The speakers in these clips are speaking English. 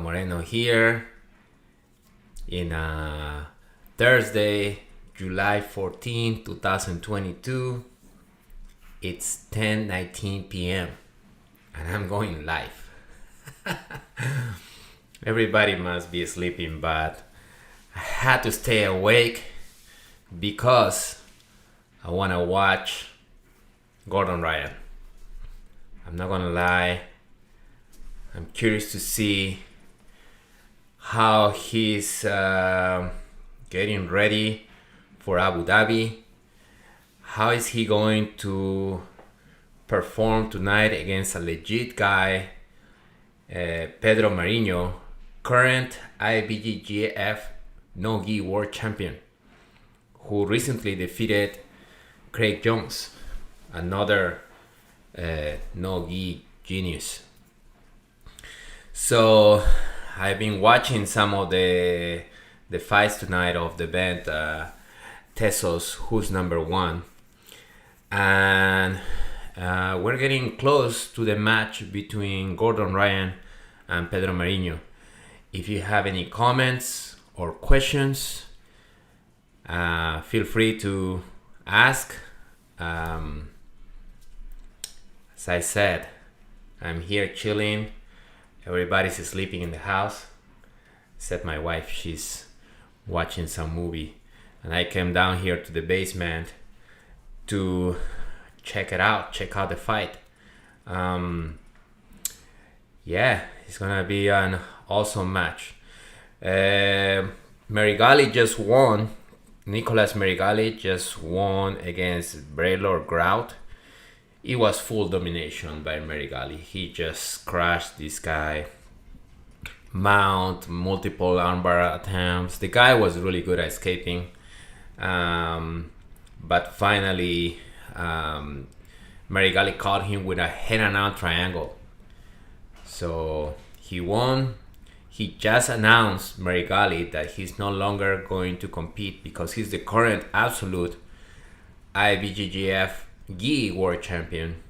Moreno here in Thursday, July 14, 2022. It's 10:19 p.m. and I'm going live. Everybody must be sleeping, but I had to stay awake because I want to watch Gordon Ryan. I'm not gonna lie, I'm curious to see how he's getting ready for Abu Dhabi. How is he going to perform tonight against a legit guy, Pedro Marinho, current IBJJF No-Gi World Champion, who recently defeated Craig Jones, another No-Gi genius. So I've been watching some of the fights tonight of the event, Tesos, who's number one, and we're getting close to the match between Gordon Ryan and Pedro Marinho. If you have any comments or questions, feel free to ask. As I said, I'm here chilling. Everybody's sleeping in the house, except my wife. She's watching some movie. And I came down here to the basement to check out the fight. Yeah, it's gonna be an awesome match. Merigali just won. Nicolas Merigali just won against Braylor Grout. It was full domination by Merigali. He just crushed this guy. Mount, multiple armbar attempts. The guy was really good at escaping. But finally, Merigali caught him with a head and out triangle. So he won. He just announced, Merigali, that he's no longer going to compete because he's the current absolute IBJJF Gi World Champion,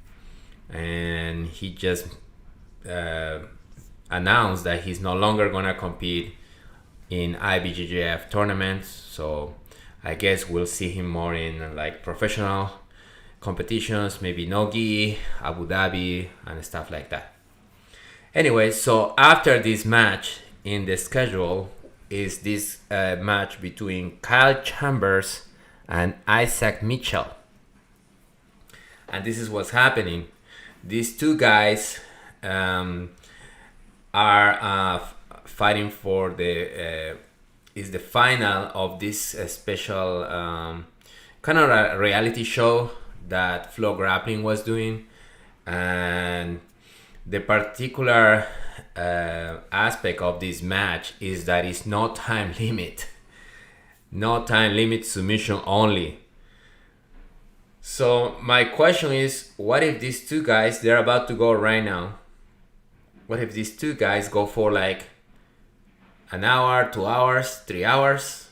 and he just announced that he's no longer gonna compete in IBJJF tournaments. So I guess we'll see him more in like professional competitions, maybe No-Gi, Abu Dhabi, and stuff like that. Anyway, so after this match in the schedule is this match between Kyle Chambers and Isaac Mitchell. And this is what's happening. These two guys are fighting for the final of this special kind of a reality show that Flow Grappling was doing. And the particular aspect of this match is that it's no time limit. No time limit, submission only. So my question is, what if these two guys, they're about to go right now, what if these two guys go for like an hour, 2 hours, 3 hours,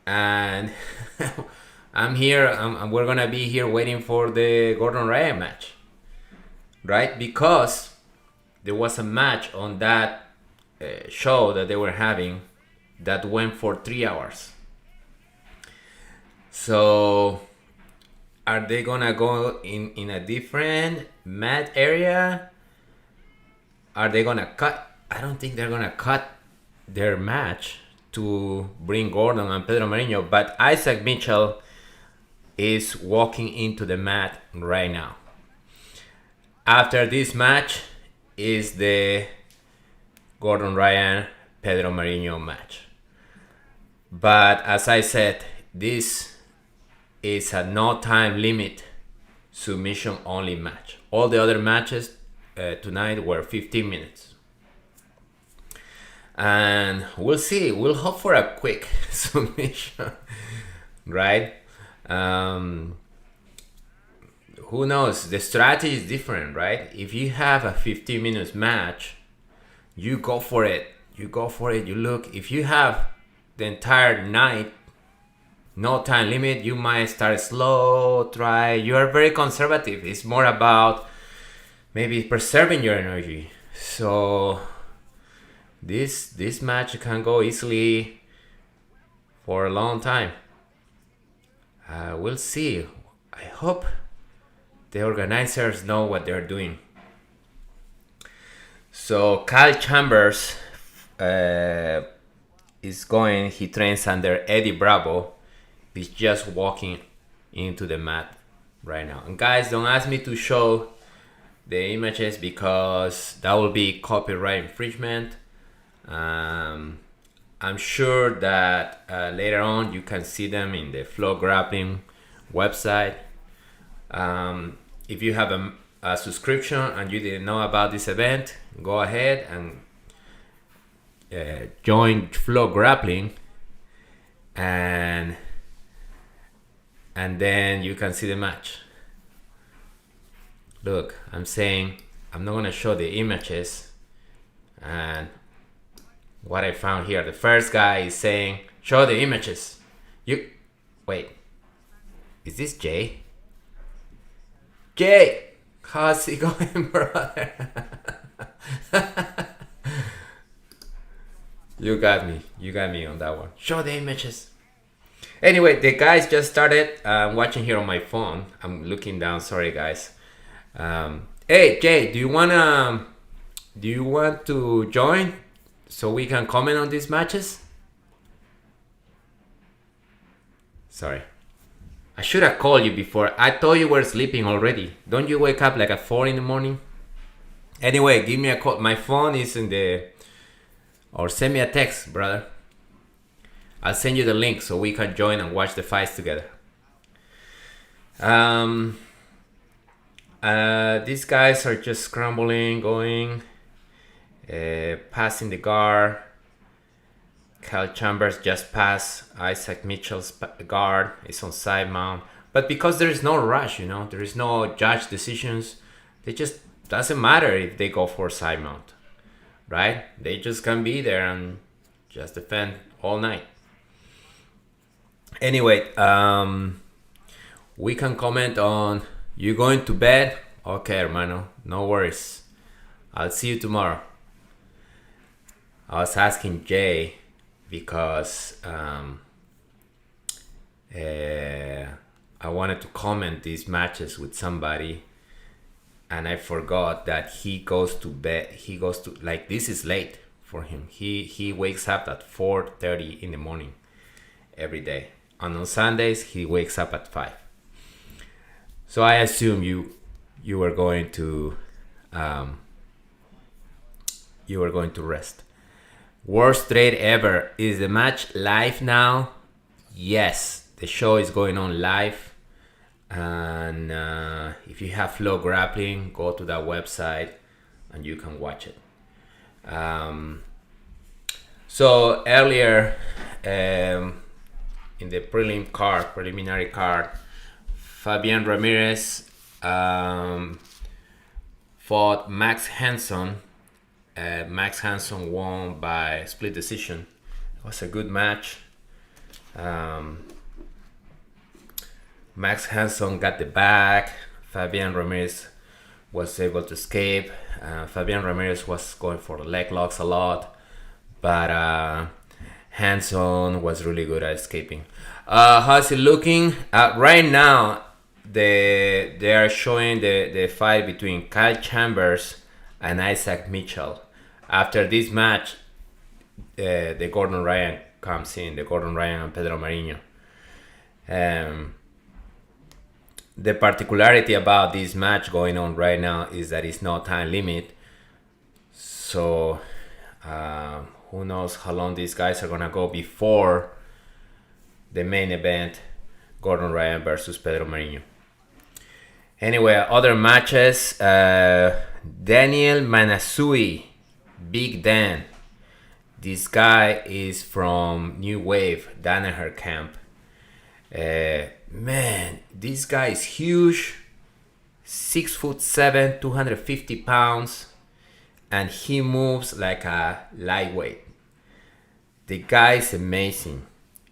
and I'm here, we're gonna be here waiting for the Gordon Ryan match, right? Because there was a match on that show that they were having that went for 3 hours. So are they gonna go in a different mat area? Are they gonna cut? I don't think they're gonna cut their match to bring Gordon and Pedro Marinho, but Isaac Mitchell is walking into the mat right now. After this match is the Gordon Ryan Pedro Marinho match. But as I said, this is a no time limit, submission only match. All the other matches tonight were 15 minutes. And we'll see. We'll hope for a quick submission, right? Who knows? The strategy is different, right? If you have a 15 minutes match, you go for it. You look. If you have the entire night, no time limit, you might start slow, try. You are very conservative. It's more about maybe preserving your energy. So this match can go easily for a long time. We'll see. I hope the organizers know what they're doing. So Kyle Chambers is going. He trains under Eddie Bravo. He's just walking into the mat right now. And guys, don't ask me to show the images because that will be copyright infringement. I'm sure that later on you can see them in the Flow Grappling website. If you have a subscription and you didn't know about this event, go ahead and join Flow Grappling, and then you can see the match. Look, I'm saying I'm not gonna show the images, and what I found here, the first guy is saying show the images. You wait, is this Jay? Jay, how's it going, brother? You got me on that one. Show the images. Anyway, the guys just started. I'm watching here on my phone. I'm looking down. Sorry, guys. Hey, Jay, do you want to join so we can comment on these matches? Sorry, I should have called you before. I thought you were sleeping already. Don't you wake up like at 4 in the morning? Anyway, give me a call. My phone is in the, or send me a text, brother. I'll send you the link so we can join and watch the fights together. These guys are just scrambling, going, passing the guard. Kyle Chambers just passed Isaac Mitchell's guard. It's on side mount. But because there is no rush, there is no judge decisions. They just doesn't matter if they go for side mount, right? They just can be there and just defend all night. Anyway, we can comment on you going to bed. Okay, hermano, no worries. I'll see you tomorrow. I was asking Jay because I wanted to comment these matches with somebody, and I forgot that he goes to bed. He goes to, like, this is late for him. He wakes up at 4:30 in the morning every day. And on Sundays he wakes up at 5. So I assume you were going to rest. Worst trade ever. Is the match live now? Yes, the show is going on live, and if you have Flow Grappling, go to that website and you can watch it. So earlier in the preliminary card, Fabian Ramirez fought Max Hanson. Max Hanson won by split decision. It was a good match. Max Hanson got the back. Fabian Ramirez was able to escape. Fabian Ramirez was going for leg locks a lot, but Hanson was really good at escaping. How's it looking? Right now, they are showing the fight between Kyle Chambers and Isaac Mitchell. After this match, the Gordon Ryan comes in. The Gordon Ryan and Pedro Marinho. The particularity about this match going on right now is that it's no time limit. So who knows how long these guys are gonna go before the main event, Gordon Ryan versus Pedro Marinho. Anyway, other matches, Daniel Manasui, Big Dan. This guy is from New Wave, Danaher camp. Man, this guy is huge, 6'7", 250 pounds, and he moves like a lightweight. The guy is amazing.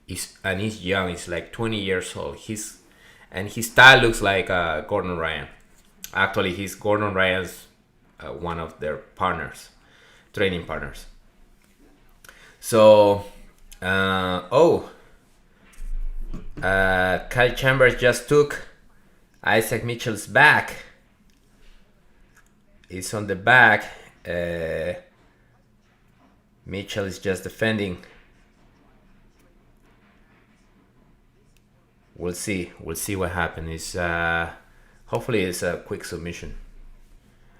He's young. He's like 20 years old. His style looks like Gordon Ryan. Actually, he's Gordon Ryan's one of their partners, training partners. So, Kyle Chambers just took Isaac Mitchell's back. It's on the back. Mitchell is just defending. We'll see what happens. Hopefully it's a quick submission.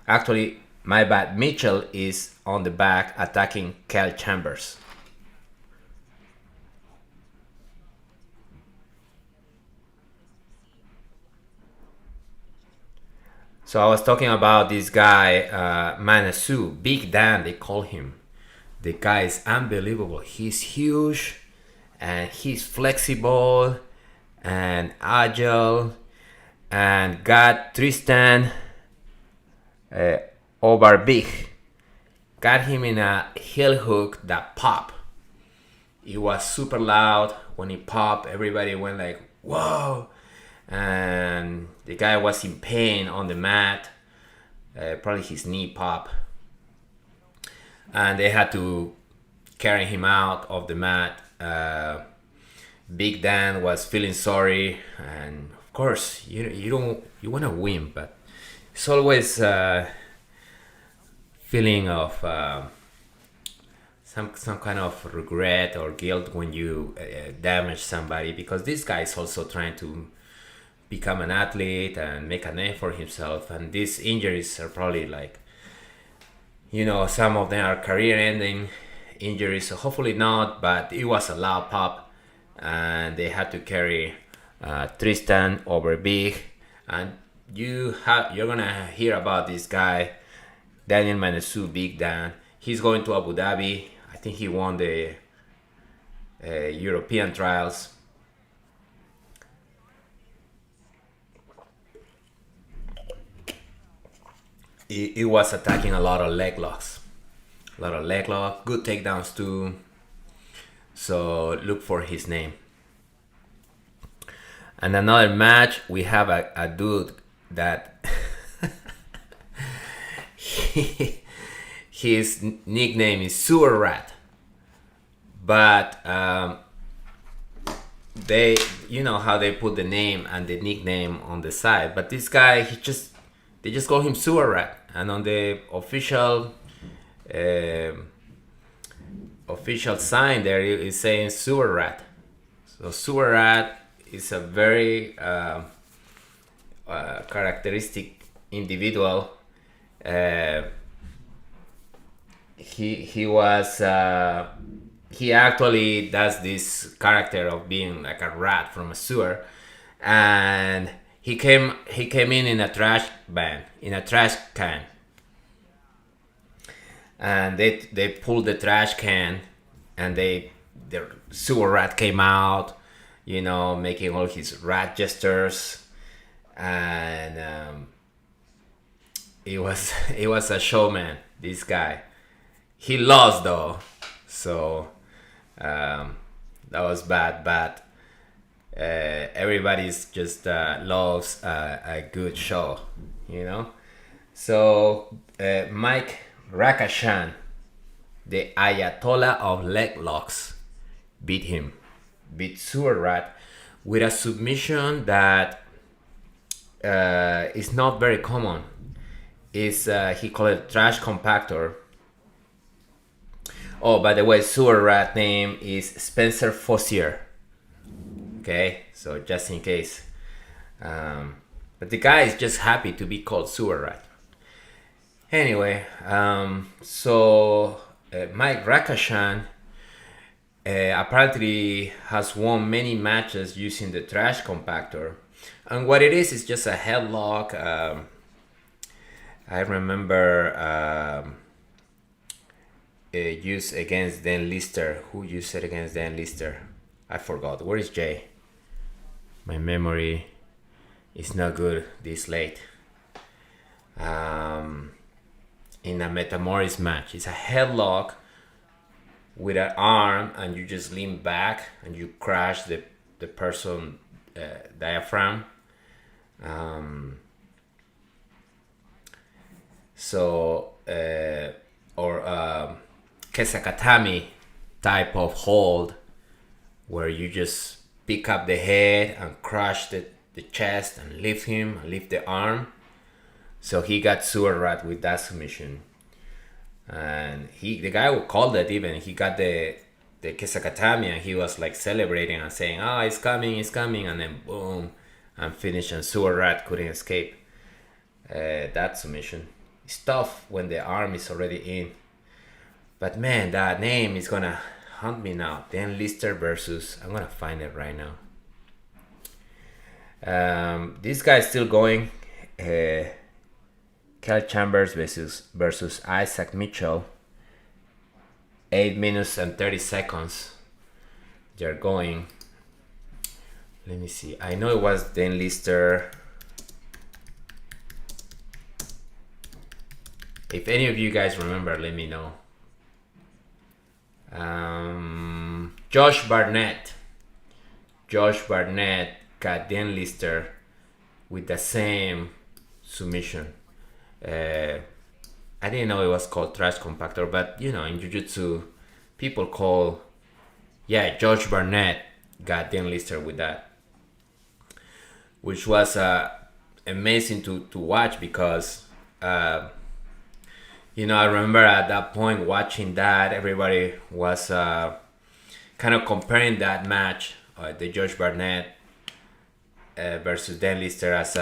Actually, my bad. Mitchell is on the back attacking Kyle Chambers. So I was talking about this guy, Manasu, Big Dan, they call him. The guy is unbelievable. He's huge and he's flexible and agile, and got Tristan Overbeek. Got him in a heel hook that popped. It was super loud. When it popped, everybody went like, whoa. And the guy was in pain on the mat. Probably his knee popped. And they had to carry him out of the mat. Big Dan was feeling sorry, and of course you want to win, but it's always feeling of some kind of regret or guilt when you damage somebody, because this guy is also trying to become an athlete and make a name for himself, and these injuries are probably like, some of them are career-ending injuries, so hopefully not, but it was a loud pop, and they had to carry Tristan Overbeek, and you're gonna hear about this guy, Daniel Manasu, Big Dan. He's going to Abu Dhabi. I think he won the European trials. It was attacking a lot of leg locks. Good takedowns too. So look for his name. And another match, we have a dude that his nickname is Sewer Rat. But they, how they put the name and the nickname on the side. But this guy, they just call him Sewer Rat. And on the official sign there, it's saying Sewer Rat. So Sewer Rat is a very characteristic individual. He actually does this character of being like a rat from a sewer, and he came in a trash can, and they pulled the trash can, and the sewer rat came out, making all his rat gestures, and it was a showman. This guy, he lost though, so that was bad. But everybody's just loves a good show, So Mike Rakashan, the Ayatollah of leg locks, beat Sewer Rat with a submission that is not very common. He called it trash compactor. Oh, by the way, Sewer Rat name is Spencer Fossier. Okay, so just in case. But the guy is just happy to be called Sewer Rat. Anyway, so Mike Rakashan apparently has won many matches using the trash compactor. And what it is just a headlock. I remember used against Dan Lister. Who used it against Dan Lister? I forgot. Where is Jay? My memory is not good this late. In a Metamoris match, it's a headlock with an arm, and you just lean back and you crash the person diaphragm. Kesakatami type of hold where you just pick up the head and crush the chest and lift him and lift the arm. So he got sewer rat with that submission. And the guy who called it, even he got the Kesakatami, and he was like celebrating and saying, "Oh, it's coming," and then boom, and finished, and sewer rat couldn't escape that submission. It's tough when the arm is already in. But man, that name is gonna haunt me now. Dan Lister versus, I'm gonna find it right now. This guy's still going. Kel Chambers versus Isaac Mitchell. 8 minutes and 30 seconds. They're going. Let me see. I know it was Dan Lister. If any of you guys remember, let me know. Josh Barnett got Dan Lister with the same submission. I didn't know it was called trash compactor, but you know, in Jiu-Jitsu, people call, Josh Barnett got Dan Lister with that, which was amazing to watch because, you know, I remember at that point watching that, everybody was kind of comparing that match, the Josh Barnett versus Dan Lister, as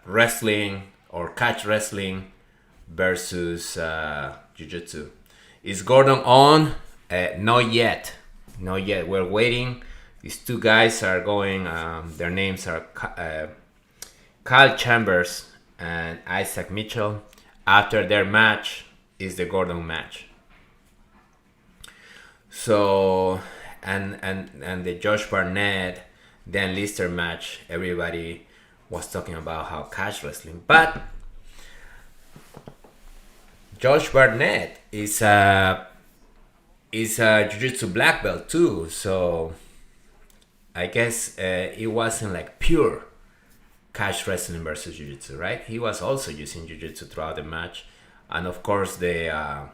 wrestling or catch wrestling versus Jiu-Jitsu. Is Gordon on? Not yet. We're waiting. These two guys are going. Their names are Kyle Chambers and Isaac Mitchell. After their match is the Gordon match. So and the Josh Barnett Dan Lister match, everybody was talking about how catch wrestling, but Josh Barnett is a Jiu-Jitsu black belt too, so I guess it wasn't like pure catch wrestling versus Jiu-Jitsu, right? He was also using Jiu-Jitsu throughout the match, and of course the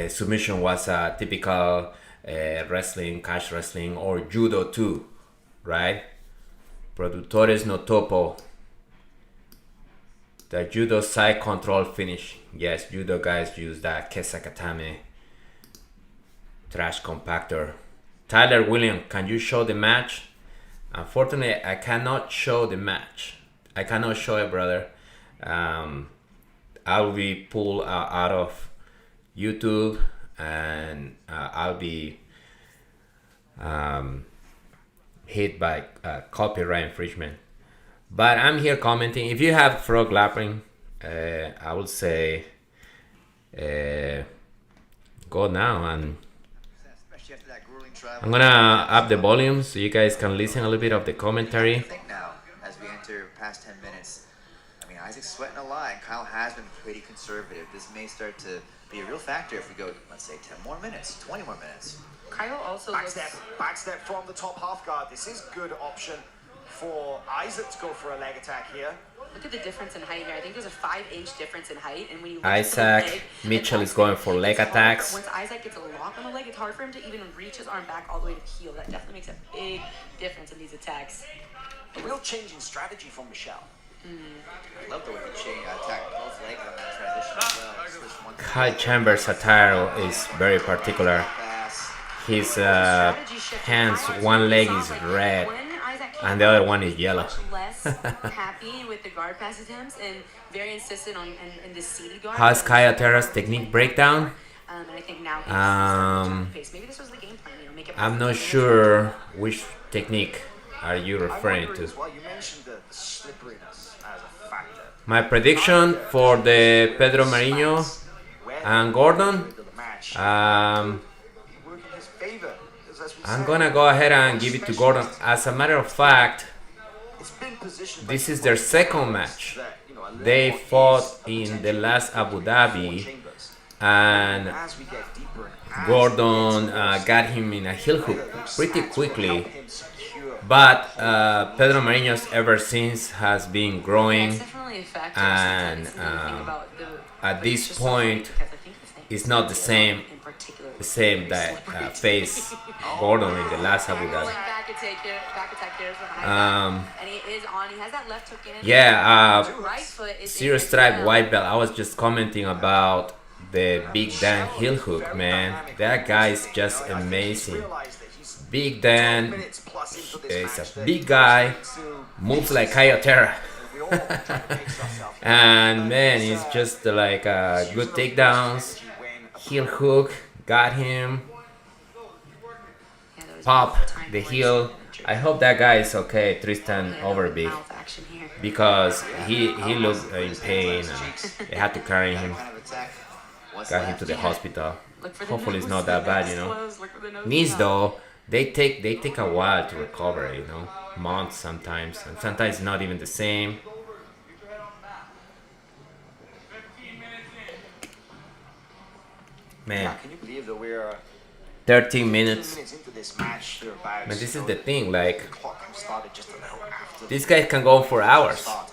submission was a typical wrestling, catch wrestling, or judo too, right? Productores no topo. The judo side control finish. Yes, judo guys use that Kesakatame trash compactor. Tyler William, can you show the match? Unfortunately, I cannot show the match. I cannot show it, brother. I'll be pulled out of YouTube, and I'll be hit by copyright infringement. But I'm here commenting. If you have frog grappling, I would say go now, and I'm gonna up the volume so you guys can listen a little bit of the commentary. I think now, as we enter past 10 minutes, I mean, Isaac's sweating a lot, and Kyle has been pretty conservative. This may start to be a real factor if we go, let's say, 10 more minutes, 20 more minutes. Kyle also back step from the top half guard. This is good option for Isaac to go for a leg attack here. Look at the difference in height here. I think there's a 5-inch difference in height, and when you look Isaac at the leg, Mitchell is going for leg attacks. Once Isaac gets a lock on the leg, it's hard for him to even reach his arm back all the way to the heel. That definitely makes a big difference in these attacks. A real change in strategy from Michelle. I love the way he attacked both legs on that transition as well. Kyle Chambers' attire is very particular. His hands, one leg is red and the other one is yellow. Less happy with the guard pass attempts and very insistent on in the seated guard. How's Kyle Terra's technique breakdown? And I think now he's maybe this was the game plan, you know, make it. I'm not sure which technique are you referring to. Well, you mentioned the slipperiness as a factor. My prediction for the Pedro Marinho and Gordon, I'm gonna go ahead and give it to Gordon. As a matter of fact, this is their second match. They fought in the last Abu Dhabi, and Gordon got him in a heel hook pretty quickly. But Pedro Marinho's ever since has been growing, and at this point, it's not the same in particular. that face Gordon in the last Abu Dhabi. Back attack here from Um, and he is on. He has that left hook in. Yeah, Right foot is Zero in Stripe as well. White Belt. I was just commenting about the Big Dan heel hook, man. That guy is just amazing. Big Dan is a big guy, moves like Kayotera. And man, he's just like good takedowns. Heel hook, got him. Yeah, there was Pop multiple times the where heel. he's I hope that guy is okay, Tristan Yeah, Overbeek, mouth action here. because he looked in pain and they had to carry him, Kind of attack. What's got him left? to the hospital. Look for the Hopefully it's nose. not that bad, you Nose know. close, look for the nose Knees out. though, they take a while to recover, you know, months sometimes, and sometimes not even the same. Yeah, Man, can you believe that we're 13 15 minutes. minutes into this match? Thereabouts. But this is the thing, like, The clock started just a little after these guys can go for hours. start.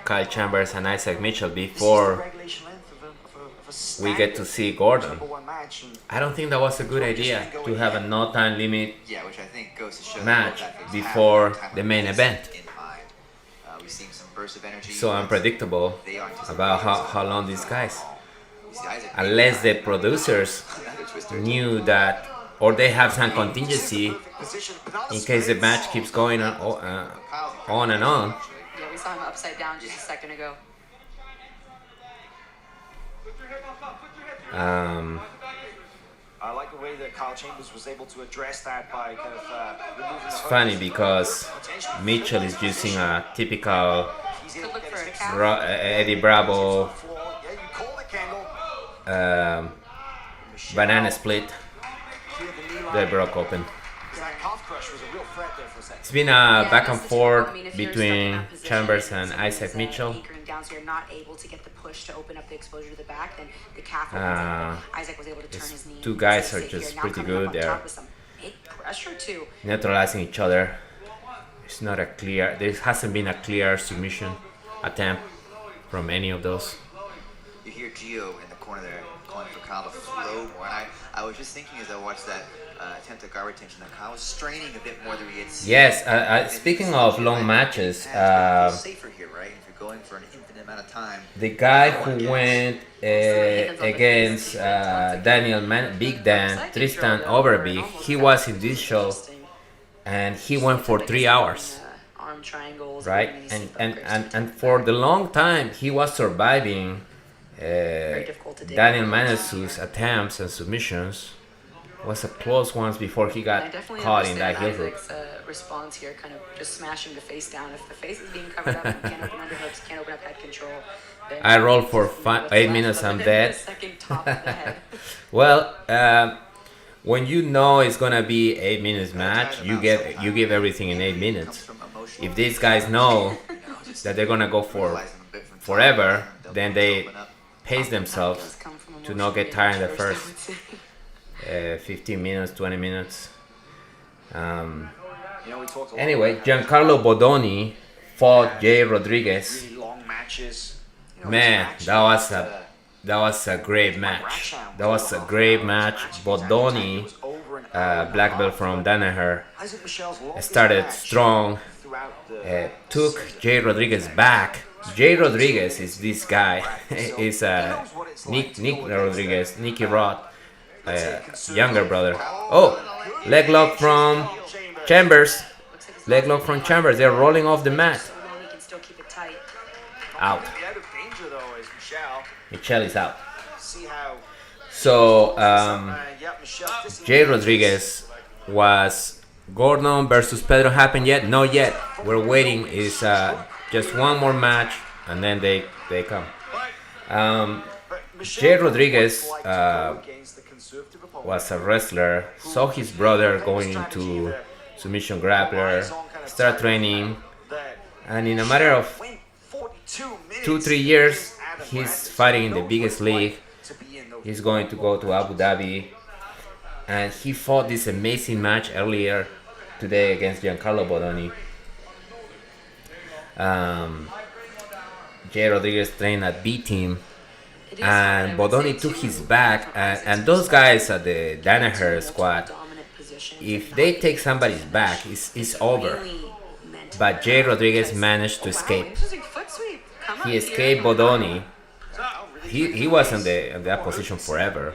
Kyle Chambers and Isaac Mitchell This is the before regulation length of a we get to standard see Gordon. number one match, and I don't think that was a good idea to have a no time limit Yeah, which I think goes to show match that both before athletes have the main this event. in mind. We've seen some bursts of energy. So unpredictable They are anticipating about some how long these guys, You see Isaac unless the making producers another twister. knew that, or they have some contingency position, but not a in case the split. match keeps going on and on. Yeah, we saw him upside down just a second ago. I like the way that Kyle Chambers was able to address that by kind of removing the It's hook. funny because Mitchell is using a typical He's able Could to look get for his a hips cap. Eddie Bravo floor. Yeah, you call the candle. banana split. Clear the knee line. They broke open. That calf crush was a real threat there for a second. It's been a Yeah, back that's and the forth typical- I mean, if you're stuck in between that position Chambers and someone's, Isaac Mitchell. anchoring down, so you're not able to get the push to open up the exposure to the back, then the calf Uh, opens up. Isaac was able to turn these his knee. two and guys stay are safe just here. Now pretty coming up good. on They're top with some big pressure too. neutralizing each other. It's not a clear. There hasn't been a clear submission attempt from any of those. You hear Gio in the corner there calling for Kyle to flow more. And I was just thinking as I watched that attempt at guard retention that Kyle was straining a bit more than we had seen. Yes. Speaking of long matches, safer here, right? If you're going for an infinite amount of time. the guy who went against Big Dan, Tristan Overbeek, he was in this show and he went for 3 hours. Arm triangles, Right, and and for the long time he was surviving difficult to do. Daniel Manesu's attempts and submissions. Was a close ones before he I got definitely caught in that heel understand hook. Isaac's response here, kind of just smashing the face down. If the face is being covered up, you can't open underhooks, can't open up head control. then I rolled for what's 8 left minutes, other I'm than dead. the second top of the head. Well, when you know it's gonna be 8 minutes match, you give everything in 8 minutes. If these guys know that they're gonna go for forever, then they pace themselves Does come from to not get emotional tired in the first, I first would say. 15 minutes, 20 minutes. You know, we talked a lot Anyway, about Giancarlo Bodoni fought Jay Rodriguez. really long matches. You know, Man, this that match, was a great match. That was a great match. Bodoni, black belt from Danaher, Isaac Michelle's longest started match strong. throughout the Took Jay Rodriguez back. Jay Rodriguez is this guy. Is Nicky Rod, younger brother. Oh, leg lock from Chambers. Leg lock from Chambers. They're rolling off the mat. So long he can still keep it tight. Out. The out of danger though is Michelle. Michelle is out. See how So yeah, Michelle's Jay Rodriguez was Gordon versus Pedro happened yet? Not yet. We're waiting. Is just one more match and then they come. Jay Rodriguez was a wrestler. Saw his brother going into submission grappler. Started training, and in a matter of 2-3 years, he's fighting in the biggest league. He's going to go to Abu Dhabi, and he fought this amazing match earlier today against Giancarlo Bodoni. Jay Rodriguez trained at B Team and Bodoni took his back, and those guys at the Danaher squad, if they take somebody's back, it's over. But Jay Rodriguez managed to escape. He escaped Bodoni. He was in that position forever.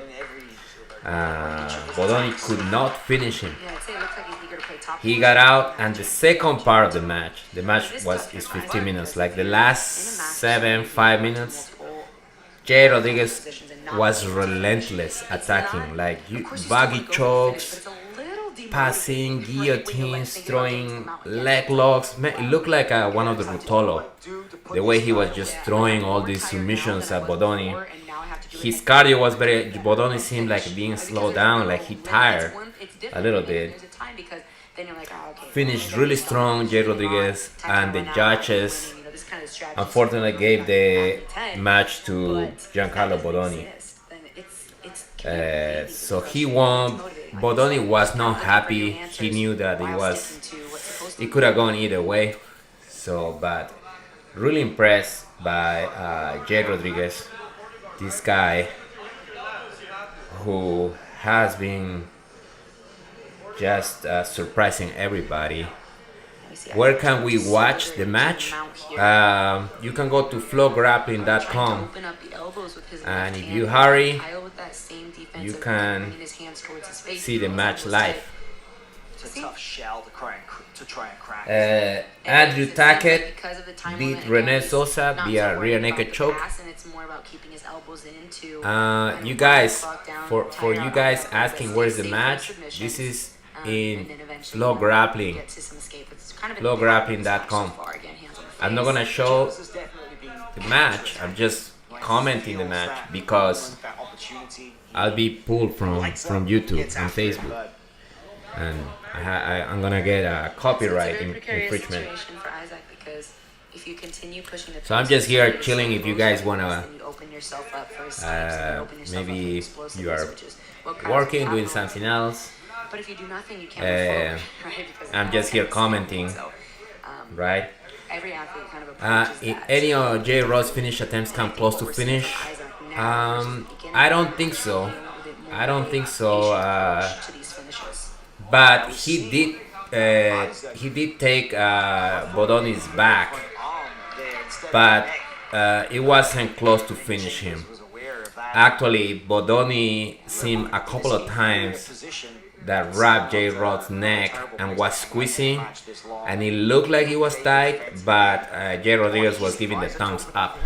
Bodoni could not finish him. He got out, and the second part of the match is 15 minutes. Like the last 5 minutes, Jay Rodriguez was relentless attacking, like buggy chokes, passing, guillotines, throwing leg locks. Man, it looked like one of the Rutolo. The way he was just throwing all these submissions at Bodoni. His cardio was very. Bodoni seemed like being slowed down, like he tired a little bit. Finished really strong, Jay Rodriguez, and the judges unfortunately gave the match to Giancarlo Bodoni. So he won. Bodoni was not happy. He knew that it could have gone either way. So, but really impressed by Jay Rodriguez, this guy who has been just surprising everybody. Where can we watch the match? You can go to flowgrappling.com, and if you hurry, you can see the match live. It's a tough shell to try and crack. Andrew Tackett beat Rene Sosa via rear naked choke. You guys, for you guys asking where's the match, this is in Flow Grappling. Flowgrappling.com. I'm not gonna show the match. I'm just commenting the match because I'll be pulled from YouTube and Facebook, and I'm gonna get a copyright infringement. So I'm just here chilling. If you guys wanna, maybe you are working, doing something else. But if you do nothing, you can't I'm just here commenting, right? Every athlete kind of If any of J. Rod's finish attempts come close to finish, I don't think so. But he did take Bodoni's back, but it wasn't close to finish him. Actually, Bodoni seemed a couple of times that wrapped J. Rod's neck and was squeezing, and it looked like he was tight, but J. Rodriguez was giving the thumbs up.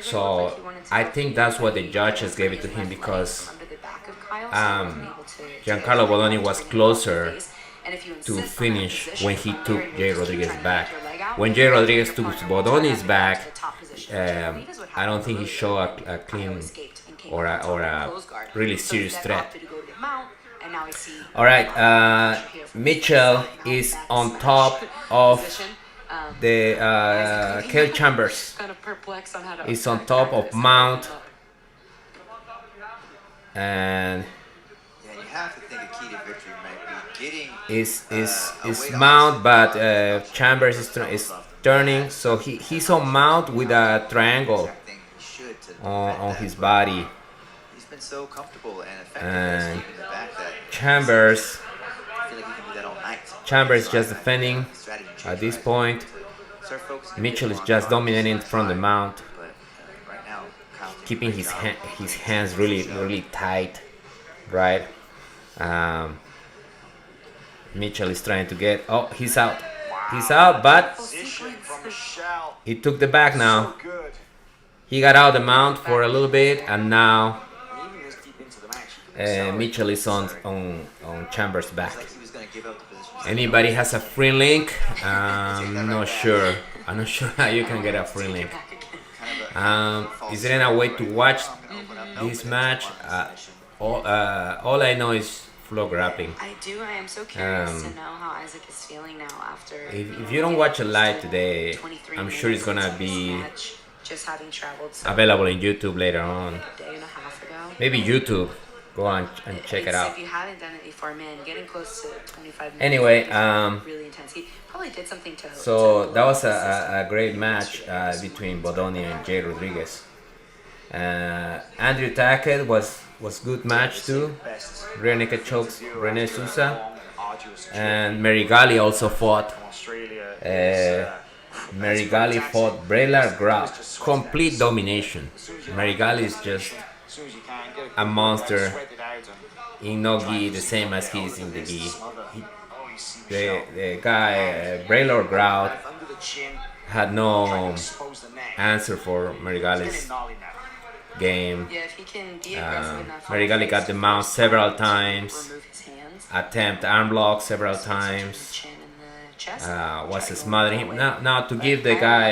So I think that's what the judges gave it to him, because Giancarlo Bodoni was closer to finish when he took J. Rodriguez back. When J. Rodriguez took Bodoni's back, I don't think he showed a clean or a really serious threat. All right, Mitchell is on top of the Cale Chambers. He's on top of Mount, and Yeah, you have to think a key to victory might be getting is Mount, but Chambers is turning, so he's on Mount with a triangle on his body. He's been so comfortable and effective And keeping the back that Chambers I feel like he can do that all night. Chambers just defending Strategy change, at this right? point. Start focusing a Mitchell bit is more just on dominating the from the mount, But right now, Kyle's doing a keeping great job. his hands really tight, right? Mitchell is trying to get. Oh, he's out. He's out, but Position from Michelle. he took the back now. So good. He got out of the mount for a little bit, and now Even this deep into the match, you can accelerate. Mitchell is on Chambers' back. Like he was going to give up the position. Anybody has a free link? I'm not sure. I'm not sure how you can get a free link. Is there any way to watch this match? All I know is Flow Grappling. I do. I am so curious to know how Isaac is feeling now after. If you don't watch it live today, 23 I'm sure it's gonna minutes into be this match, just having traveled so available in YouTube later on. a day and a half ago. Maybe YouTube. Go on and check it It's- out. If you haven't done it before, man, getting close to 25 minutes. Anyway, is really intense. He probably did something to. So to that was lower a great match between Bodoni and Jay Rodriguez. Andrew Tackett was good match too. Best Rear naked chokes, Rene Sousa. long, arduous trip And Merigali also fought. from Australia. Merigali fought Brailer Grau. Complete domination. Merigali is just As soon as you can, get a monster sweat it out and in no-gi, the same as he is in the gi. smother. Oh, you see The guy, Brailer Grau, under the chin, had no expose the neck. answer for Merigali's Getting gnarly now. game. Yeah, if he can be aggressive enough. on Merigali the got face, the mount several times, remove his hands, attempt arm block several the times. chin and the chest. Was smothering him. Now to give the guy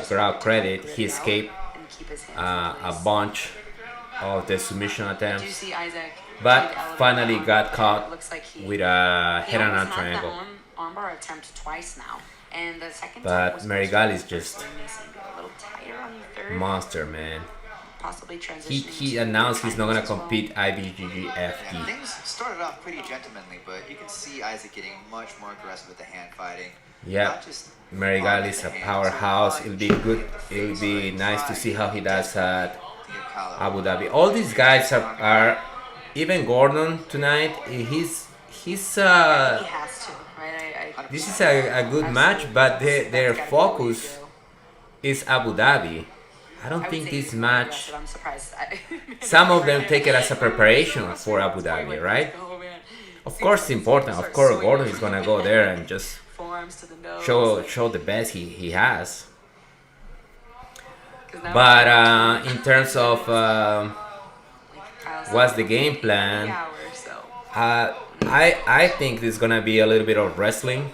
Grau credit, he escaped and keep his hands in a place. bunch of the submission Do you attempts, see Isaac? but trying to elevate finally the arm? got caught Looks like he with a he head and almost arm had that triangle. armbar attempt twice now, and the second But time was Merigali is supposed to just be missing, a little tighter on the third, monster, man. possibly transitioning. He to announced he's not gonna finals as well. compete And IBJJF. things started off pretty gentlemanly, but you can see Isaac getting much more aggressive with the hand fighting. Yeah, Not just Merigali is a powerhouse. It'll be good. It'll be nice to see how he does at to get Kyle Abu Dhabi. All these guys are even Gordon tonight. He's He has to, right? this is a good match, but their focus is Abu Dhabi. I don't think this match. I'm surprised. Some of them take it as a preparation for Abu Dhabi, right? Oh, man. Of course, it's important. Of course, Gordon is gonna go there and just Forearms to the nose. show the best he has. 'Cause now But in terms of like, Kyle's what's the like game 3 plan, hours, so. I think there's gonna be a little bit of wrestling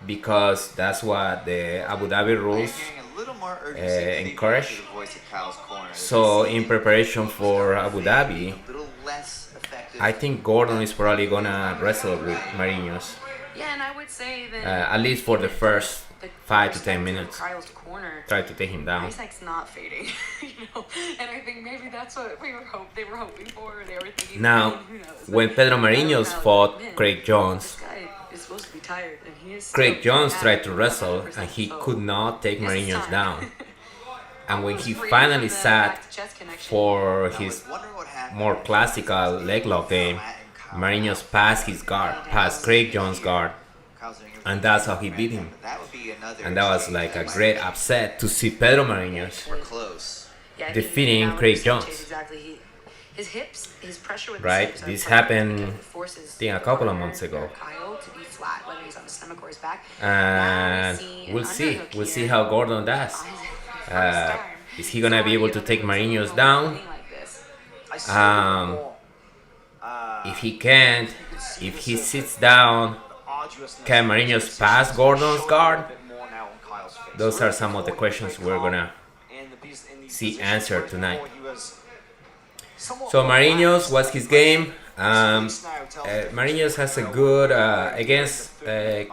because that's what the Abu Dhabi rules. hearing a little more urgency encourage. to the voice of Kyle's corner. So in preparation for Abu Dhabi, A little less effective. I think Gordon is probably gonna wrestle with Marinos, Yeah, and I would say that. at least for the first the 5 to 10 perspective of minutes. Kyle's corner. Try to take him down. Isaac's not fading, and I think maybe that's what they were hoping for. Or they were thinking. Now, who knows? when But Pedro I don't Marinho know, fought man, Craig Jones, This guy is supposed to be tired, and he is. Craig still Jones at tried to wrestle 100%, and he so could not take this is Marinos time. down. And when he Free finally from the sat back-to-chest connection. for I his was wondering what happened more when classical leg lock game, Marinos passed his guard, passed Craig Jones' guard, Kyle's doing everything and that's how he beat him. That would be another And that was change like a might great upset to see Pedro Marinos. We're close. Yeah, I think defeating now Craig with Jones. Exactly. His hips, his pressure with Right, his hips this are happened, perfect. It forces I think, a the couple of partner, months ago. Kyle to be flat, whether he's on his stomach or his back. And Now we we'll an see. underhook We'll see here. how Gordon does. Isaac, for the Uh, first time. is he gonna be able to take Marinos down? Like this. I see Um, more, If he can't, if he sits down, arduousness. can Marinos pass Gordon's Showing guard? a bit more now on Kyle's face. Those are some of the questions we're gonna In these see positions answered where tonight. before he was somewhat So more Marinos, relaxed. what's his game? This now tells me Marinos has a good against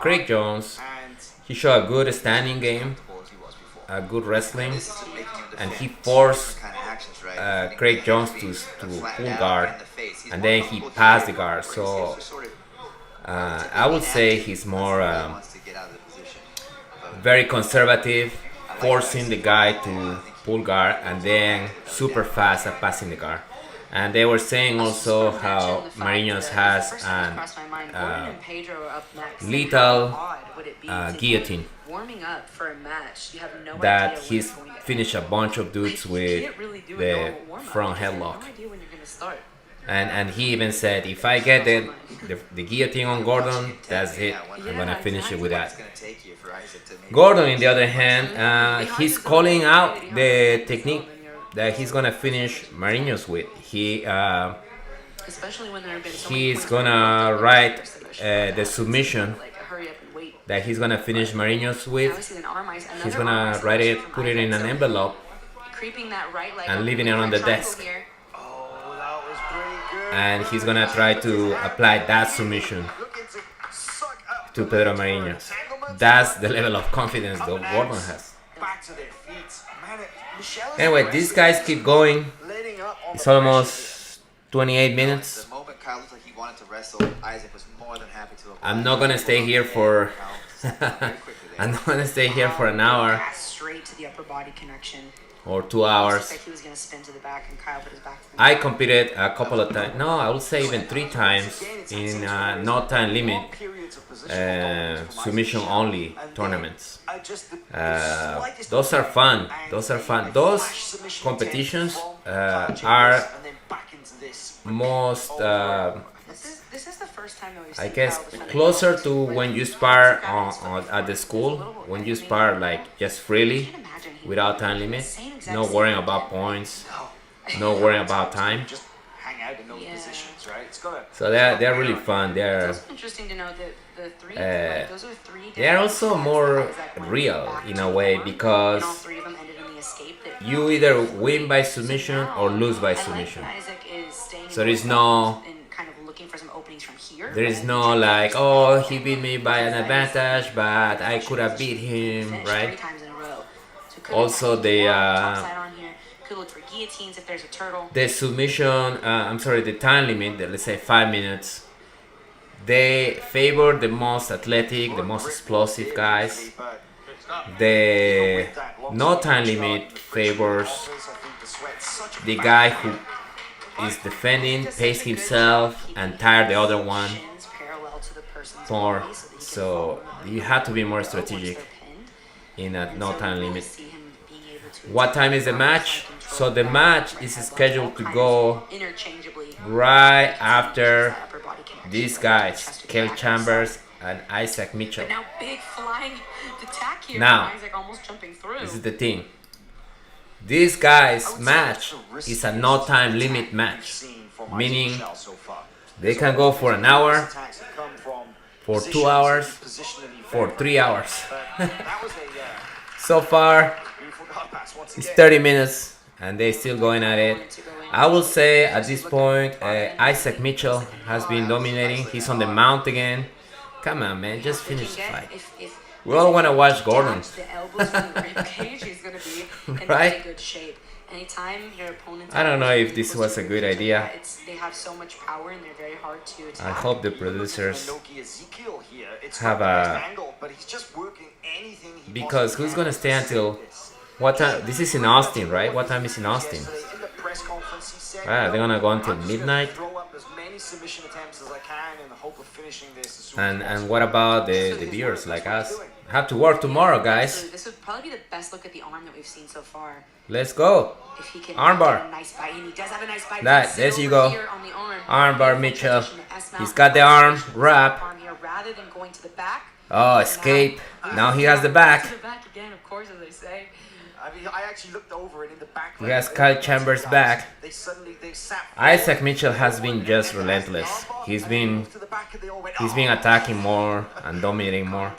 Craig Jones. and He showed a good standing game, as he was before. a good wrestling, This is just making him and he defend forced different kind of actions, right? Craig Jones to pull guard, and then he passed the guard. So I would say he's more very conservative, forcing the guy to pull guard, and then super fast at passing the guard. And they were saying also how Marinos has an lethal guillotine Warming up for a match, you have no that idea when he's it's going to end. finished a bunch of dudes You with can't really do a the normal warm-up front because you have headlock. No idea when you're going to start. And he even said, if I get the guillotine on Gordon, that's it. I'm gonna finish it with that. Gordon, on the other hand, he's calling out the technique that he's gonna finish Marinos with. Especially when there have been so He's many points gonna where write submission. the submission Like, hurry up and wait. that he's gonna finish Marinos Now with. we see an arm ice, He's another gonna arm ice write selection it, from put it in Isaac. an So, envelope, creeping that right leg and up leaving with it on that the triangle desk. here. Oh, that was pretty good. and he's gonna try to apply that submission Looking to suck up to Pedro Marinos. That's the level of confidence that Gordon has. back to their feet. Man, Michelle is Anyway, these guys keep going. letting up on It's the almost 28 minutes. The moment Kyle looked like he wanted to wrestle, Isaac was more than happy to. I'm not gonna stay here for I'm not gonna stay here for an hour. Pass straight to the upper body connection. or 2 Looked hours. like he was gonna spin to the back, and Kyle put his back to the I mat. competed a couple of times. No, I would say even 3 times in no time limit submission only tournaments. Those are fun. Those are fun. Those competitions are most, This is the first time that we've I seen guess, Kyle defend closer the to when you spar at the school, when you spar like just freely, without time limit, no worrying about points, no worrying about time. Just hang out in those positions, right? It's gotta, So they're really fun. They're It's also interesting to know that the three, like, those are three. they're different also attacks more that Isaac went real back in to a way form, because and all three of them ended in the escape that you either win by submission or lose by submission. Isaac is staying So there is in no and kind of looking for some openings from here. there is no like, oh, he beat me by an advantage, but I could have beat him, Finished right? 3 times in a row. So could Also, look the, for topside on here. Could look for guillotines if there's a turtle. The submission, I'm sorry, the time limit, let's say 5 minutes, they favor the most athletic, the most explosive guys. The no time limit favors the guy who is defending, pace himself, and tire the other one Shins parallel to the person's more. body so that he can So follow them you have to be more once they're strategic pinned. in a no So time we'll limit. see him being able to What time is the exercise match? control So the back, match right is headlock, scheduled to all go kinds interchangeably right after that upper body connection, these right? guys, Chest to the Kel back, Chambers and Isaac Mitchell. But now big flying attack here. Now, from Isaac almost jumping through. This is the thing. This guy's match is a no time limit match, meaning they can go for an hour, for 2 hours, for 3 hours. So far, it's 30 minutes and they're still going at it. I will say at this point, Isaac Mitchell has been dominating. He's on the mount again. Come on, man, just finish the fight. We all want to watch Gordon. The elbows from the rib cage, he's gonna be in Right? really good shape. Anytime your opponent's I don't know elbows if this close was to a the good rib cage idea. like that, they have so much power and they're very hard to attack. I hope the producers No-Gi Ezekiel here. It's have not the a- best angle, but he's just working anything he because possibly who's can gonna stay to until save this. what time? This is in Austin, right? What time is in Austin? Yesterday in the press conference, he said, Ah, they're gonna go until I'm just gonna midnight. throw up as many submission attempts as I can in the hope of finishing this as soon And as and possible. what about the viewers like us? Have to work tomorrow, guys. This would probably be the best look at the arm that we've seen so far. Let's go. If he can Armbar. get a nice bite, and he does have a nice bite. That- Sit there you over go. here on the arm. Armbar, Beautiful Mitchell. position, the S-mount. He's got the arm wrap. Arm here, rather than going to the back. Oh, escape. Now he has the To back. the back again, of course, as they say. I mean, I actually looked over and in the back. He has Kyle Chambers back. They sat Isaac Mitchell has been just relentless. He's been attacking more and dominating more.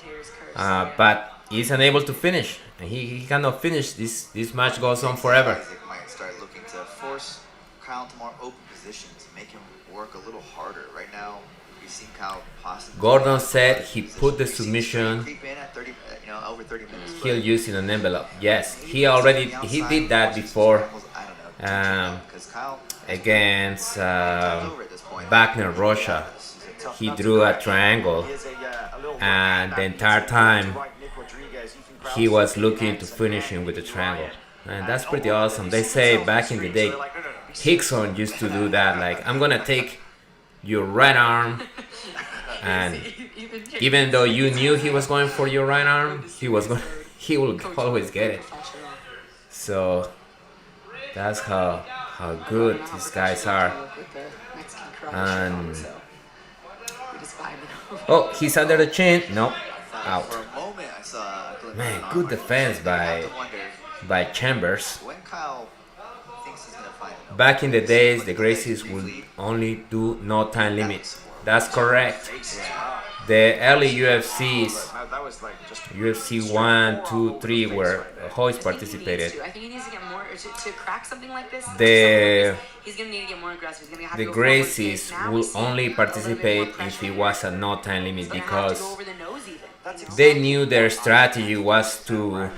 But he's unable to finish. And he cannot finish. This match goes on forever. Isaac might start looking to force Kyle to more open positions, make him work a little harder. Right now, we've seen Kyle possibly. Gordon said he put the submission. Creep in at 30, over 30 minutes. He'll use in an envelope. Yes, he did that before against Wagner Rocha. He drew a triangle, and the entire time he was looking to finish him with the triangle. And that's pretty awesome. They say back in the day, Hickson used to do that. Like, I'm gonna take your right arm, and even though you knew he was going for your right arm, he will always get it. So that's how good these guys are. And oh, he's under the chin. No, out. For a moment, I saw Man, good defense by Chambers. when Kyle thinks he's gonna find him. Back in the days, the Gracies would only do no time limit. That's correct. The early UFCs, That was like just UFC 1, 2, 3, where Hoist participated. I think he needs to get more to crack something like this. He's gonna need to get more aggressive. He's gonna have The to go forward. Gracies Now will we see only a little bit more participate if pressure it here. was a no time limit He's gonna have to because go over the nose even. they knew their strategy was to,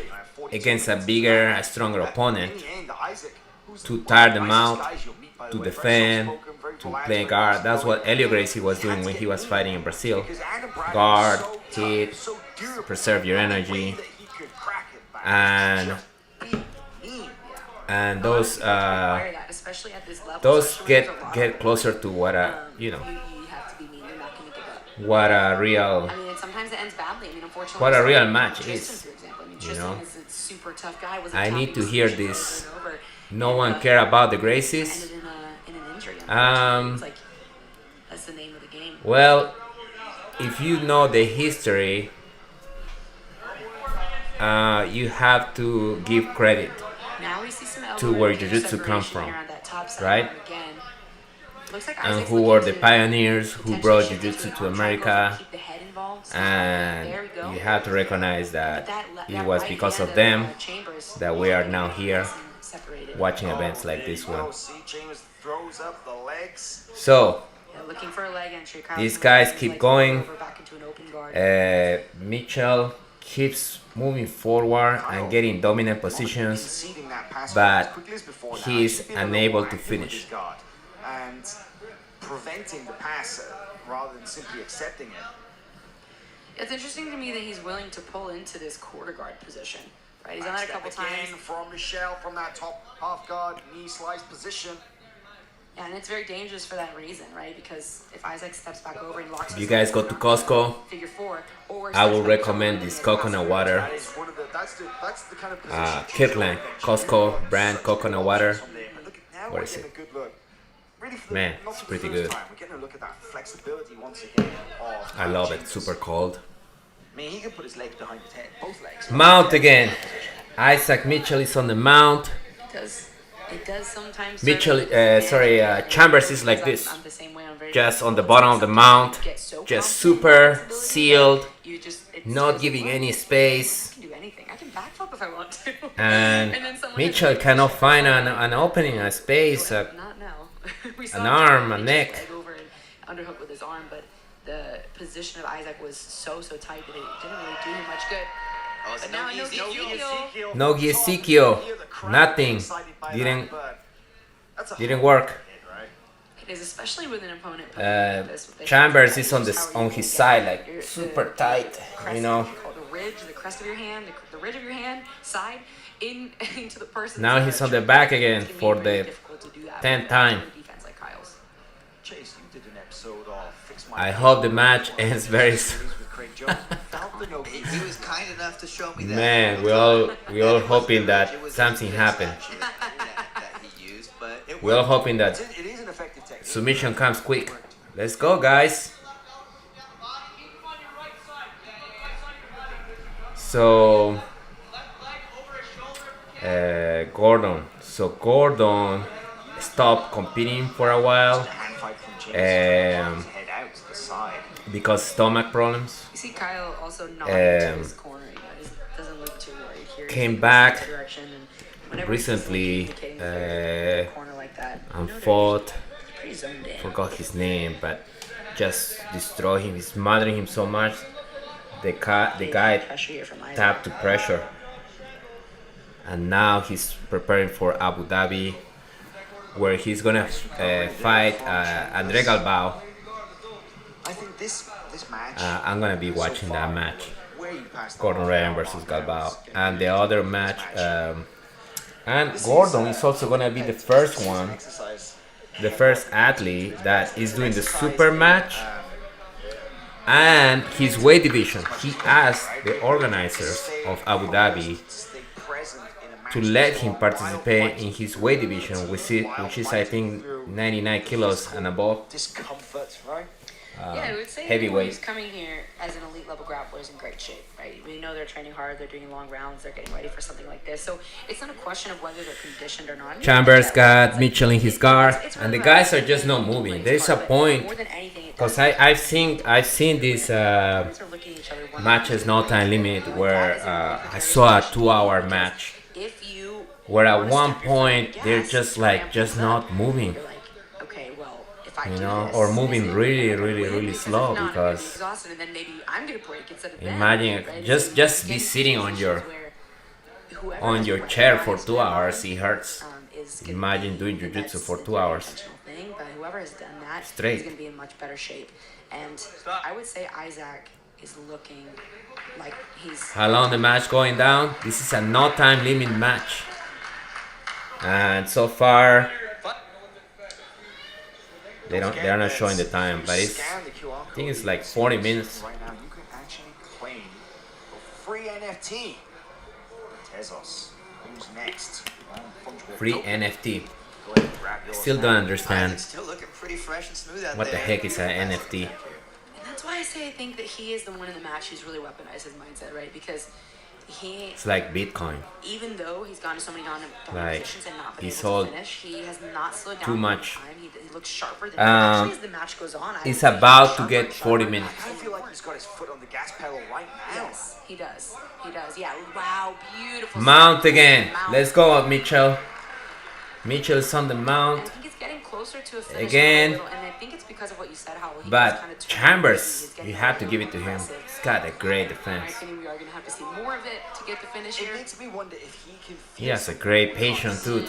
against a bigger, a stronger opponent, to tire them out, to defend, to play guard. That's what Helio Gracie was doing when he was fighting in Brazil. Guard, hit, preserve your energy. And and A lot of those people require that, especially at this level. those especially with a lot get of closer to what you have to be mean. They're not going to give up. what a real I mean, and sometimes it ends badly. I mean, unfortunately, what a we real saw match Tristan, is. for example. I mean, You Tristan know, is a super tough guy. Was I need to attacking hear submission this. over and over, No and, one care about the ended Gracies. in an injury. Unfortunately. It's like that's the name of the game. Well, if you know the history, you have to give credit Now we see some to where Jiu-Jitsu comes from, right? Again. Looks like And Isaac's who were looking the to pioneers who potentially brought shift Jiu-Jitsu into to an arm America. triangle, keep the head involved. So And there we go. you have to recognize But that that it was right because hand of them Chambers that we are now here separated. watching events like There this you go. one. See, Chambers throws up the legs. So, Yeah, looking for a leg entry. Kyle's these gonna guys move his keep legs going. over back into an open guard. Mitchell keeps moving forward and getting dominant positions, Conceding that pass but as quickly as before now. he is He's been a little unable more to active with finish. his guard and preventing the pass rather than simply accepting it. It's interesting to me that he's willing to pull into this quarter guard position. Right, he's done that a couple Step again times. from Michelle from that top half guard knee slice position. Yeah, and it's very dangerous for that reason, right? Because if Isaac steps back over and locks If you guys go to Costco, figure four, or I will steps back recommend over this and coconut water. That is one of the that's the kind of position. Kirkland, Costco brand coconut water. Now What we're is getting it? a good look. Really for Man, not it's for the pretty first good. time, we're getting a look at that flexibility once again. Of I love it, Chambers. super cold. I mean, he can put his legs behind his head, both legs. Mount again. Isaac Mitchell is on the mount. It does sometimes. Mitchell, serve Chambers is like this. I'm the same way. I'm very Just on the bottom of the mount, just super sealed, not giving any space. I can do anything. I can backflip if I want to. And then someone Mitchell hits me. cannot find an opening, a space. Not now. We saw an him arm, try a to neck. reach his leg over and underhook with his arm, but the position of Isaac was so tight that it didn't really do him much good. Oh, it's But now I know Ezekiel. No-Gi Ezekiel, nothing, didn't work. It is especially with an opponent. Chambers is on his side, like super tight, you know. The ridge, the crest of your hand, the ridge of your hand, side, into the person. Now he's on the back again for the 10th time. Defense like Kyle's. Chase, you did an episode of Fix My I hope the match ends very soon. with Craig Jones. Felt the no-gi. He was kind enough to show me that. Man, we all hoping that something happened. That he used, but it We all worked. hoping that It is an effective technique. submission comes quick. Let's go, guys. So, Gordon. So Gordon stopped competing for a while Hand fight from James. Head out to the side. because stomach problems. You see Kyle also nodding to his corner. You know, he doesn't look too worried here. He's Came looking back in the direction, and whenever he's recently, indicating that they're in the corner like that, you and know they're fought. pretty zoned in. Forgot his name, but just destroy him. He's smothering him so much. The guy Pressure here from Isaac. tapped to pressure, and now he's preparing for Abu Dhabi, where he's gonna fight Andre Galbao. I think this match. I'm gonna be watching that match, where you pass the Gordon ball Ryan down versus on Galbao, Galbao's and the other match. And Gordon is also gonna be the first one, exercise. the first athlete that is doing the super match. And his weight division, he asked the organizers of Abu Dhabi Stay present in a match to let him participate in his weight division, which is I think 99 kilos and above. discomfort, right? Yeah, I would say heavyweight. anyone who's coming here as an elite level grappler is in great shape, right? We know they're training hard, they're doing long rounds, they're getting ready for something like this. So it's not a question of whether they're conditioned or not. Chambers got Mitchell in his guard, and the guys are just not moving. There's a point, More than anything, because I've seen these matches, no time limit, where I saw a 2-hour match, if you where at one point they're just not moving. you're like, okay, well, if I You do know, this, or is moving it really, gonna really, win? really Because if slow, not, I'm gonna be because exhausted, and then maybe I'm gonna break instead of them, imagine right? just So be you get sitting into on your situations where whoever on has your more chair time for to 2 spend hours. on It hurts. is gonna Imagine be- doing and jiu-jitsu that's for a 2 very hours. intentional thing, but whoever has done that Straight. is going to be in much better shape. And I would say Isaac is looking like he's How long the match going down? This is a no time limit match. And so far, they're not showing the time, but it's, I think it's like 40 minutes. Right now, you can actually claim a free NFT. Tezos, who's next? Free NFT. Go ahead and grab yours Still now. don't understand Isaac's still looking pretty fresh and smooth out what the there. heck is an NFT. And that's why I say I think that he is the one in the match who's really weaponized his mindset, right? Because he, It's like Bitcoin. even though he's gone to so many dominant Like, positions and not been he's able sold to finish, he has not slowed down too much. Time. He looks sharper than actually as the match goes on. It's think he about looks to sharper get and 40 sharper. minutes. I kind of feel like he's got his foot on the gas pedal right now. Yes, he does. He does. Yeah. Wow. Beautiful. Mount step. again. Mount. Let's go, Mitchell. Mitchell is on the And mount. I think it's getting closer to a finish Again. a little, and I think it's because of what you said, how he But kind of Chambers, you have to give it to him. He's got a great In my defense. opinion, we are going to have to see more of it to get the finish It here. makes me wonder if he can He feel has a some great patience too.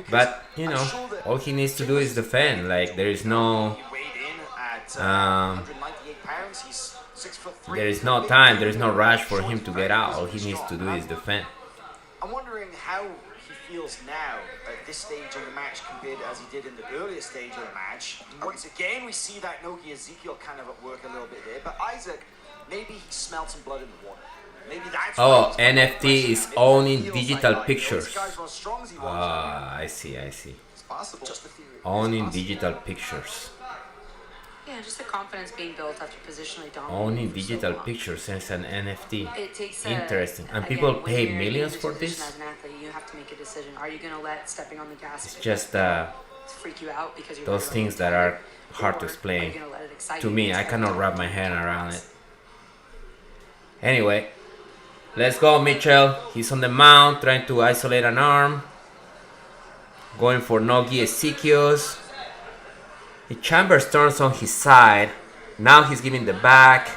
But, you know, all he needs to do is defend. Like, there is no... He weighed in at Um, 198 pounds. He's 6'3". There is no time, there is no rush for him to get out. All he needs to do is defend. I'm wondering how he feels now at this stage of the match compared to as he did in the earlier stage of the match. Once again, we see that No-Gi Ezekiel kind of at work a little bit there. But Isaac, maybe he smelled some blood in the water. Maybe that's Oh, why he's got NFT that is pressure. Maybe owning he feels digital like, pictures. This guy's not as strong as he was. Ah, I see, I see. It's possible. Just a theory. Owning digital pictures. Yeah, just the confidence being built after positionally dominating. Owning for so digital long. pictures as an NFT. It takes Interesting. And again, people when pay you're millions in for this position this? As an athlete, you have to make a decision. Are you going to let stepping on the gas It's just uh, freak you out because you're those really things that are hard to or explain. are you gonna let it excite To you me, I instead of cannot let wrap it my head take around gas? it. Anyway, let's go, Mitchell. He's on the mount, trying to isolate an arm. Going for No-Gi Ezekiels. The Chambers turns on his side. Now he's giving the back.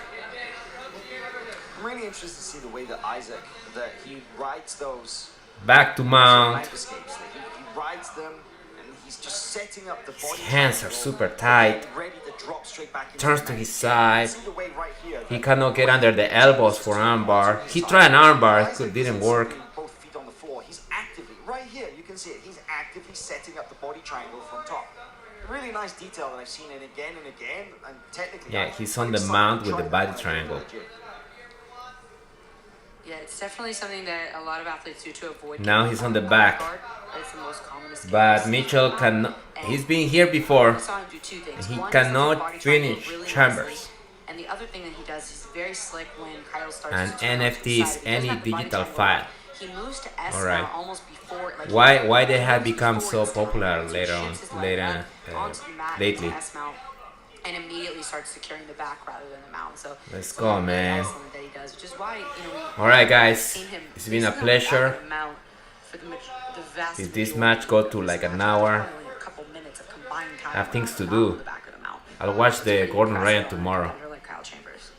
I'm really interested to see the way that Isaac, that he rides those Back to mount. knife escapes. That he rides them and he's just setting up the body. His hands are triangle, super tight. ready to drop straight back into Turns the to net. his side. See the way right here He that cannot get under the elbows for armbar. He tried an armbar, it didn't work. both feet on the floor. He's actively, right here, you can see it. He's actively setting up the body triangle from top. A really nice detail that I've seen it again and again. And technically, Yeah, he's on the mount with the body triangle. Yeah, it's definitely something that a lot of athletes do to avoid. Now getting he's on the caught back. off guard, but it's the most common escape But we see. Mitchell can. And He's been here before. I saw him do two things. He One is cannot the body triangle finish really Chambers. nicely. And the other thing that he does is very slick when Kyle starts And to turn NFT to the is side. He doesn't any have the body digital triangle. file. He moves to S Alright. now almost before. Like Why they he have moves become before so it's time. popular So he later on, shifts his leg up uh, onto the mat lately? into S mount, and immediately starts securing the back rather than the mount. So Let's it's go, really man. excellent that he does, which is why All right, guys. seen him It's been a basically on the back pleasure. of the mount for the vast If this majority match go of to this like an match. hour, Probably a couple minutes of combined time I have things to on do. the back of the mount. I'll watch It's the pretty Gordon impressive Ryan on a tomorrow. competitor like Kyle Chambers.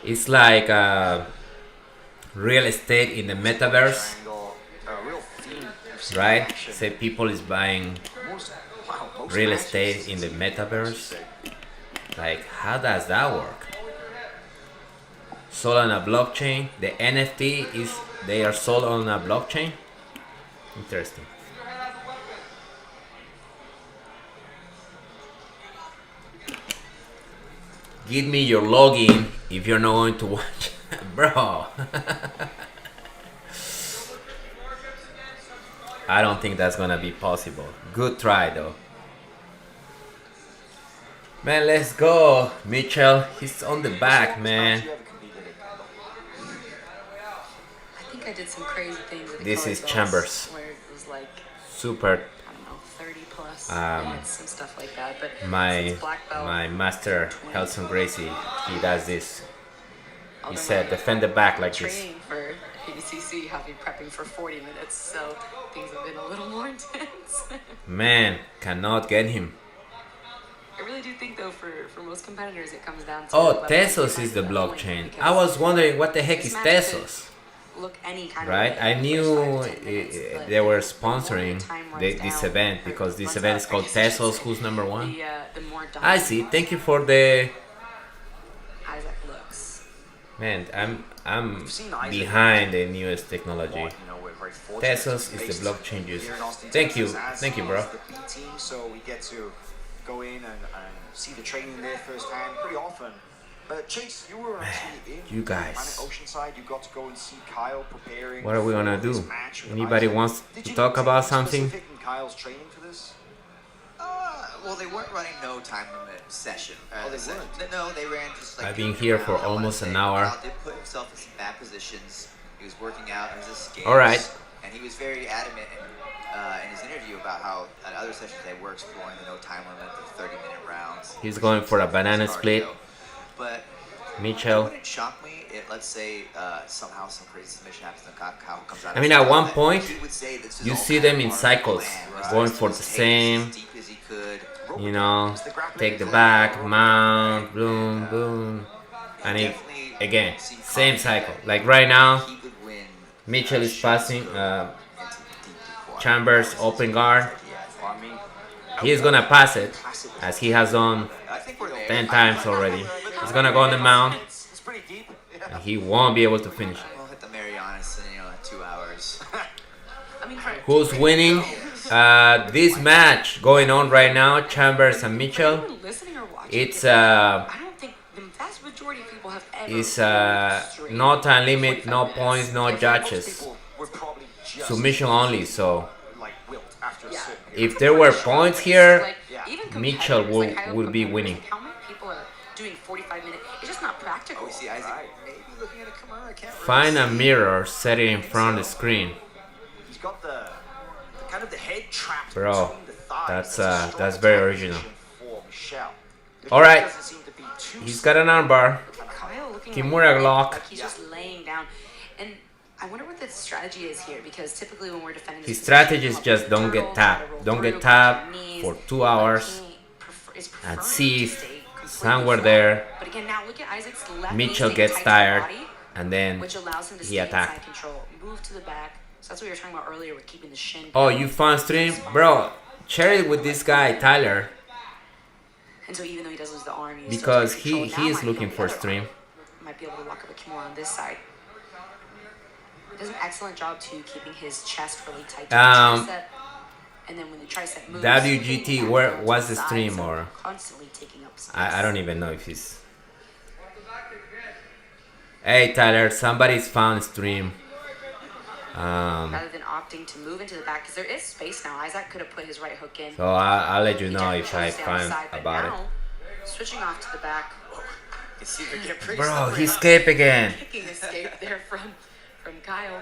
It's like real estate in the metaverse, Triangle, a real theme of seeing right? action. Say people is buying Most real matches, estate in the metaverse. Like, how does that work? Sold on a blockchain. The NFT is they are sold on a blockchain. Interesting. Give me your login if you're not going to watch, bro. I don't think that's gonna be possible. Good try though. Man, let's go, Mitchell. He's on the back, man. You ever competed in? I think I did some crazy things. With the This colored is belts Chambers. Where it was like, Super. I don't know, 30 plus minutes, some stuff like that. But My since black belt, my master, Helson Gracie, he does this. He although said, my defend the back like this. training for ADCC, have been prepping for 40 minutes, so things have been a little more intense. Man, cannot get him. I really do think, though, for most competitors, it comes down to Oh, whether they Tesos can is the find that point, blockchain. because I was wondering what the heck this is match could Tesos, look any kind right? of way I for the knew first 5 to 10 minutes, but they were the more the sponsoring time runs this down, event or because this runs event up, is called I guess I should Tesos, say, who's number one. the more I see. Thank you for the Isaac looks. Man, I'm We've seen Isaac behind the newest technology. You know, we're very fortunate Tesos to be is the based block changes. here in Austin, Thank you, Texas, thank you, as bro. is the B team, so we get to go in and see the training there firsthand pretty often. But Chase, you were actually in you guys. Planet Oceanside. You got to go and see Kyle preparing. What are we gonna for his do? match with Anybody Isaac. wants Did to you talk notice about anything something? specific in Kyle's training for this? Well, they weren't running no time limit session. Oh, they weren't? No, they ran just like. I've been here for I wanna almost say an hour. Kyle did put himself in some bad positions. He was working out in his escapes. All right. And he was very adamant in his interview about how at other sessions they were exploring the no time limit, the 30-minute rounds. He's going for a banana Cardio. split. But it Mitchell. wouldn't shock me if, let's say, somehow some crazy submission happens and Kyle comes out. I mean, at one that point, he would say this is you all see kind them of in part of cycles, the plan. going He for was the taking same, it as deep as he could. you know, take the back, mount, boom, boom. And it, again, same cycle. Like right now, He would win. Mitchell is passing into deep water. Chambers open guard. I mean, He's gonna pass it, as he has done I think we're there. 10 times already. He's gonna go on the mount, it's pretty deep. and he won't be able to finish it. We'll hit the Marianas in 2 hours. I mean, for Who's winning? This match going on right now, Chambers and Mitchell. anyone listening or watching, It's I don't think the vast majority of people have ever. it's straight no time limit, 45 no minutes. points, no Most judges. people would probably just Submission only. So like wilt after a Yeah. certain period. if there were points here, Like, Yeah. even Mitchell competitors, will- like high-level will be competitors, winning. like, how many people are doing 45-minute? It's just not practical. We see Isaac Right. maybe looking at a Kimura. I can't really find a see. mirror, set it in front of the screen. He's got the kind of the head trapped Bro, between the thighs. that's, a strong that's very attack original. position for Michelle. The All right. doesn't seem to be too He's got an armbar. Kyle looking Kimura like, Glock. like he's just laying down. And I wonder what the strategy is here, because typically when we're defending His this strategy is position, just don't get tapped. Don't get tapped for 2 hours and see if somewhere there But again, now look at Isaac's left Mitchell knee gets staying tight to the tired, body, and then which allows him to he stay attacked. inside control, move to the back. So that's what we were talking about earlier with keeping the shin. Oh, you found stream? Bro, share it with this guy, Tyler, And so even though he does lose the arm, he because still takes control. he Now is might be looking on the for other arm. stream. Might be able to lock up a Kimura on this side. Does an excellent job too, keeping his chest really tight to the tricep. And then when the tricep moves, WGT, back where down to was the the side, stream, so or constantly taking up space. I don't even know if he's. Hey Tyler, somebody's found stream. Rather than opting to move into the back, because there is space now. Isaac could have put his right hook in. So I'll let you He know definitely if I chose down the find side, but about it. now, switching off to the back, You see they're getting pretty Bro, slippery. he escaped again. kicking escape there from Kyle.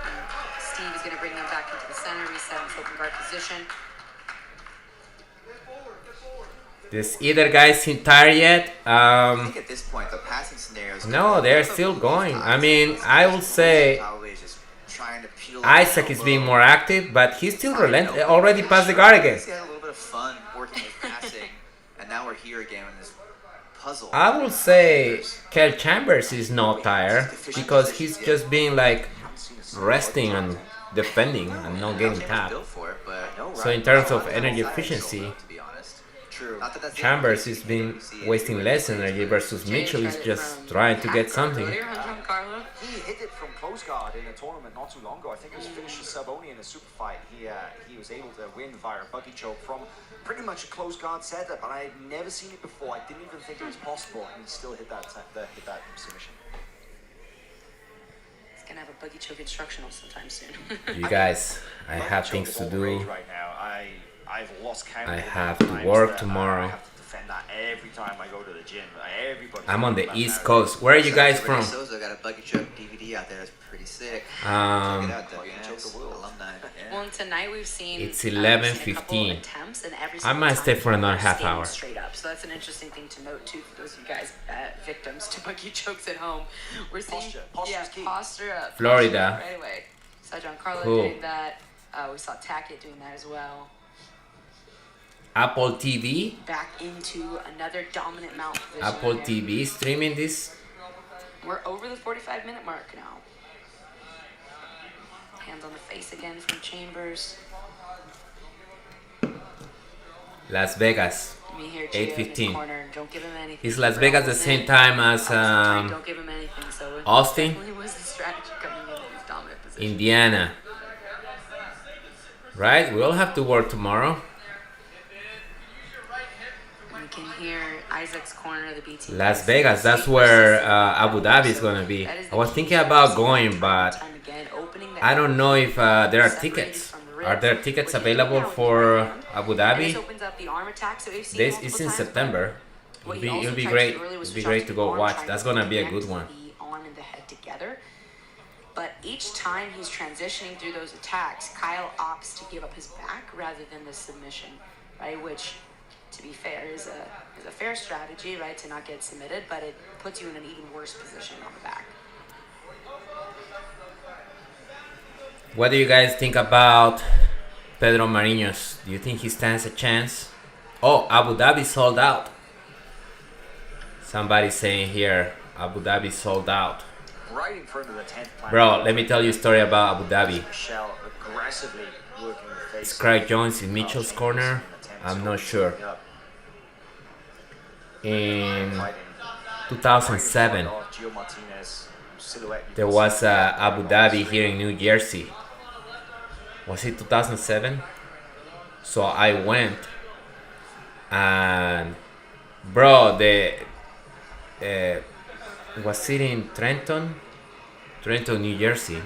And Steve is going to bring them back into the center, reset in open guard position. Does either guy seem tired yet? I think at this point the passing scenarios. No, they're still going. I mean, I will say Probably is just trying to peel up Isaac the is being elbow. more active, but he's still already passed the guard again. He had a little bit of fun working with passing, and now we're here again in this puzzle. I will say Kel Chambers is not tired because he's just being like resting and defending and not getting tapped. Built for it, but So in terms of energy efficiency, to be honest, True. not that that's Chambers is been wasting less energy versus Mitchell is just trying to get something. Earlier, Hunter Carlo. He hit it from close guard in a tournament not too long ago. I think it was finished with Saboni in a super fight. He was able to win via a buggy choke from pretty much a close guard setup, and I had never seen it before. I didn't even think it was possible, and he still hit that submission. He's going to have a buggy choke instructional sometime soon. You guys, I have Choke things is to all do. rage right now. I've lost count. I of the have to times work that tomorrow. I have to defend that every time I go to the gym. Everybody. I'm on the East Coast. Where are you guys from? Sosa got a buggy choke DVD out there. That's pretty sick. Check it Um, out, WNS alumni. Yeah. Well, and tonight we've seen It's we've seen 11:15. a couple attempts, and every I single might time stay for another they're half staying hour. straight up. So that's an interesting thing to note too for those of you guys victims to buggy chokes at home. We're seeing Posture's key. posture up, Florida. posture right away. Saw Giancarlo Cool. doing that. We saw Tackett doing that as well. Apple TV, Back into another dominant mount position. Apple there. TV streaming this. We're over the 45-minute mark now. Hands on the face again from Chambers. Las Vegas. Me here, 8:15. Don't give him anything. Is Las Vegas the same time as don't give him anything. So Austin? definitely was the strategy coming in his dominant position. Indiana? Right? We all have to work tomorrow. You can hear Isaac's corner of the BT. Las Vegas, that's where Abu Dhabi is going to be. I was thinking about going, but I don't know if there are tickets. Are there tickets available for Abu Dhabi? This is in September. It'll be great. It'll be great to go watch. That's going to be a good one. But each time he's transitioning through those attacks, Kyle opts to give up his back rather than the submission, right? Which, to be fair, is a fair strategy, right? To not get submitted, but it puts you in an even worse position on the back. What do you guys think about Pedro Marinho? Do you think he stands a chance? Oh, Abu Dhabi sold out. Somebody saying here, Abu Dhabi sold out. Right in front of the 10th planet. Bro, let me tell you a story about Abu Dhabi. Michelle aggressively working the face. Is Craig Jones in Mitchell's corner? I'm not sure. In 2007, there was Abu Dhabi here in New Jersey. Was it 2007? So I went, and bro, was it in Trenton, New Jersey?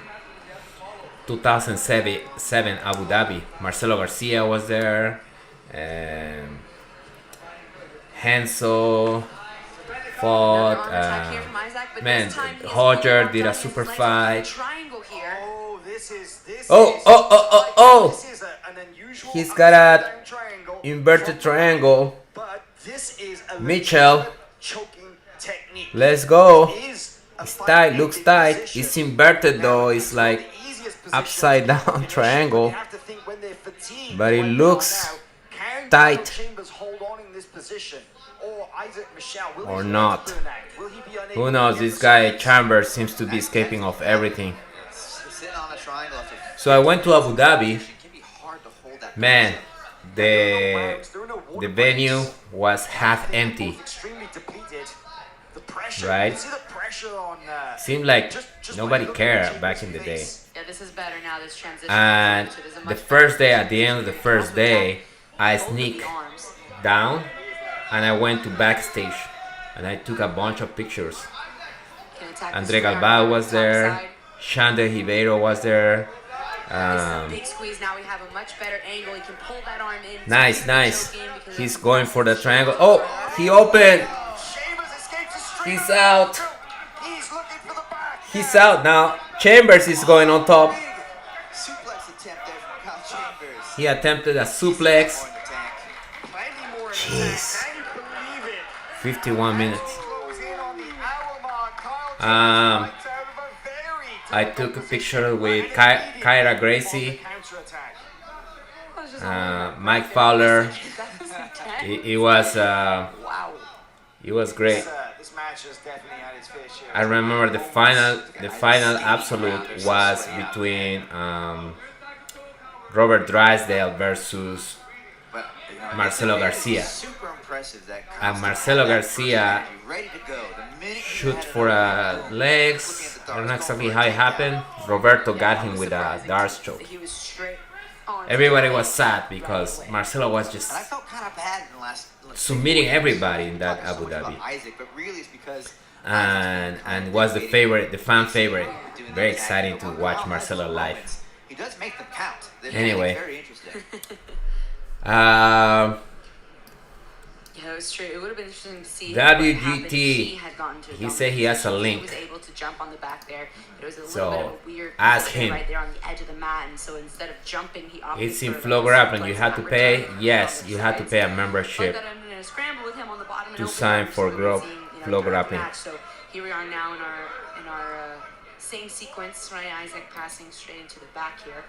2007 Abu Dhabi. Marcelo Garcia was there. Hansel fought. Man, Hodger did a super fight. Oh! He's got a inverted triangle. Mitchell. Let's go. It's tight, looks tight. It's inverted though. It's like upside down triangle. But it looks tight. Or not. Who knows? This guy Chambers seems to be escaping off everything. So I went to Abu Dhabi. Man, the venue was half empty. Right? Seemed like nobody cared back in the day. Yeah, this is better now. This transition. And the first day, at the end of the first day, I sneaked down and I went to backstage and I took a bunch of pictures. Andre Galbao was there. Shander Ribeiro was there. Big squeeze. Now we have a much better angle. He can pull that arm in. Nice. He's going for the triangle. Oh, he opened. He's out. He's out now. Chambers is going on top. He attempted a suplex. Jeez. 51 minutes. I took a picture with Kyra Gracie, Mike Fowler. It was great. I remember the final absolute was between Robert Drysdale versus Marcelo Garcia. And Marcelo Garcia shoot for legs. I don't know exactly how it happened. Roberto got him with a Darce choke. Everybody was sad because Marcelo was just submitting everybody in that Abu Dhabi. And was the favorite, the fan favorite. Very exciting to watch Marcelo live. Anyway. Yeah, it was true. It would have been interesting to see. WGT. He said he has a link. He was able to jump on the back there. It was a little So bit of a weird ask position him. right there on the edge of the mat, and so instead of jumping, he opted It's in for Flow a Grappling. suplex You have to and pay. return on Yes, the you have to sides. pay a But membership. that I'm gonna scramble with him on the bottom and to open sign arms, for so we would see, Flow during the Grappling. match. So here we are now in our same sequence, right? Isaac passing straight into the back here.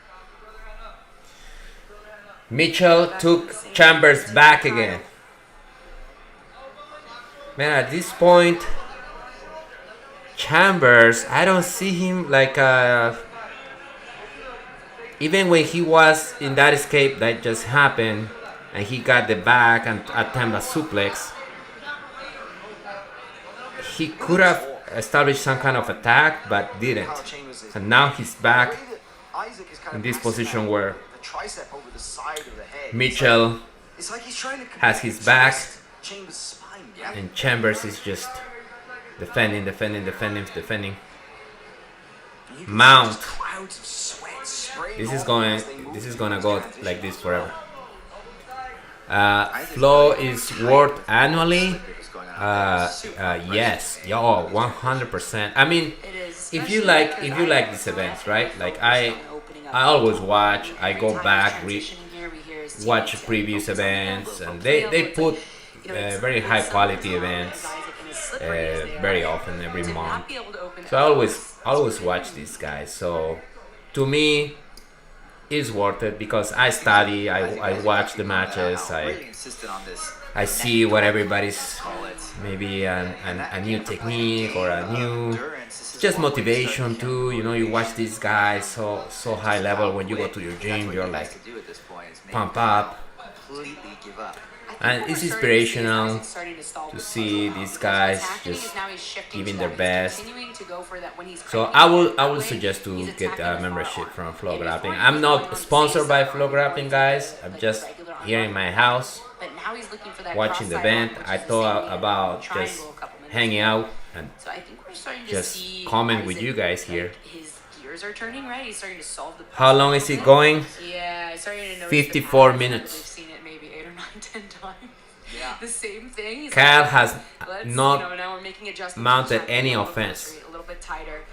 Mitchell took Chambers back again. Man, at this point, Chambers, I don't see him like even when he was in that escape that just happened, and he got the back and attempt a suplex. He could have established some kind of attack, but didn't. And now he's back in this position where Mitchell has his back, and Chambers is just defending. Mount. This is gonna go like this forever. Flow is worth annually. Yes, 100%. I mean, if you like these events, right? Like I always watch. I go back, watch previous events, and they put very high quality events very often every month. So I always watch these guys. So to me, it's worth it because I study, I watch the matches, I see what everybody's maybe a new technique or a new just motivation too. You know, you watch these guys so high level. When you go to your gym, you're like pump up, and it's inspirational to see these guys just giving their best. So I will suggest to get a membership from Flow Grappling. I'm not sponsored by Flow Grappling, guys. I'm just here in my house watching the event. I thought about just hanging out and just comment with you guys here. Are turning, right? He's starting to solve the How long is it going? Yeah, I started to notice 54 minutes. We've seen it maybe 8 or 9, 10 times. Yeah. The same thing. He's Kyle like, has not now we're making adjustments mounted any offense. A little bit tighter.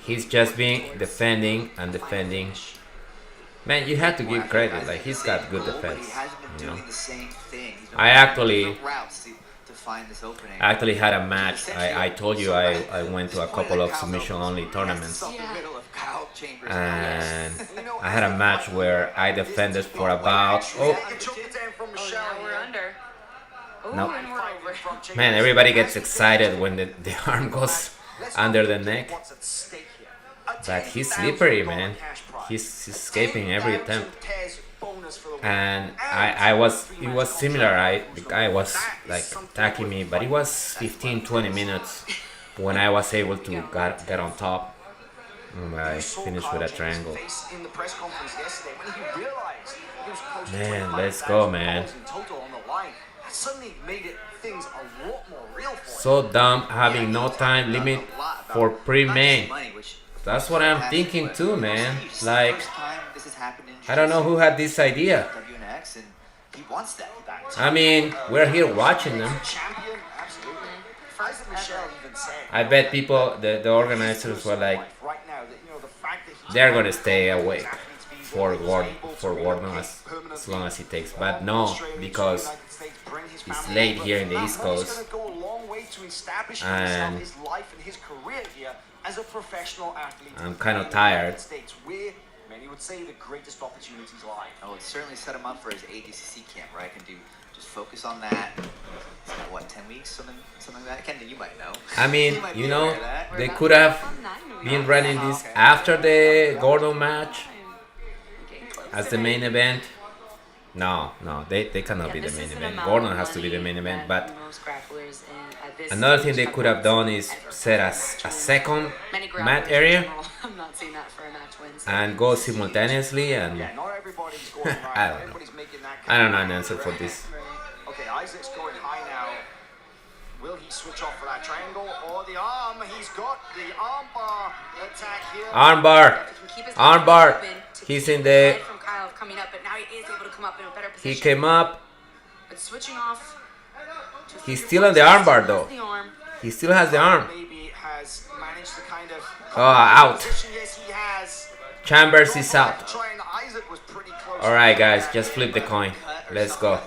He's just been defending and defending. Man, you have to give credit. Like, he's got good defense. You know? I actually had a match. I told you I went to a couple of submission only tournaments, and I had a match where I defended for about no. Man, everybody gets excited when the arm goes under the neck, but he's slippery, man. He's escaping every attempt. And it was similar. The guy was like attacking me, but it was 15-20 minutes when I was able to get on top. I finished with a triangle. Man, let's go, man. So dumb having no time limit for pre-main. That's what I'm thinking too, man. Like, I don't know who had this idea. I mean, we're here watching them. I bet people, the organizers were like, they're gonna stay awake for Gordon as long as it takes. But no, because it's late here in the East Coast, and I'm kind of tired. Many would say the greatest opportunities lie. Oh, it certainly set him up for his ADCC camp, where I can just focus on that. It's got, what, 10 weeks, something like that? Ken, you might know. I mean, you know, they could have been running this after the Gordon match as the main event. No, they cannot be the main event. Gordon has to be the main event, but another thing they could have done is set a second mat area and go simultaneously, and I don't know. I don't know an answer for this. Okay, Isaac's going high now. Will he switch off for that triangle or the arm? He's got the arm bar attack here. Arm bar. He's in the. He came up. But switching off. He's still on the arm bar though. He still has the arm. Oh, out. Chambers is out. Alright, guys, just flip the coin. Let's go.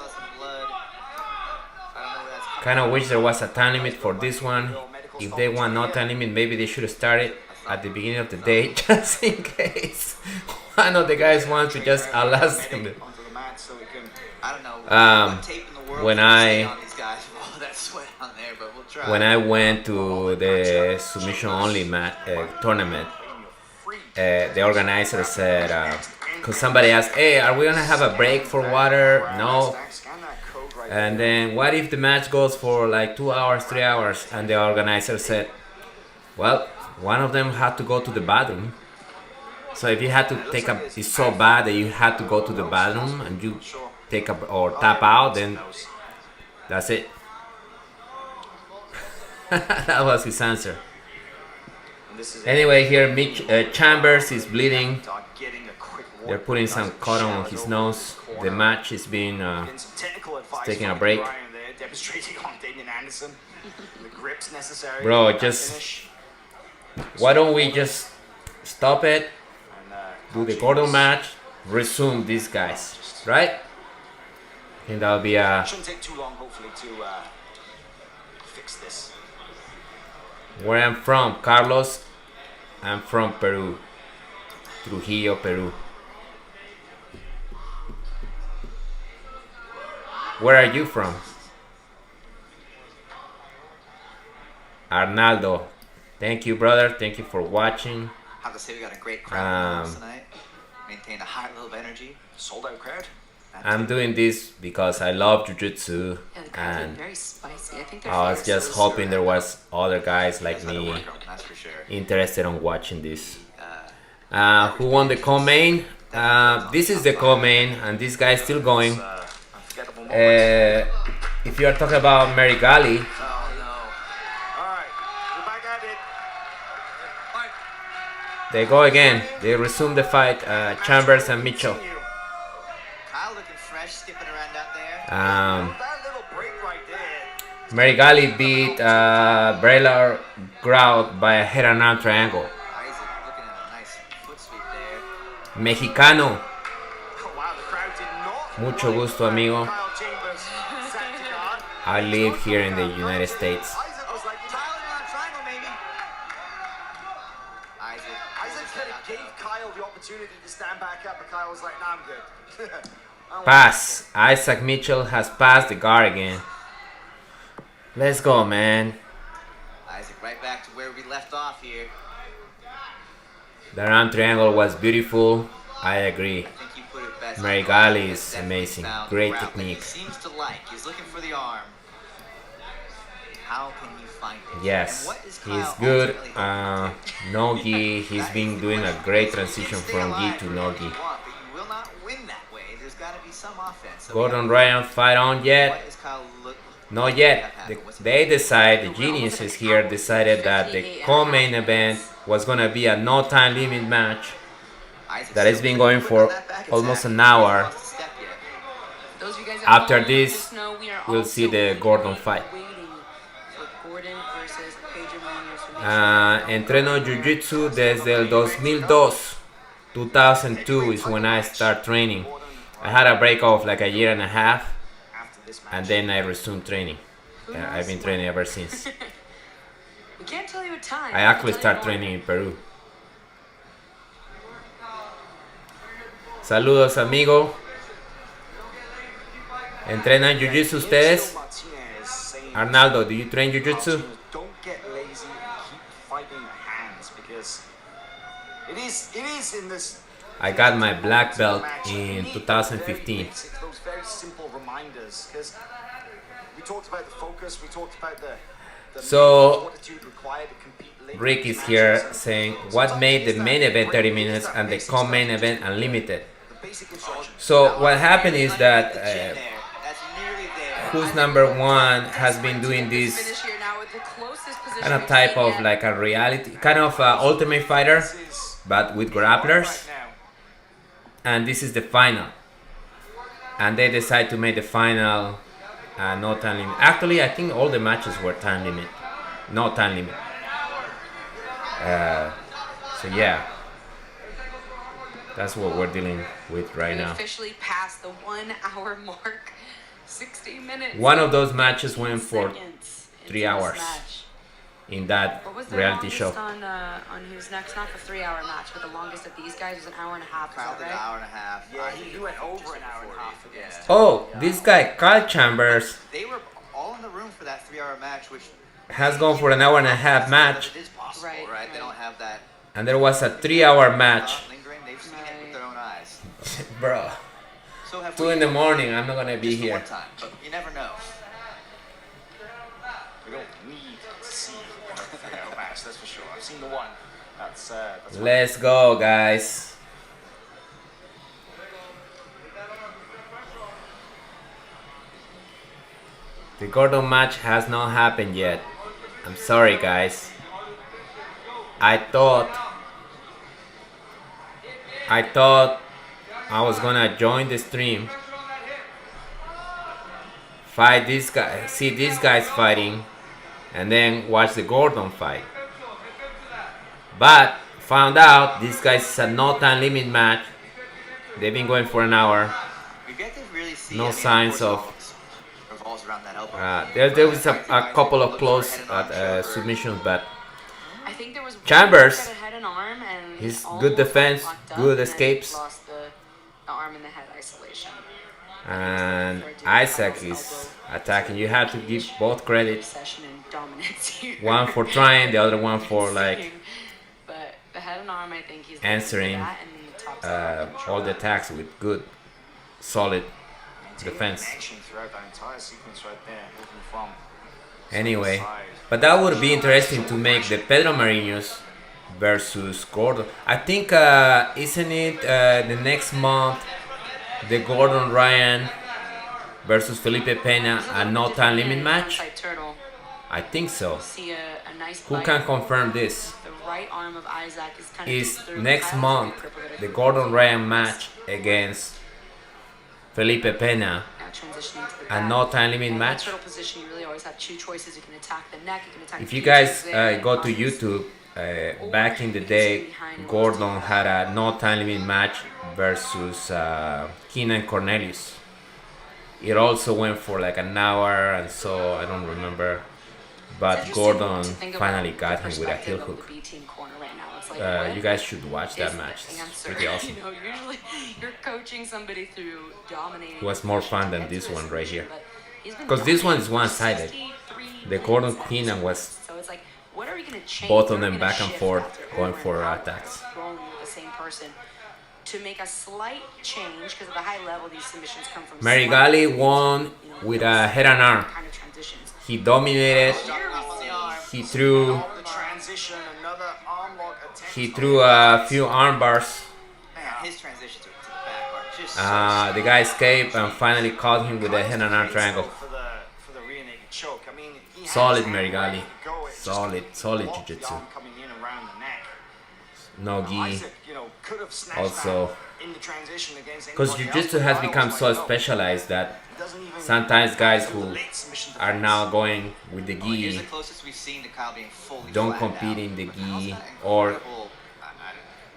Kind of wish there was a time limit for this one. If they want no time limit, maybe they should have started at the beginning of the day, just in case one of the guys wants to just outlast him. When I went to the submission only tournament, the organizer said because somebody asked, hey, are we gonna have a break for water? No. And then what if the match goes for like 2 hours, 3 hours? And the organizer said, well, one of them had to go to the bathroom. So if you had to take a, it's so bad that you had to go to the bathroom and you take a or tap out, then that's it. That was his answer. Anyway, here Mitch Chambers is bleeding. They're putting some cotton on his nose. The match is being taking a break. Bro, just why don't we just stop it? Do the Gordon match, resume these guys, right? I think that'll be a. Shouldn't take too long, hopefully, to fix this. Where I'm from, Carlos. I'm from Peru, Trujillo, Peru. Where are you from? Arnaldo. Thank you, brother. Thank you for watching. I have to say we got a great crowd tonight. Maintain a high level of energy. Sold out crowd. I'm doing this because I love Jiu-Jitsu, Yeah, the crowd's been and very spicy. I think they're I was just hoping there was other guys like me That's for sure. interested in watching this. Who won the co-main? This is the co-main, and this guy is still going. If you are talking about Merigali, Oh no. Alright, we're back at it. they go again. They resume the fight. Chambers and Mitchell. Kyle looking fresh, skipping around out there. That little break right there. Merigali beat Brailer Grout by a head and arm triangle. Isaac looking at a nice foot sweep there. Mexicano. Oh, wow, the crowd did not. Mucho gusto, amigo. Kyle Chambers sat to guard. I live here in the United States. Isaac was like, Tyler on triangle, maybe. Isaac kind of gave Kyle the opportunity to stand back up, but Kyle was like, nah, I'm good. Pass. Isaac Mitchell has passed the guard again. Let's go, man. Isaac right back to where we left off here. The arm triangle was beautiful. I agree. I think you put it best. Merigali is Definitely amazing. found Great grappling he technique. seems to like. He's looking for the arm. How can you find it? Yes, And what is he's Kyle good. ultimately hoping to do? No-Gi, he's been doing a great transition Stay from alive Gi to for all No-Gi. you want, but you will not win that way. There's got to be some offense. So Gordon Ryan fight on yet? What is Kyle look? Not yet. They decide, the geniuses here decided that the co-main event was gonna be a no time limit match that has been going for almost an hour. Those of you guys at After home, this, just know we are we'll see also the Gordon fight. waiting for Gordon versus Pedro Marinho. Entreno Jiu-Jitsu desde el 2002. 2002 is when I start training. I had a break of like a year and a half, After this match. and then I resumed training. I've been training ever since. We can't tell you a time. I actually started training in Peru. Saludos, amigo. ¿Entrenan Jiu-Jitsu ustedes? Martinez saying Arnaldo, do you train Jiu-Jitsu? don't get lazy and keep fighting the hands because it is in this I got my black belt match, you in need 2015. those very simple reminders because we talked about the focus, we talked about the So, fortitude required to compete late Rick in is matches here and saying, what made the main event 30 minutes and the co-main event unlimited? the basic instructions. So what happened is that That's nearly there. who's number one has been doing this Finish here now with the closest position kind of we've type seen of yet. like a reality, kind of Ultimate Fighter, This is but with grapplers. right now. And this is the final. And they decide to make the final no time limit. Actually, I think all the matches were time limit. No time limit. So yeah. That's what we're dealing with right We now. officially passed the 1 hour mark. 60 minutes. One of those matches went for seconds 3 into hours this match. in that What was the reality longest show. on Who's Next? Not the 3 hour match, but the longest of these guys was an hour and a half. Is Kyle that did an right? hour and a half. Yeah, Isaac he went over just an hour and a before half it. against Yeah. Oh, this guy, Kyle Chambers, They were all in the room for that 3-hour match, which has gone for an hour and a half match. It is possible, Right, right? They right. don't have that And there was a 3-hour match. lingering. They've seen it with their own eyes. Bro, So have 2 we. in the morning. I'm not gonna be Just the here. one time, but you never know. We don't need to see a 3-hour match, that's for sure. I've seen the one. That's fine. Let's go, guys. The Gordon match has not happened yet. I'm sorry, guys. I thought I was gonna join the stream, fight this guy, see these guys fighting, and then watch the Gordon fight. But found out this guy's a no time limit match. They've been going for an hour. You get to really see. No I mean, signs of. of. course, it revolves around that elbow. There was a couple of close submissions, but I think there was Chambers, one that head and arm, and he's almost good defense, locked up, good and then escapes. Lost the arm and the head isolation. And Isaac is attacking. You have to give both credit. Session and dominance here. One for trying, the other one for like But the head and arm, I think he's answering that, and then the top side all the attacks with good, solid Maintaining defense. connection throughout that entire sequence right there, moving from Anyway, side. but that would be interesting to make the Pedro Marinos versus Gordon. I think, isn't it the next month, the Gordon Ryan versus Felipe Pena a no time limit match? Turtle. I think so. See a nice Who bite. can confirm this? The right arm of Isaac is kind of Is through next Kyle's month crippled it. the Gordon Ryan match against Felipe Pena Now transitioning to the a back. no time limit And in match? turtle position, you really always have two choices. You can attack the neck, you can attack If the you features guys there, go to arms. YouTube, back in the day, Gordon had a no time limit match versus Keenan Cornelius. It also went for like an hour, and so I don't remember. It's But interesting Gordon to think finally about got the him with a heel perspective of hook. the B team corner right now. It's like, what You guys should watch that is the match. It's answer? pretty awesome. You know, usually you're coaching somebody through dominating. It was more position fun to than get this to a one right submission, here. but he's been 'Cause this one is dominating for one-sided. 63 The Gordon minutes at Keenan this was point. So it's like, what are we gonna change? both of What are them we gonna back and shift forth after going over for and out, attacks. rolling with the same person to make a slight change because at the high level these submissions come from. Marigali slight, won you know, with a head and arm. kind of transitions. He dominated. Here we see He threw. The transition, another arm lock attempt. He threw a few arm bars. Man, his transition to the back are just The guy escaped and finally caught him with a head and arm triangle. For the rear naked choke. I mean, he had Solid his hand Marigali. ready to go. It just Solid blocked the Jiu-Jitsu. arm coming in around the neck. No-Gi. Isaac, you know, could have snatched Also, that in the transition against because anybody Jiu-Jitsu else, has but become Kyle so was like, no, specialized that he doesn't even sometimes guys do who the late submission are defense. now going with the Oh, here's gi the closest we've seen to Kyle being fully don't flattened compete out. in the But Kyle's gi, got or incredible,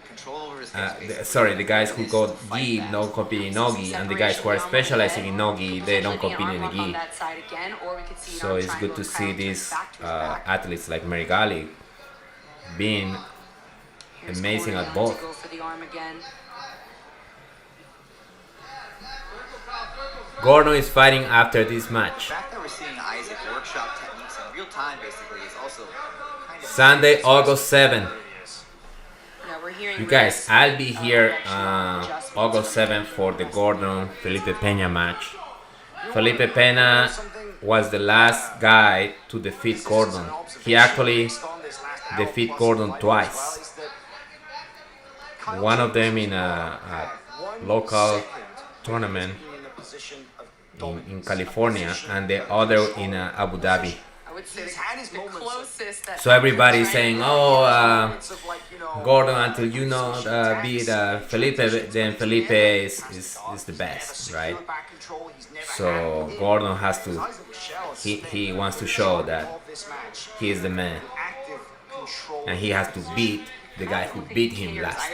control over his hips, basically. sorry, the guys who Is go to fight gi back. don't compete in no-gi, and the guys who are specializing in no-gi, they don't compete in the gi. So it's good to see these athletes like Marigali being amazing at both. Gordon is fighting after this The match. fact that we're seeing Isaac workshop techniques in real time, basically, is also kind of Sunday, August 7. You You guys, I'll be here August 7 for the Gordon Felipe Pena match. Felipe Pena was the last guy to defeat Gordon. He actually defeat Gordon twice. One of them in a local tournament in California, and the other in Abu Dhabi. He's had his moments. So everybody's saying, oh, Gordon, until you know beat Felipe, then Felipe is the best, right? So Gordon has to, he wants to show that he is the man, and he has to beat the guy who beat him last.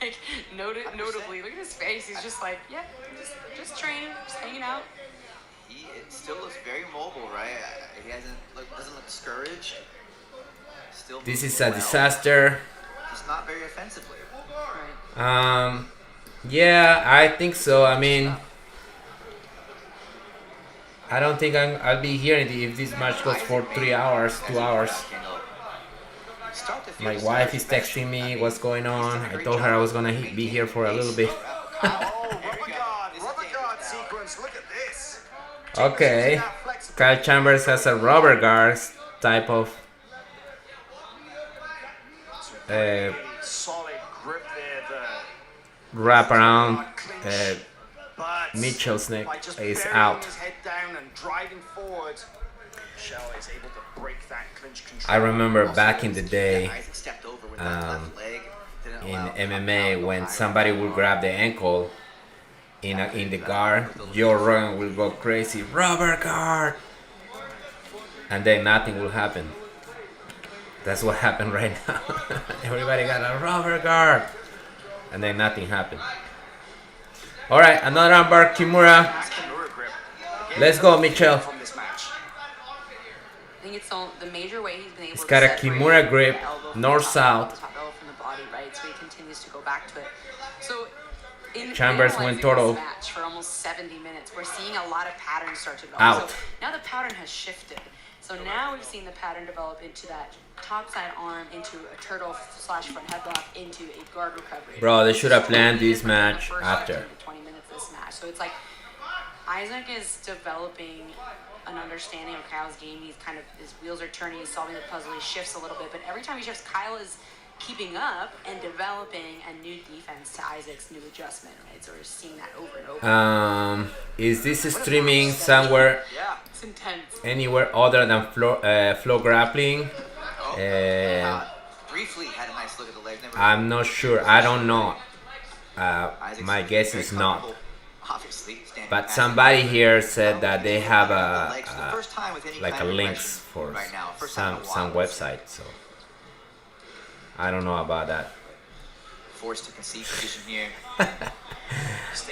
Like, notably, look at his face. He's just like, yeah, just training, just hanging out. He still looks very mobile, right? He doesn't look discouraged. Still This moving is a well. disaster. Just not very offensively. Right. Yeah, I think so. I mean, I don't think I'll be here if this match goes for 3 hours, 2 hours. My wife is texting me what's going on. I told her I was gonna be here for a little bit. Oh, Here we go. This is rubber dangerous guard now. sequence. Look at this. Okay. Kyle Chambers has a rubber guard type of Solid grip there. wrap around. But Mitchell's neck by just is burying out. his head down and driving forward, Michelle is able to break that clinch control. I remember back in the day Isaac stepped over with that left leg. Didn't in allow MMA Kyle to when go higher. somebody would grab the ankle in the guard, Joe Rogan will go crazy, rubber guard, and then nothing will happen. That's what happened right now. Everybody got a rubber guard, and then nothing happened. All right, another armbar Kimura. Kimura grip. Let's go, Mitchell. From this match. I think it's the major way he's been able He's to got a separate Kimura grip, the elbow from north-south. the top elbow from the body, right? So he continues to go back to it. So in Chambers analyzing went total. this match for almost 70 minutes, we're seeing a lot of patterns start to develop. Out. So now the pattern has shifted. So now we've seen the pattern develop into that top side arm, into a turtle slash front headlock, into a guard recovery. Bro, they should have planned this Different than the match first after. 15 to 20 minutes of this match. So it's like Isaac is developing an understanding of Kyle's game. He's kind of, his wheels are turning, he's solving the puzzle, he shifts a little bit, but every time he shifts, Kyle is keeping up and developing a new defense to Isaac's new adjustment, right? So we're seeing that over and over. Is this streaming somewhere, Yeah. It's intense. anywhere other than Flow Grappling? Briefly had a nice look at the leg. Never I'm not sure. I don't know. Isaac's My guess very is not. comfortable, obviously, standing But back. somebody here said that they have Legs for the first time with any like a kind of links aggression for right now. First time in some a while. website. So I don't know about that. Forced to concede position here.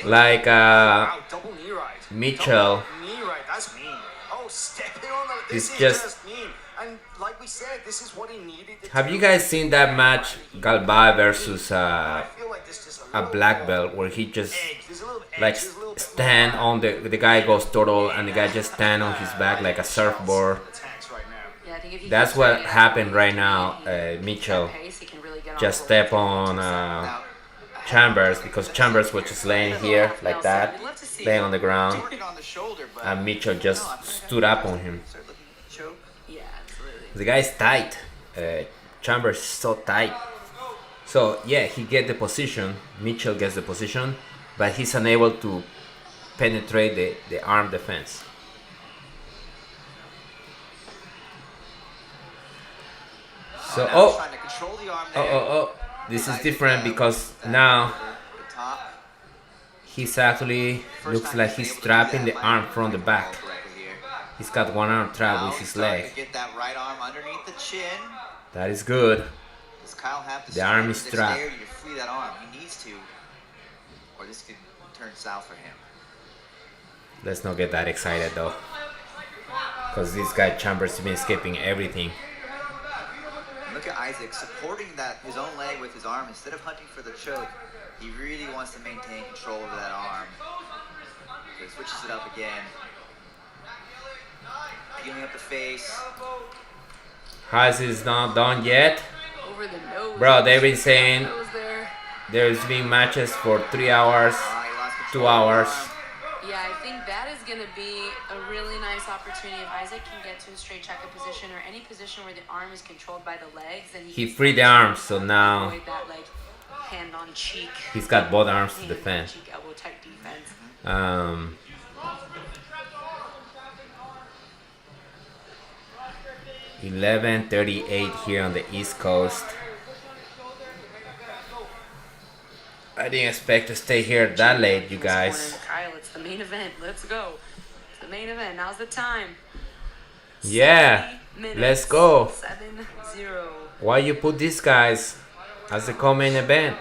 Like Wow, double knee right. Mitchell. Double knee right. That's mean. Oh, stepping on the. This It's is just- just mean. And like we said, this is what he needed. to Have do. you guys seen that match Galba versus I feel like there's just a little black belt where he just edge. There's a little edge. like There's a little bit stand more on the guy goes total and the guy just stand on his back like a surfboard. attacks right now. Yeah, I think if he That's keeps what doing it happened at right now. that Mitchell pace, he can really get on just the step on Now, Chambers because Chambers was just laying here like that, laying on the ground, working on the shoulder, but and Mitchell just stood up on him. start looking at the choke. Yeah, absolutely. The guy's tight. Chambers is so tight. So yeah, he get the position. Mitchell gets the position, but he's unable to penetrate the arm defense. So Now oh trying to control the arm oh there. oh oh, this is Isaac, different because with that now over the top. he's actually First looks time like been he's able to do trapping that, the arm landing from the back. correctly here. He's got one arm trapped Now with he's his starting leg. to get that right arm underneath the chin. That is good. Does Kyle have The arm is trapped. dexterity to free that arm? He needs to, or this could turn south for him. Let's not get that excited though, because this guy Chambers has been skipping everything. And look at Isaac supporting that his own leg with his arm instead of hunting for the choke. He really wants to maintain control over that arm. So he switches it up again. Peeling up the face. Isaac is not done yet. Over the nose. Bro, they've been saying Nose there. there's been matches for 3 hours, He lost 2 control of the hours. arm. Yeah, I think that is going to be a really nice opportunity if Isaac can get to a straight checker position or any position where the arm is controlled by the legs. And He can freed the arms, so now avoid that like hand on cheek. he's got both arms to hand on defend. cheek elbow type defense. 11:38 here on the East Coast. I didn't expect to stay here that late, you guys. Kyle, it's the main event. Let's go. It's the main event. Now's the time. Yeah, 70 minutes. let's go. 7-0. Why you put these guys as the co-main event?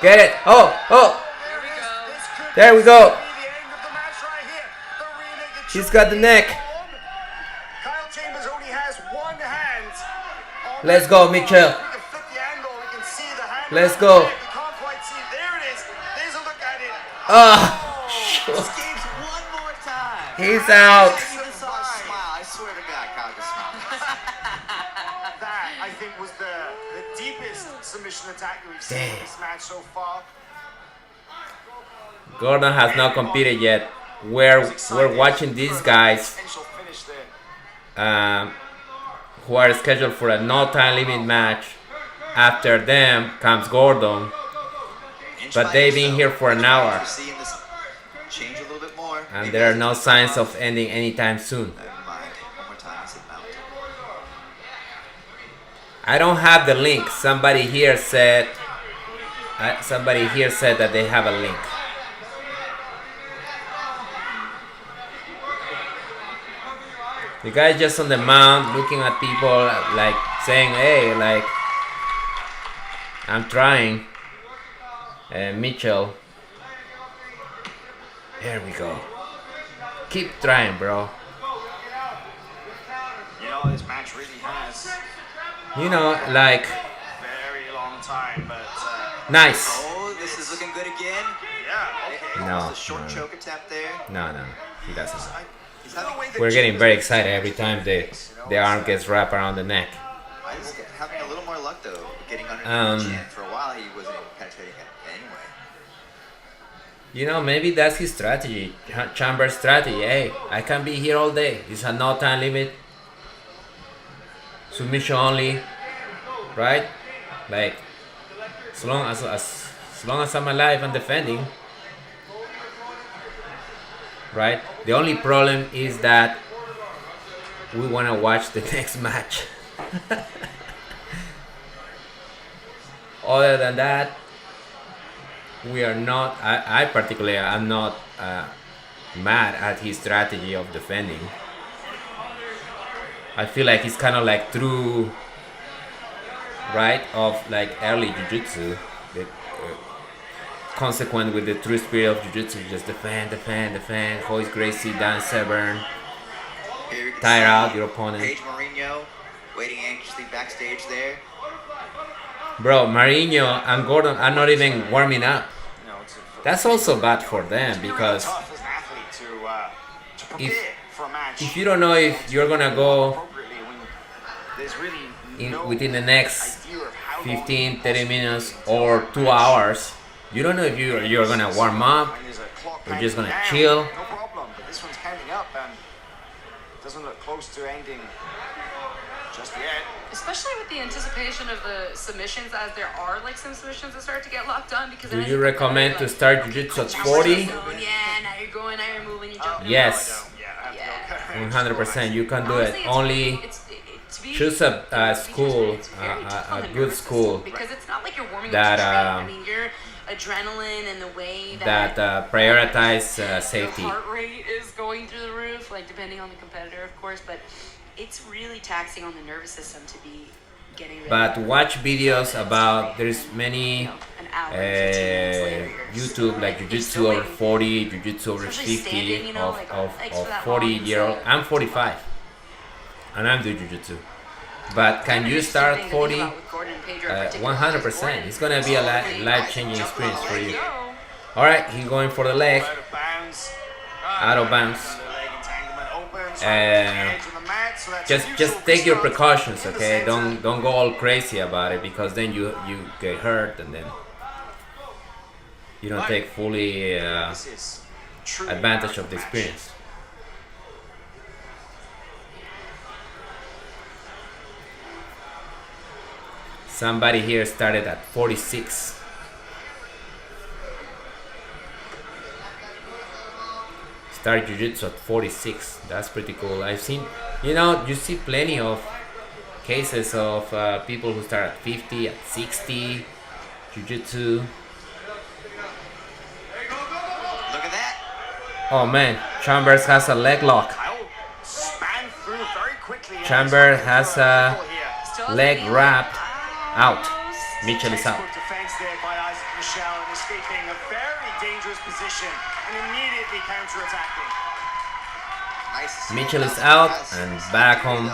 Get it! Oh, oh! Here we go. There we go. The end of the match right here. The arena gets He's got the neck. Kyle Chambers only has one hand. On Let's that go, arm. Mitchell. We can fit the angle. We can see the hand. Let's on go. the neck. We can't quite see. There it is. There's a look at it. Ah! Escapes one more time. He's out. Even saw a smile. I swear to God, Kyle just smiled. That, I think, was the deepest submission attack that we've seen in Damn. this match so far. Gordon has not competed yet. We're watching these guys Potential finish there. who are scheduled for a no time limit match. After them comes Gordon, Inch but by they've inch, been though. here for an hour, We're seeing this change a little bit more. and Maybe there are it's no just signs mount. of ending anytime soon. Never mind. One more time. I said mount. I don't have the link. Somebody here said that they have a link. The guy's just on the mount looking at people like saying, hey, like, I'm trying. Mitchell. There we go. Keep trying, bro. You know, this match really has You know, like, very long time, but nice. Oh, this is looking good again. yeah, okay. No, Almost a short no. choke attempt there. No, he doesn't. He's having, We're getting very excited every time the arm gets wrapped around the neck. I was having a little more luck though, getting under Um, the chin. For a while, he wasn't even penetrating it anyway. You know, maybe that's his strategy, Chamber's strategy. Hey, I can be here all day. It's a no time limit. Submission only, right? Like, as long as I'm alive and defending, right? The only problem is that we want to watch the next match. Other than that, we are not. I particularly am not mad at his strategy of defending. I feel like it's kind of like through, right, of like early jiu-jitsu, the consequent with the true spirit of jiu-jitsu, just defend, hoist Gracie, down Severn, Here we can tire see out your opponent. Pedro Marinho waiting anxiously backstage there. Bro, Marinho and Gordon are not even warming up. You know, it's That's also bad for them because tough as an athlete to prepare for a match. if you don't know if you're gonna go appropriately when there's really no within the next idea of how long 15, you 30 possibly minutes need to or match. 2 hours, you don't know if you're gonna warm up. When there's a clock You're just counting gonna down, chill. No problem, but this one's counting up and doesn't look close to ending just yet. Especially with the anticipation of the submissions, as there are like some submissions that start to get locked on. Because Do then you it's recommend to like, start jiu-jitsu at 40? Yeah, now you're going, now you're moving, you jump. Yes. No, I don't. Yeah, I Yeah. have to go 100%. You can do Honestly, it. it's Only to be choose a school, it's very tough on a the good nervous school system, because it's not like you're warming that, up to train. I mean, your adrenaline and the way that that prioritize your safety. heart rate is going through the roof, like depending on the competitor, of course, but it's really taxing on the nervous system to be getting ready. But watch videos about, there's many You know, an hour, 15 minutes later, you're YouTube still- like you're jiu-jitsu still over waiting. 40, jiu-jitsu over Especially 50 standing, you know, of, like, of, legs for of that 40-year-old. long, so- I'm 45 and I'm doing jiu-jitsu. But can you Interesting start thing to think 40? about with Gordon and Pedro in particular, 100%. because Gordon It's gonna be a probably- life-changing experience for you. Go. All right, he's going for the leg. Out of bounds. Out of bounds. The leg entanglement opens. Uh, Edge of the mat, so that's a Just neutral take your start precautions, in the okay? center. Don't go all crazy about it, because then you get hurt and then you don't take fully This is truly advantage of the match. experience. Somebody here started at 46. Start jiu-jitsu at 46. That's pretty cool. I've seen, you see plenty of cases of people who start at 50, at 60, jiu-jitsu. Look at that. Oh man, Chambers has a leg lock. Kyle span through very quickly. Chamber has a Still has leg the knee wrapped out. almost. Mitchell is out. Textbook defense there by Isaac Michel and escaping a very dangerous position and immediately counterattacking. Nice. Mitchell is out and back on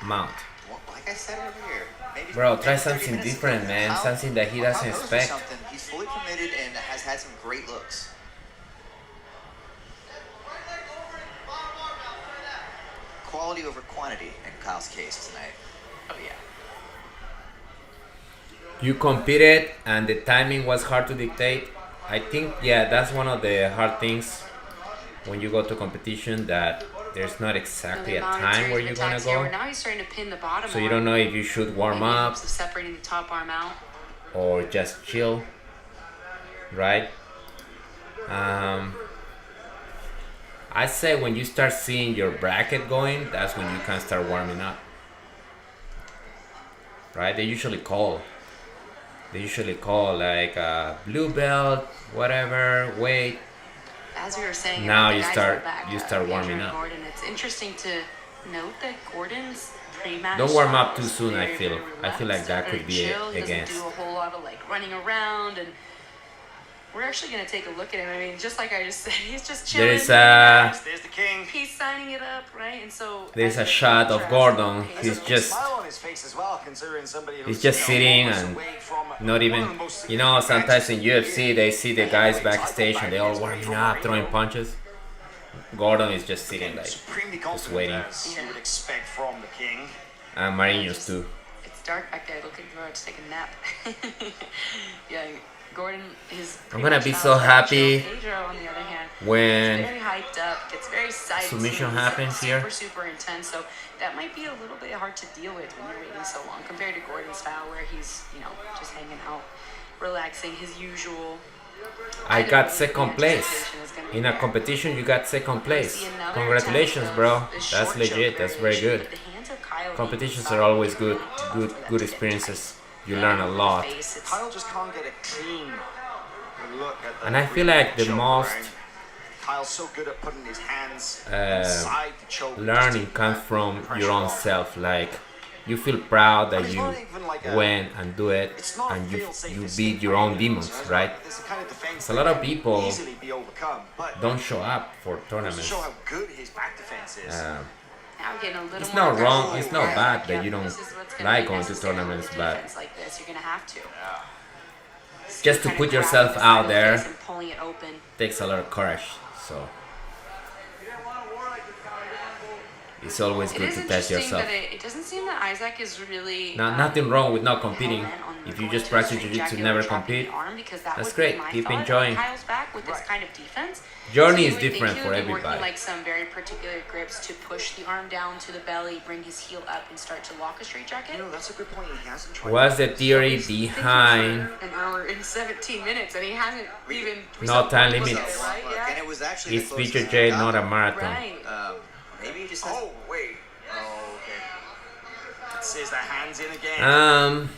mount. Well, like I said earlier, maybe Bro, try 30 something minutes different, ago, man. Kyle- Something that he Kyle doesn't knows expect. something. He's fully committed and has had some great looks. Quality over quantity in Kyle's case tonight. Oh yeah. You competed and the timing was hard to dictate. I think, yeah, that's one of the hard things when you go to competition, that there's not exactly a time where you're gonna go. Now he's starting to pin the bottom So you don't know if you should warm up separating the top arm out. or just chill, right? I say when you start seeing your bracket going, that's when you can start warming up, right? They usually call like blue belt, whatever, weight. As we were saying, Now the you guys start in the back, you start Andrew warming and up. Gordon. It's interesting to note that Gordon's pre-match Don't warm style up too is soon. I very, feel very like that relaxed, could be very chill. He against. doesn't do a whole lot of like running around, and we're actually gonna take a look at him. I mean, just like I just said, he's just chilling. There's There's the king. he's signing it up, right? And so There's a as shot of contrast, Gordon. pace He's of- just Smile on his face as well, considering somebody who's, he's just sitting moments and away from not one even. of the most You know, sometimes in significant UFC matches they see the of guys the year. backstage and they all warming up, throwing punches. Gordon is just sitting like, Supremely just confident, waiting. as you would expect from the king. And Marinho's too. It's dark back there. Looking for to take a nap. Yeah, Gordon is. I'm gonna be so happy Pedro, on the other hand, when very hyped up, gets very excited. submission happens here. Super intense. So that might be a little bit hard to deal with when you're waiting so long compared to Gordon's style, where he's just hanging out, relaxing, his usual. I got second place in a competition. You got second place. Congratulations, bro. That's legit. That's very good. Competitions are always good experiences. You learn a lot. Kyle just can't get a clean look at the And I feel like the choke most round. Kyle's so good at putting his hands inside the choke. learning comes from your own self. Like you feel proud that It's you not even like a- went and do it, It's not and a you fail-safe you escape beat your by own any means, demons, right? right? There's a kind of defense So a lot of that can people easily be overcome, but Don't show up for to tournaments. show how good his back defense is. Now getting a little It's more not wrong. aggressive. It's not bad that you don't This is what's gonna like be going to necessary tournaments, with but defense like this, you're gonna have to. just to Kind of put grabbing yourself the side out of the there face and pulling it open. takes a lot of courage. So it's always It good is to test interesting yourself. that it doesn't seem that Isaac is really. Nothing wrong with not competing. hell-bent on If you going just to a practice straight jiu-jitsu, jacket never or dropping compete. the arm, because that That's would be great. my Keep thought of enjoying. Kyle's back with this kind of defense. Journey So is you would think different he for would be working everybody. like some very particular grips to push the arm down to the belly, bring his heel up, and start to lock a straight jacket. You know, that's a good point. He hasn't tried. What's the theory He's thinking behind? for an hour and 17 minutes, and he hasn't even. we No saw time one was limits. over, right? Look, Yeah. and it was actually It's the closest feature he J, got. not a marathon. Right. Maybe he just has. Oh wait. Oh okay. It says that hands in again.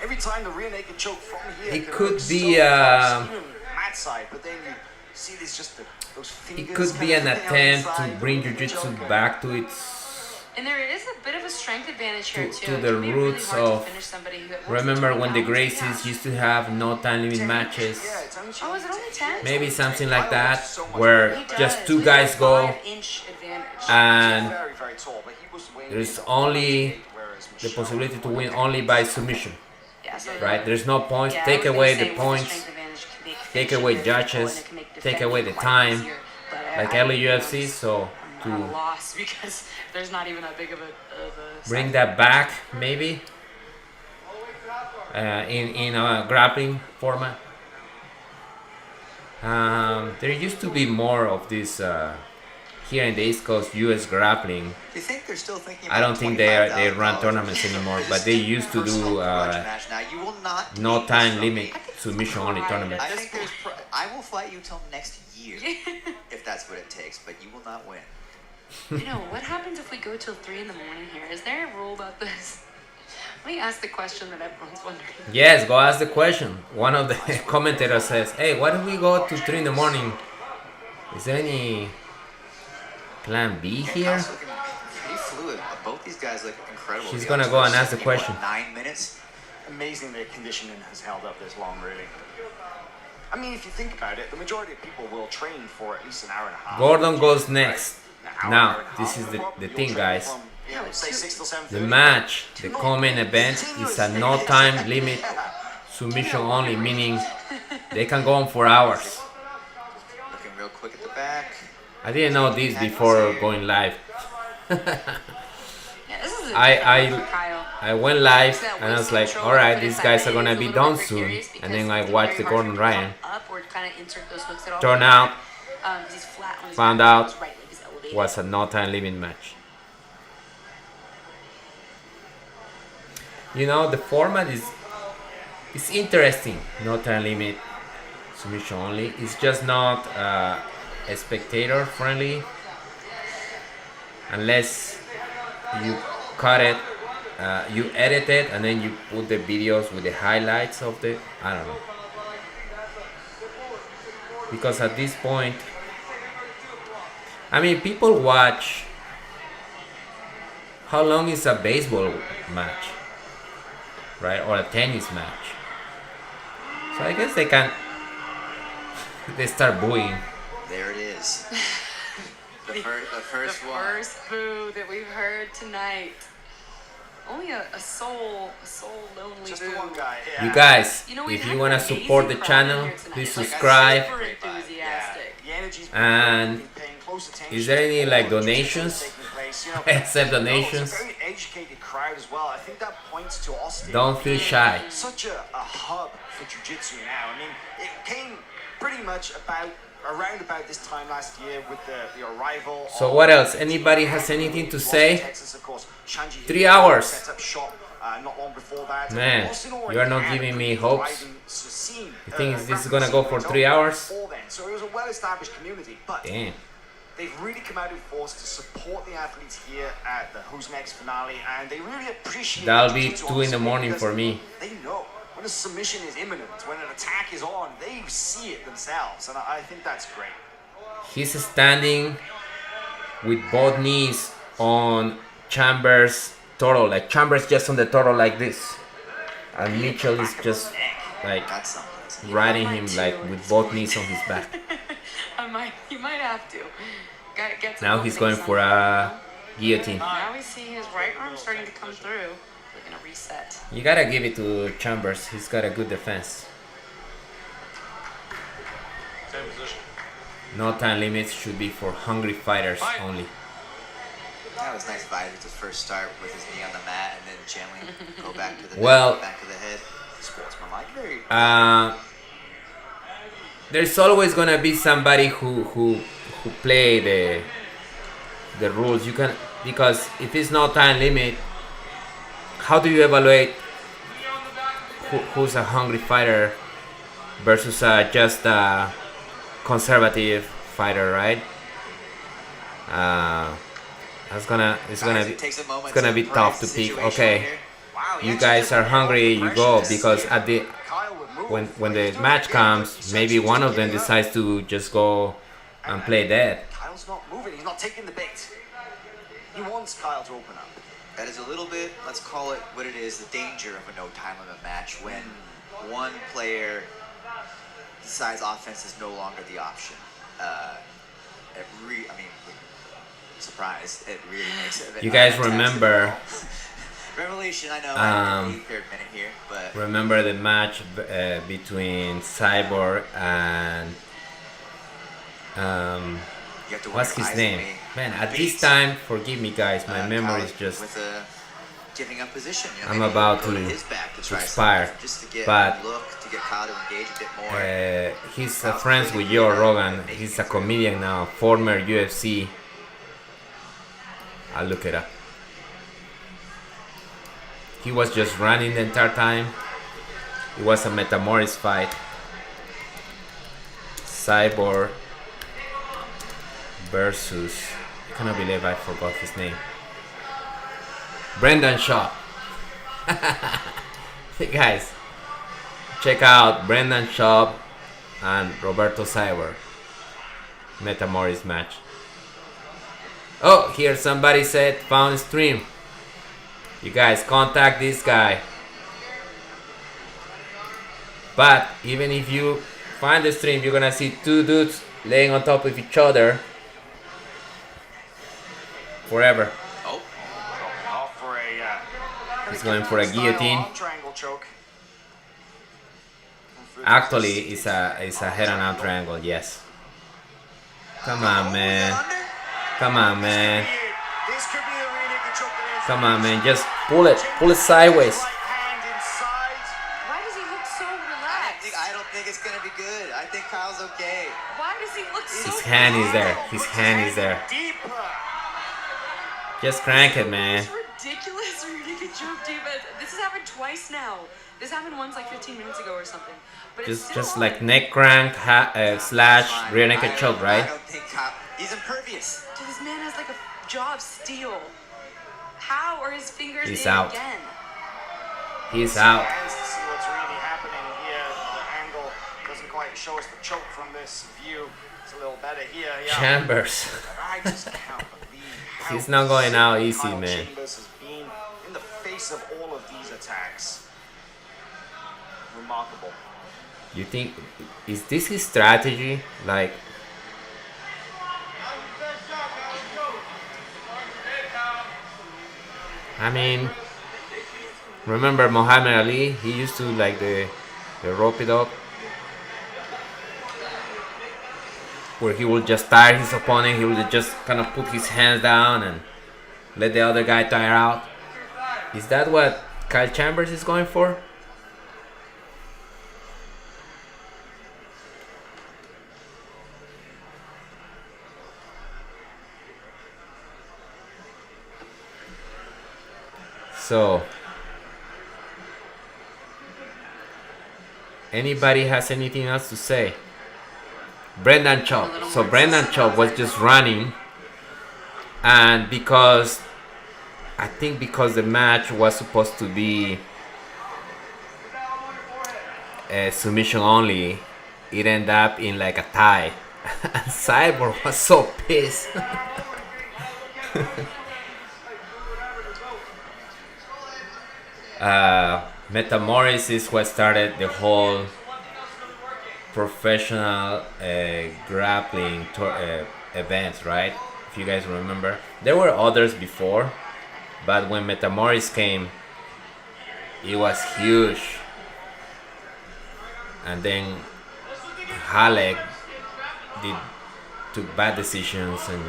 Every time the rear naked choke from here. It can could look be, so close, even mat side, but then you see there's just those fingers. It could be kind an of sticking out attempt inside to the bring rear naked jiu-jitsu choke. back to its. And there is a bit of a strength advantage here To too. the It can be really roots hard to of- finish somebody who works Remember with when the 20 pounds? Gracies Yeah. used to have no time limit matches? Yeah, it's only Oh, is it only 10? Maybe something like Kyle that, has so much where He does. just two He has guys a go 5-inch advantage. and very, very tall, but he was weighing there's in at only 198, whereas the Michelle- possibility to win only by submission, Yeah, so right? There's no points. yeah, I Take was gonna away say the with points. strength advantage, it can make take finishing away very difficult, judges, and it can make take defending away the quite time, easier. But like I early think UFC. So I'm at a to loss because there's not even that big of a bring that back, maybe in a grappling format. There used to be more of this here in the East Coast, U.S. grappling. Do you think they're still thinking? I about don't think they run $25,000? tournaments anymore, but they used to Personal do grudge match. Now, you will not no take time this from limit me. submission only Right. tournament. I think I will fight you till next year if that's what it takes, but you will not win. You know, what happens if we go till 3 in the morning here? Is there a rule about this? Let me ask the question that everyone's wondering. Yes, go ask the question. One of the commentators says, "Hey, why don't we go to 3 in the morning? Is there any plan B here?" Kyle's looking pretty fluid. Both these guys look incredible. She's The gonna guys go are and ask the in, question. 9 minutes. Amazing their conditioning has held up this long, really. I mean, if you think about it, the majority of people will train for at least an hour and a half. Gordon goes next. An hour, Now, hour and a this half. is the You'll thing, train guys. from, you know, say 6 till 7:30. The match, the co-main event, is a no time limit submission only, meaning they can go on for hours. Looking real quick at the back. I didn't know this before going live. Yeah, this is a I- different one for Kyle. I went live and I was like, all right, these guys are gonna be done soon. And then I watched the Gordon Ryan. Turn out, found out, was a no time limit match. You know, the format is interesting. No time limit, submission only. It's just not spectator friendly unless you cut it, you edit it, and then you put the videos with the highlights of the, I don't know. Because at this point, I mean, people watch. How long is a baseball match, right, or a tennis match? So I guess they can. They start booing. There it is. The first one. The first boo that we've heard tonight. Only a soul lonely Just boo. the one guy. Yeah. You guys, You know, we've if had you want to an amazing support the crowd channel, here tonight. please Like, subscribe. super enthusiastic. The energy's been And good. We've been paying close attention is there any, to like, all the donations? jiu-jitsu taking place, you know. Accept donations. It's a very educated crowd as well. I think that points to Austin. Don't feel shy. Such a hub for jiu-jitsu now. I mean, it came pretty much around about this time last year with the arrival. So what else? Anybody has anything to say? Texas, of course. 3 hours. Set up shop, not long before that. Man, Austin you already are not had a giving me pretty hopes. thriving scene, You think this is grappling gonna go scene for in 3 hours? before then. So it was a well-established community, but Damn. they've really come out in force to support the athletes here at the Who's Next finale, and they really appreciate. That'll be jiu-jitsu 2 in the on morning because for me. They know when a submission is imminent, when an attack is on, they see it themselves, and I think that's great. He's standing with both knees on Chambers' turtle, like Chambers just on the turtle like this, and Mitchell is just like That's something. riding him like with both knees on his back. You might have to. Get some Now he's openings going for on a guillotine. Now we see his right arm starting to come through. We're gonna reset. You gotta give it to Chambers. He's got a good defense. Same position. No time limits should be for hungry fighters only. That was nice of Isaac to first start with his knee on the mat and then gently go back to the Well, back of the head. Sportsmanlike, very. There's always gonna be somebody who play the rules. You can, because if it's no time limit, how do you evaluate who's a hungry fighter versus just a conservative fighter, right? It's gonna be tough to pick. Okay, you guys are hungry, you go, because at the when the match comes, maybe one of them decides to just go and play dead. Kyle's not moving. He's not taking the bait. He wants Kyle to open up. That is a little bit, let's call it what it is, the danger of a no time limit match when one player decides offense is no longer the option. Surprise, it really makes it. You guys remember? Revelation, I know, third minute here, but Remember the match between Cyborg and you have to what's wonder his Isaac name? may Man, at beat, this time, forgive me guys, my memory is Kyle just. with a giving up position. You know, I'm maybe about go to his back to try expire, something, just to get but, a look, to get Kyle to engage a bit more. He's friends with Joe Rogan. He's a comedian now, former UFC. I'll look it up. He was just running the entire time. It was a Metamoris fight. Cyborg versus, I cannot believe I forgot his name. Brendan Shaw. Hey guys, check out Brendan Shaw and Roberto Cyborg Metamoris match. Oh, here somebody said found stream. You guys contact this guy. But even if you find the stream, you're gonna see two dudes laying on top of each other forever. Oh, Off for a. He's going for a guillotine. Triangle choke. Actually, it's a head and arm triangle. Yes. Come on, man. Come on, man. This could be the re-naked choke that ends Come on, man. Just pull it. Pull it sideways. Right hand inside. Why does he look so relaxed? I don't think it's gonna be good. I think Kyle's okay. Why does he look so His hand is there. His Puts hand his is there. Deeper. Just crank it, man. It's ridiculous joke defense. This has happened twice now. This happened once like 15 minutes ago or something. But it's still Just on. like neck crank slash rear naked I choke, right? don't think Kyle. He's impervious. Dude, this man has like a jaw of steel. How are his fingers He's in out. again? He's out. Hands to see what's really happening here. The angle doesn't quite show us the choke from this view. It's a little better here. Yeah. Chambers. I just can't believe how He's not going out easy, Kyle man. Chambers has been in the face of all of these attacks. Remarkable. You think, is this his strategy? Like, I mean, remember Muhammad Ali? He used to like the rope it up, where he would just tire his opponent. He would just kind of put his hands down and let the other guy tire out. Is that what Kyle Chambers is going for? So, anybody has anything else to say? Brendan Chop. So Brendan Chop was just running, and because I think because the match was supposed to be a submission only, it ended up in like a tie. And Cyborg was so pissed. Metamoris is what started the whole professional grappling events, right? If you guys remember, there were others before, but when Metamoris came, it was huge. And then Halleck took bad decisions, and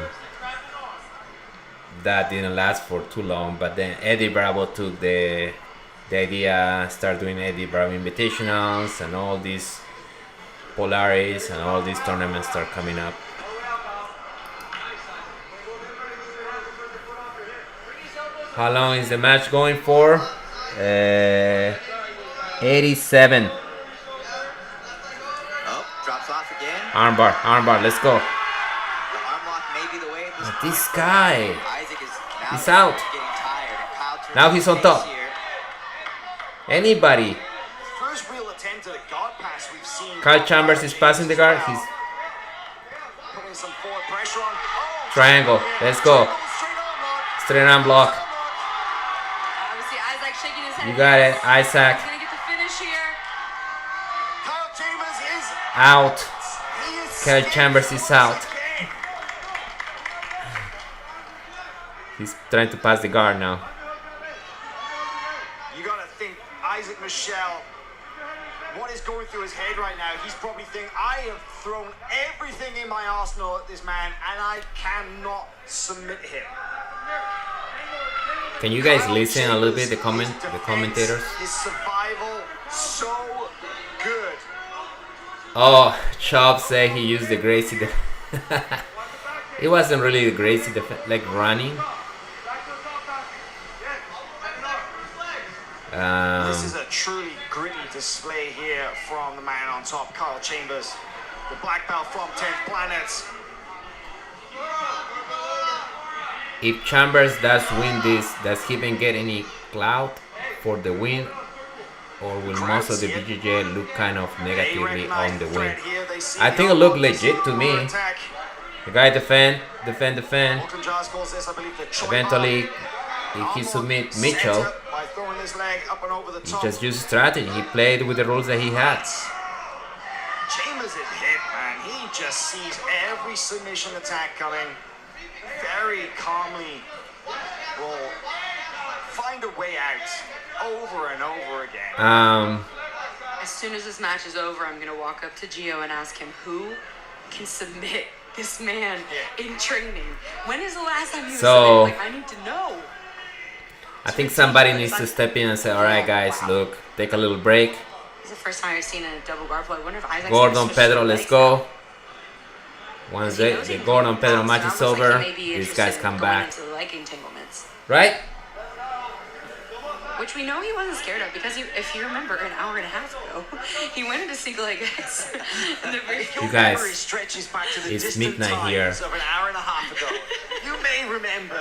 that didn't last for too long. But then Eddie Bravo took the idea, start doing Eddie Bravo Invitationals, and all these Polaris and all these tournaments start coming up. How long is the match going for? 87. Oh, drops off again. Armbar, let's go. The arm lock may be the way at this But point. this guy, Isaac is now he's out. getting tired. And Kyle turns Now he's on his top. face here. Anybody. First real attempt at a guard pass we've seen. Kyle Chambers is passing the guard. He's putting some forward pressure on. Oh, triangle. Let's go. Straight arm block. Obviously, Isaac shaking his head. You got it, Isaac. He's gonna get the finish here. Kyle Chambers is Out. he is Kyle still Chambers is out. again. He's trying to pass the guard now. You gotta think, Isaac Michelle, what is going through his head right now? He's probably thinking, I have thrown everything in my arsenal at this man, and I cannot submit him. Can you guys Kyle listen a little bit, the Chambers, his commentators? defense, His survival, so good. Oh, Chop said he used the Gracie. It wasn't really the Gracie defense, like running. This is a truly gritty display here from the man on top, Kyle Chambers, the black belt from 10th Planet. If Chambers does win this, does he even get any clout for the win? Or will most of the BJJ look kind of negatively on the win? I think it looked legit to me. The guy defend. Eventually, if he submit Mitchell, he just used strategy. He played with the rules that he had. Chambers is hit, man. He just sees every submission attack coming. Very calmly will find a way out over and over again. As soon as this match is over, I'm gonna walk up to Gio and ask him who can submit this man in training. When is the last time you So- submitted? Like, I need to know. I think somebody needs to step in and say, all right, guys, look, take a little break. It's the first time I've seen a double guard pull. I wonder if Isaac's Gordon, Pedro, let's go. Once He knows the he- Gordon, Pedro it's match is almost like over, he may be these guys interested come in going back. into the leg entanglements. Right? Which we know he wasn't scared of because if you remember an hour and a half ago, he went into single leg X. In the very You guys, Memory stretches back to the it's distant midnight times here. of an hour and a half ago. You may remember.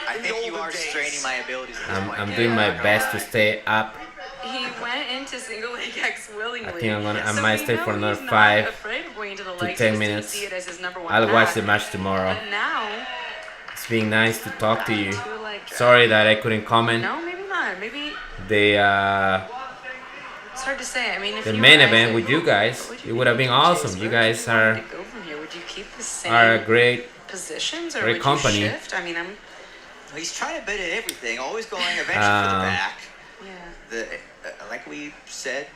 I in the think you olden are days. straining my abilities at this point. I'm doing my best to stay up. He went into single leg X willingly. I think I So might we stay know for another he's not 5 afraid of going into the to legs. 10 He minutes. see it as his number one I'll watch path. the match tomorrow. But now, It's being nice to talk to you. to like, Sorry that I couldn't comment. no, maybe not. Maybe The it's hard to say. I mean, if the you main were event Isaac, with you guys, what would it you would have do? been Chase, awesome. You where guys would you are want to go from here? Would you keep the same a great positions or great would company. you shift? I mean, I'm Well, he's trying a bit of everything, always going eventually for the back. yeah. The like we said,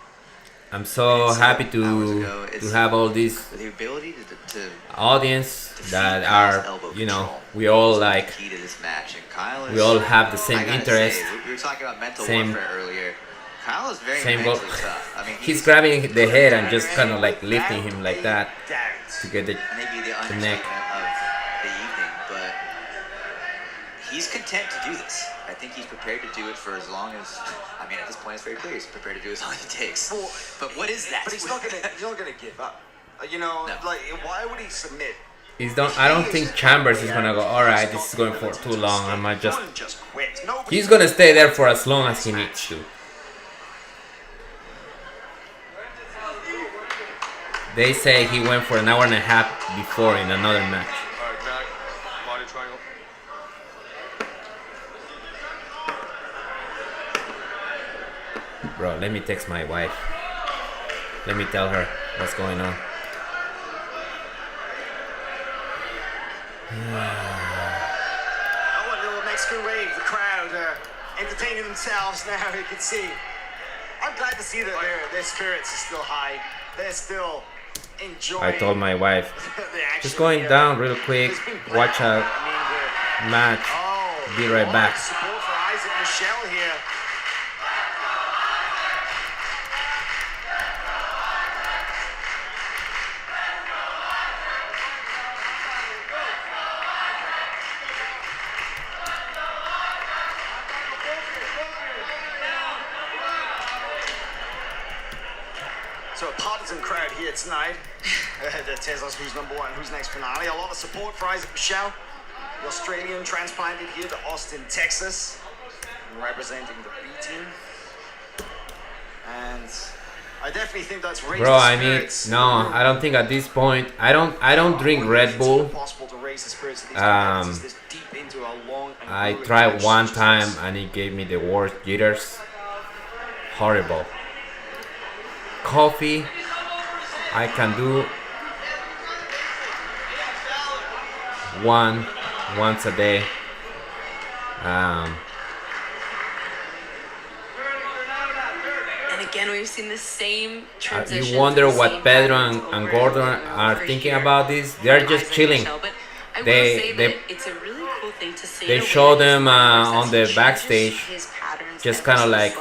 I'm so happy to have all these the ability to audience defeat that Kyle's are, elbow you know, control we all is the like, key to this match. And Kyle is, we all have the same I gotta interest. say, we were talking about mental Same- warfare earlier. Kyle is very Same goal. mentally tough. I mean, He's grabbing the head and just kind of like lifting him like that to get the maybe the the neck. understatement of the evening, but he's content to do this. I think he's prepared to do it for as long as. I mean, at this point, it's very clear he's prepared to do as long as it takes. Well, But what is that? But he's not gonna give up. You know, No. like why would he submit? I don't think Chambers is gonna go, alright, this is going for too long. I might just. Don't just quit. Nobody He's gonna stay there for as long as he needs to. They say he went for an hour and a half before in another match. Alright, back. Body triangle. Bro, let me text my wife. Let me tell her what's going on. Oh, a little Mexican wave. The crowd entertaining themselves now. You can see. I'm glad to see that their spirits are still high. They're still enjoying. I told my wife, the action just going here. down real quick, It's been watch planned. a I mean, match, oh, be right back. Support for Isaac Michelle here. So a partisan crowd here tonight. That tells us who's number one, who's next finale. A lot of support for Isaac Michelle, the Australian transplanted here to Austin, Texas, representing the B team. And I definitely think that's raised Bro, the I mean, spirits. no, I don't think at this point, I don't drink Red Bull. Possible to raise the spirits of these Um, competitors this deep into a long and I grueling tried match one such as time this. and it gave me the worst jitters. Horrible. Coffee, I can do once a day. And again, we've seen the same transition. You wonder what Pedro and Gordon are thinking about this. They're just chilling. They it's a really cool thing to see. they show them on the backstage, just kinda like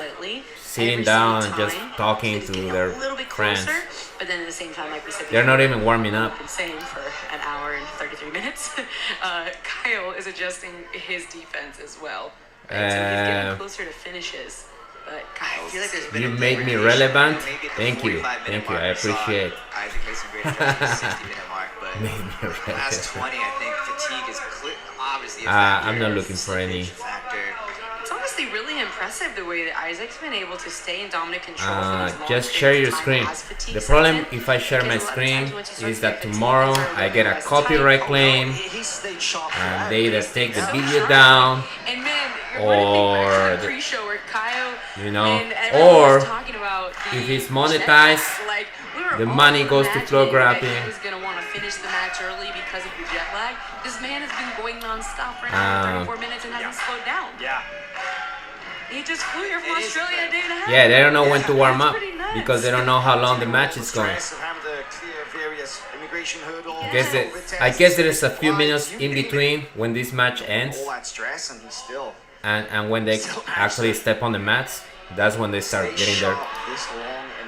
sitting down and just talking to their friends. But then at the same time, like we said, They're not even warming up. been saying for an hour and 33 minutes. Kyle is adjusting his defense as well. Right? So he's getting closer to finishes. But God, I feel like there's been You a made me degradation. relevant. Maybe at the Thank you. 45-minute Thank you. mark, I we saw appreciate. Isaac made some great adjustments at the 60-minute mark, but Made me the last relevant. 20, I think fatigue is obviously a I'm factor. not looking for any. Factor. It's honestly really impressive the way that Isaac's been able to stay in dominant control for these long Just periods share of your time screen. as fatigue The sets problem in. if I share my Because a lot of screen times once you start is to that get fatigued, tomorrow things are a I little get a less copyright tight. claim He stayed sharp and throughout. they either take the So video sharp. down And man, or or the- the pre-show where Kyle, you know, and everyone or was talking about the if it's jet monetized, lag. Like, we were the all money goes to Flow imagining that Grappling. He was gonna want to finish the match early because of the jet lag. This man has been going non-stop for an hour and 34 minutes and hasn't slowed down. Yeah. He just flew here from It is Australia a day and a half. yeah, they don't know when to warm up That's pretty nuts. because they don't know how long the match is going. Stress of having to clear various immigration hurdles. I guess there is a few minutes in between when this match ends. All that stress, and he's still and when they actually step on the mats, that's when they start getting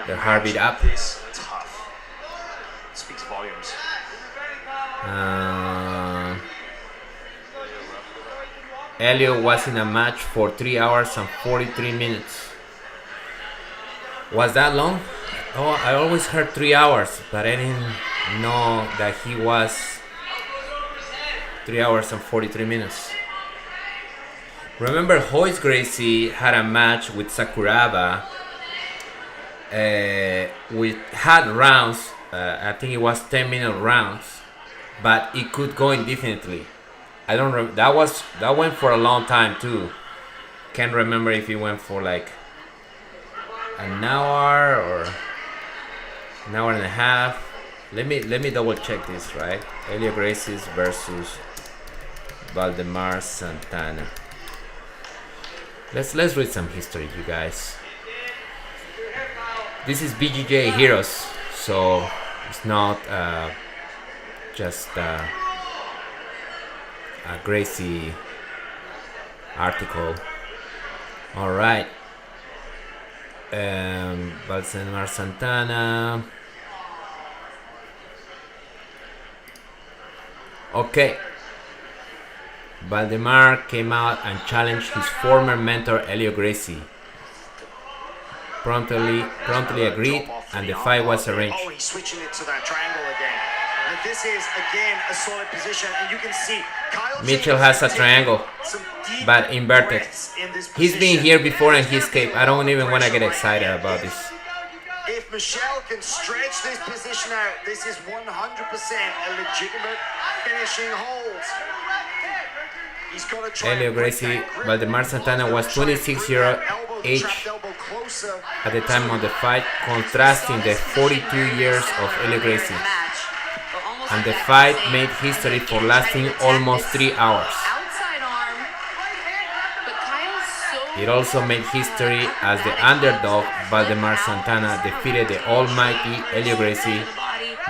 their heartbeat up. This tough. Speaks volumes. Elio was in a match for 3 hours and 43 minutes. Was that long? Oh, I always heard 3 hours, but I didn't know that he was 3 hours and 43 minutes. Remember, Royce Gracie had a match with Sakuraba. We had rounds. I think it was 10-minute rounds, but it could go indefinitely. I don't remember. That went for a long time too. Can't remember if it went for like an hour or an hour and a half. Let me double check this, right? Helio Gracie versus Valdemar Santana. Let's read some history, you guys. This is BJJ Heroes, so it's not just a Gracie article. All right. Valdemar Santana. Okay. Valdemar came out and challenged his former mentor Helio Gracie. Promptly agreed, and the fight was arranged. Oh, he's switching it to that triangle again. And this is again a solid position, and you can see Kyle Mitchell has a triangle, but inverted. He's been here before and he escaped. I don't even want to get excited about this. If Michelle can stretch this position out, this is 100% a legitimate finishing hold. He's got to try. Helio Gracie, Valdemar Santana was 26 years age at the time of the fight, contrasting the 42 years of Helio Gracie. And the fight made history for lasting almost 3 hours. It also made history as the underdog Valdemar Santana defeated the almighty Helio Gracie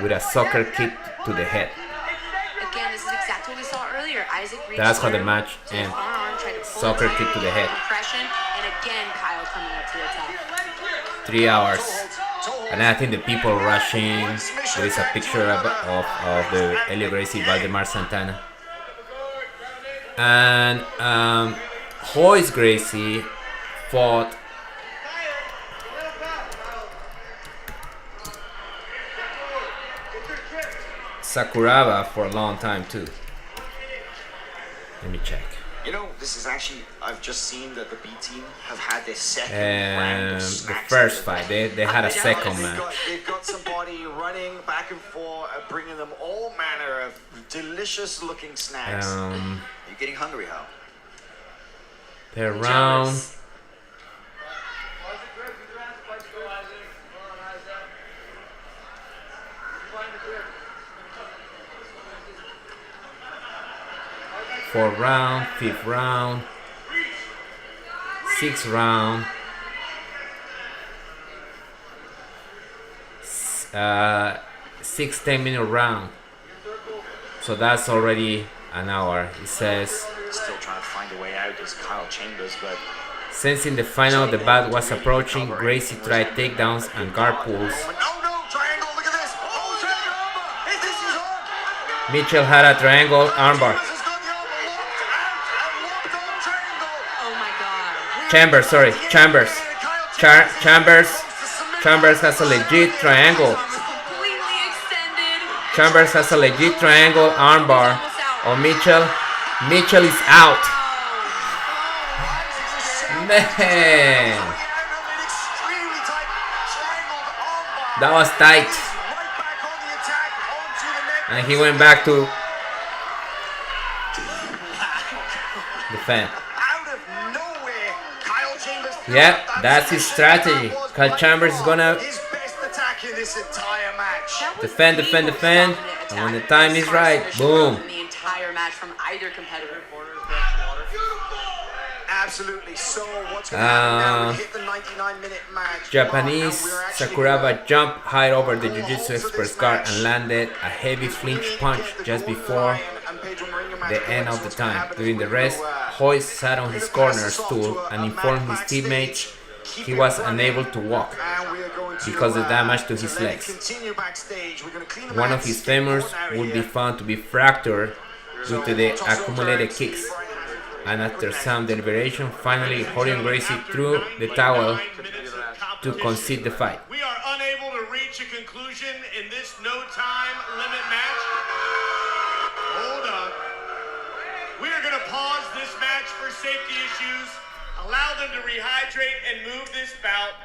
with a soccer kick to the head. Again, this is exactly what we saw earlier. Isaac That's how the match ended. Soccer kick to the head. And again, Kyle coming up to the top. 3 hours. And I think the people rushing. There is a picture of the Helio Gracie Valdemar Santana. And Royce Gracie fought Sakuraba for a long time too. Let me check. You know, this is actually, I've just seen that the B team have had their second round of The snacks. first fight, they had a second match. They've got somebody running back and forth, bringing them all manner of delicious looking snacks. You're getting hungry, Hal. Per round. Fourth round, fifth round, sixth round, 10-minute round. So that's already an hour. It says, Still trying to find a way out is Kyle Chambers, but sensing the final of the bout was approaching, Gracie tried takedowns and guard pulls. no, triangle, look at this. Oh, triangle armbar. Hey, this is on. Mitchell had a triangle armbar. Has got the armbar locked and locked on triangle. Oh my god. Chambers has a legit triangle. Completely extended. Chambers has a legit triangle armbar. Oh, Mitchell is out. Man, that was tight. And he went back to defend. Yeah, that's his strategy. Kyle Chambers is gonna his best attack in this entire match. defend. And when the time is right, boom. The entire match from either competitor. Absolutely. So what's going to happen now? We hit the 99-minute match. Japanese Sakuraba jumped high over the Jiu-Jitsu expert's guard and landed a heavy flinch punch just before the end of the time. During the rest, Hoy sat on his corner stool and informed his teammates he was unable to walk because of damage to his legs. One of his femurs would be found to be fractured due to the accumulated kicks. And after some deliberation, finally Horion Gracie threw the towel to concede the fight. We are unable to reach a conclusion in this no-time limit match. Hold up. We are going to pause this match for safety issues, allow them to rehydrate, and move this bout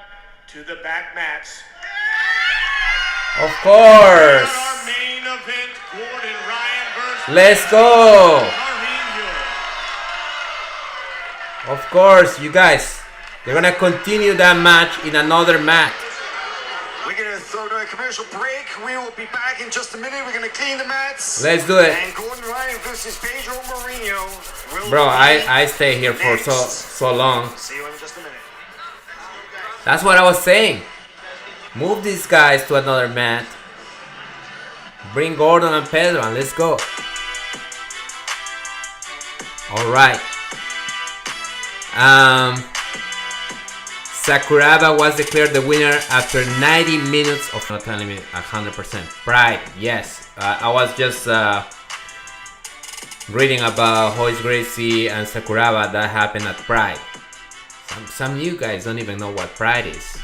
to the back mats. Of course. Our main event, Gordon Ryan versus Let's go. Of course, you guys. They're gonna continue that match in another mat. We're gonna throw to a commercial break. We will be back in just a minute. We're gonna clean the mats. Let's do it. And Gordon Ryan versus Pedro Marinho. Bro, I stay here for so long. See you in just a minute. That's what I was saying. Move these guys to another mat. Bring Gordon and Pedro and let's go. Alright. Sakuraba was declared the winner after 90 minutes of not telling me 100%. Pride, yes. I was just reading about Royce Gracie and Sakuraba that happened at Pride. Some of you guys don't even know what Pride is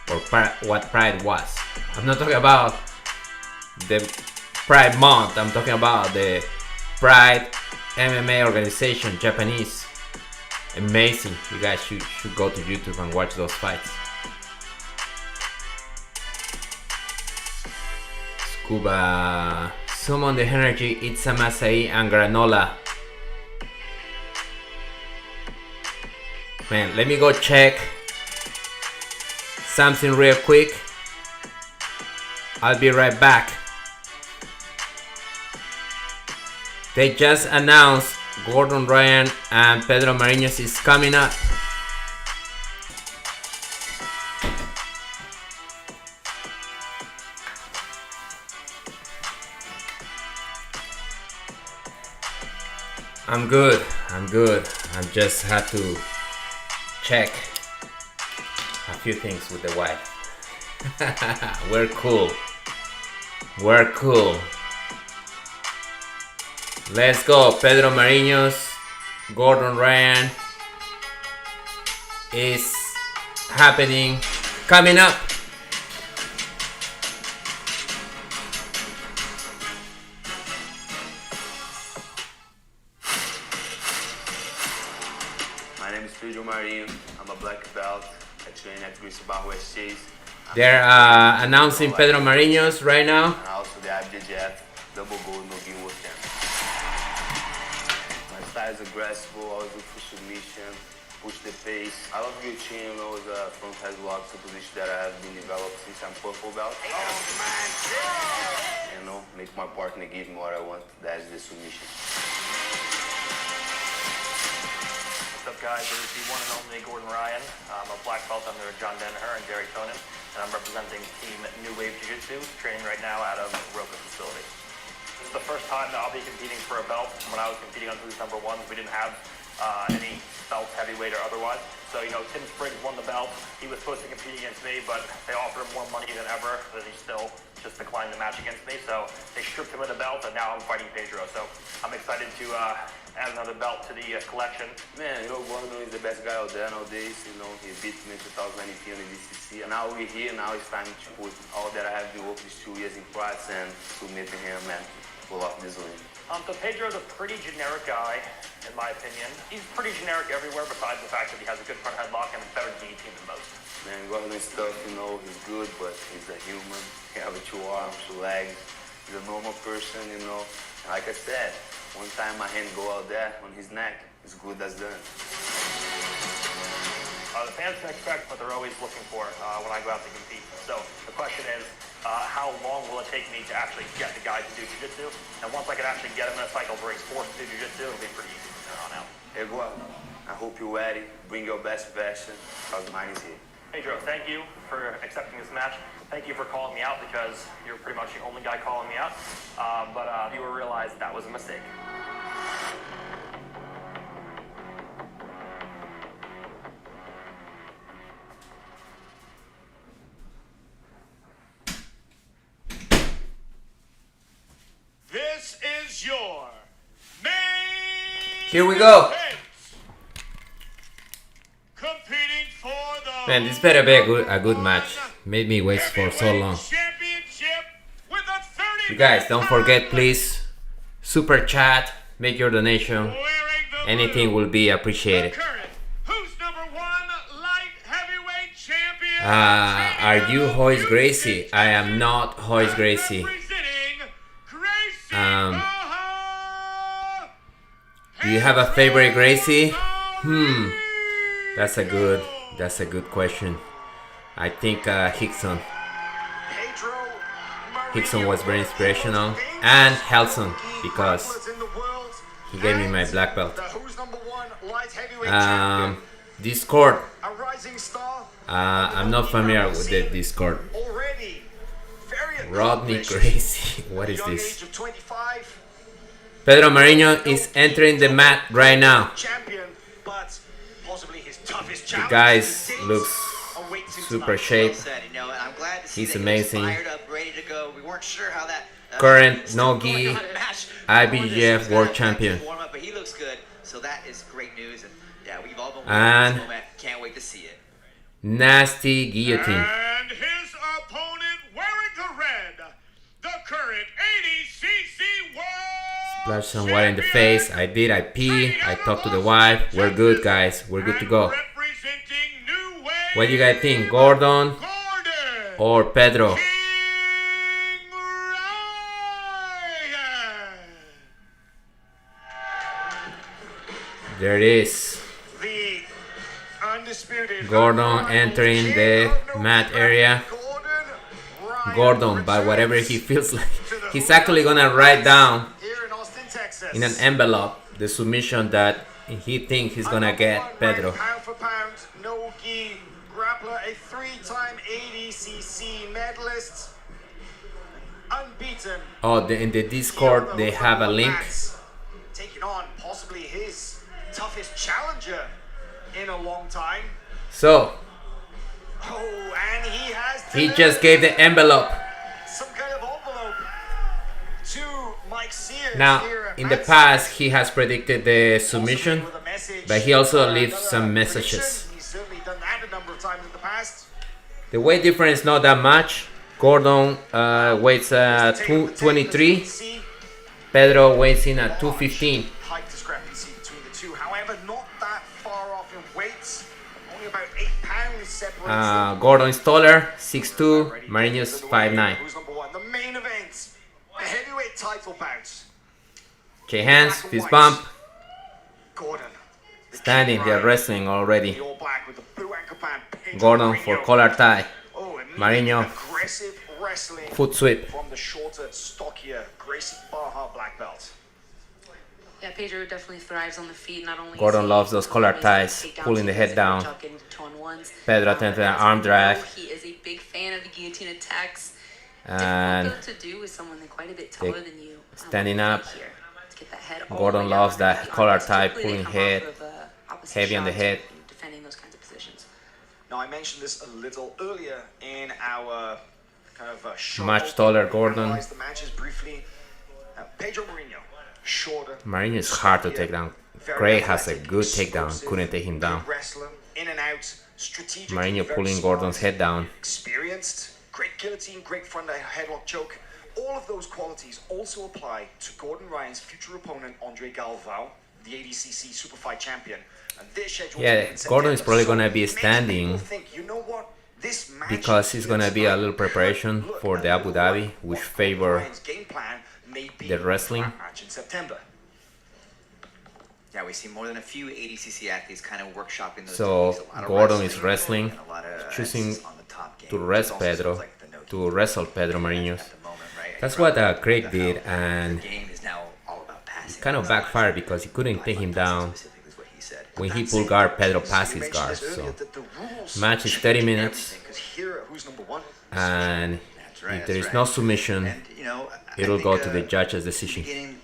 or what Pride was. I'm not talking about the Pride Month. I'm talking about the Pride MMA organization, Japanese. Amazing. You guys should go to YouTube and watch those fights. Scuba. Summon the energy, eat some acai and granola. Man, let me go check something real quick. I'll be right back. They just announced Gordon Ryan and Pedro Marinho is coming up. I'm good. I just had to check a few things with the wife. We're cool. Let's go. Pedro Marinho's Gordon Ryan is happening, coming up. My name is Pedro Marinho. I'm a black belt. I train at Greasy Bar West Chase. They're announcing Pedro Marinho's right now. And also the IBJJF double gold No-Gi World Champion. My style is aggressive, always look for submission, push the pace. I love guillotine, it's a front headlock position that I have been developed since I'm purple belt. You know, make my partner give me what I want. That's the submission. What's up, guys? This is the one and only Gordon Ryan. I'm a black belt under John Danaher and Derek Conan, and I'm representing Team New Wave Jiu-Jitsu, training right now out of Roca facility. This is the first time that I'll be competing for a belt. When I was competing on Who's Number One, we didn't have any belts, heavyweight or otherwise. So, Tim Spriggs won the belt. He was supposed to compete against me, but they offered him more money than ever, but he still just declined the match against me. So they stripped him of the belt, and now I'm fighting Pedro. So I'm excited to add another belt to the collection. Man, Gordon is the best guy out there nowadays. He beat me in 2019 in the DCC. And now we're here. Now it's time to put all that I have been working these 2 years in practice and submit to him and pull off this win. So Pedro's a pretty generic guy, in my opinion. He's pretty generic everywhere besides the fact that he has a good front headlock and a better guillotine than most. Man, Gordon is tough, he's good, but he's a human. He has 2 arms, 2 legs. He's a normal person, Like I said, one time my hand go out there on his neck, it's good as done. The fans can expect what they're always looking for when I go out to compete. So the question is, how long will it take me to actually get the guy to do jiu-jitsu? And once I can actually get him in a cycle where he's forced to do jiu-jitsu, it'll be pretty easy from there on out. Hey, Gordon, I hope you're ready. Bring your best version, because mine is here. Pedro, thank you for accepting this match. Thank you for calling me out because you're pretty much the only guy calling me out. But you will realize that was a mistake. This is your main Here we go. event. Competing for the Man, this better be a good match. Made me wait for so long. championship with a 30 You guys, don't forget, please, super chat, make your donation. wearing the Anything blue, will be the appreciated. current who's number 1 light heavyweight champion. Are you Hoist Gracie? I am not Hoist Gracie. Representing Gracie Um, Baja, Do you have a favorite Gracie? Pedro That's a good question. I think Hickson. Pedro Marinho, Hickson was very inspirational, and Helson, because in the world, he gave me my black belt. the who's number 1 light heavyweight champion, Discord. a rising star, I'm not familiar with the Discord. already very Rodney accomplished. Gracie. What is Young this? age of 25, Pedro Marinho is entering the mat right now. champion, but possibly his toughest The challenge guy to date looks awaits him super tonight. shape. Well said, you know, and I'm glad to see He's that amazing. He was fired up, ready to go. We weren't sure how that Current still No-Gi going on match IBJJF before this. world He's got champion. to warm up, but he looks good. So that is great news, and yeah, we've all been waiting And- for this moment. Can't wait to see it. Nasty guillotine. And his opponent wearing the red, the current 80cc world Splash some water in the face. I did. I pee. I talked to the wife. We're good, guys. We're good to go. Representing New Wave, What do you guys think? Gordon Gordon or Pedro? King Ryan. There it is. The undisputed Gordon entering the mat area. Gordon, by whatever he feels like. He's actually gonna write down here in Austin, Texas. in an envelope the submission that he thinks he's gonna get Pedro. Pound for pound, No-Gi Grappler, a 3-time ADCC medalist, unbeaten. Oh, in the Discord they have a link. Taking on possibly his toughest challenger in a long time. So Oh, and he has he delivered just gave the envelope. some kind of envelope to Mike Sears Now, here at in the Basix. past, he has predicted the submission, With a message, but he also another leaves some prediction. messages. He's certainly done that a number of times in the past. The weight difference is not that much. Gordon weighs 223. Pedro weighs in at 215. Height discrepancy between the two. However, not that far off in weights. Only about 8 pounds separates them. Gordon is taller, 6'2". Marinho's 5'9". Who's number 1? The main event. The heavyweight title bout. Shake hands, fist bump. Gordon. the Standing, King they're Ryan, wrestling already. the all black with the blue ankle band. Pedro Gordon for Marinho. collar tie. Oh, immediate Marinho. aggressive wrestling Foot sweep. from the shorter, stockier Gracie Baja black belt. Yeah, Pedro definitely thrives on the feet. Not only Gordon is he loves those collar amazing ties, takedowns, pulling the he head does a great down. job getting to two-on-ones. Pedro attempted an As arm we drag. know, He is a big fan of the guillotine attacks. And Difficult to do with someone quite a bit taller than you. standing up. Here. To get that head all Gordon the way loves down. that collar tie, Typically, they pulling come head, off of, opposite heavy on the shots head. and defending those kinds of positions. Now, I mentioned this a little earlier in our kind of short Much taller Gordon. analyze the matches briefly. Pedro Marinho, shorter. Marinho is hard to take down. very Gray has a athletic, good takedown, explosive, couldn't take him down. good wrestler, in and out, strategic. Marinho very pulling smart, Gordon's head down. Experienced, great guillotine, great front headlock choke. All of those qualities also apply to Gordon Ryan's future opponent, Andre Galvao, the ADCC Superfight champion. And they're scheduled Yeah, to meet in Gordon is September. probably So gonna be makes standing people think, you know what? This match because it's gonna be a little preparation Look, for the Abu Dhabi, which what favor Ryan's game plan may be the wrestling. for that match in September. Yeah, we see more than a few ADCC athletes kind of workshopping those So, techniques. A lot of Gordon is wrestling, and a lot of choosing emphasis on the top game, to which rest also Pedro, sounds like the no-gi to wrestle Pedro Marinho. at the moment, right? That's And what probably Craig how did, and the game is now all about passing. kind of backfired because he couldn't take him down he said. When he pull guard, Pedro pass his guard. So match is 30 minutes, and if there is no submission, And, you know, I it'll think, go to the judge's decision.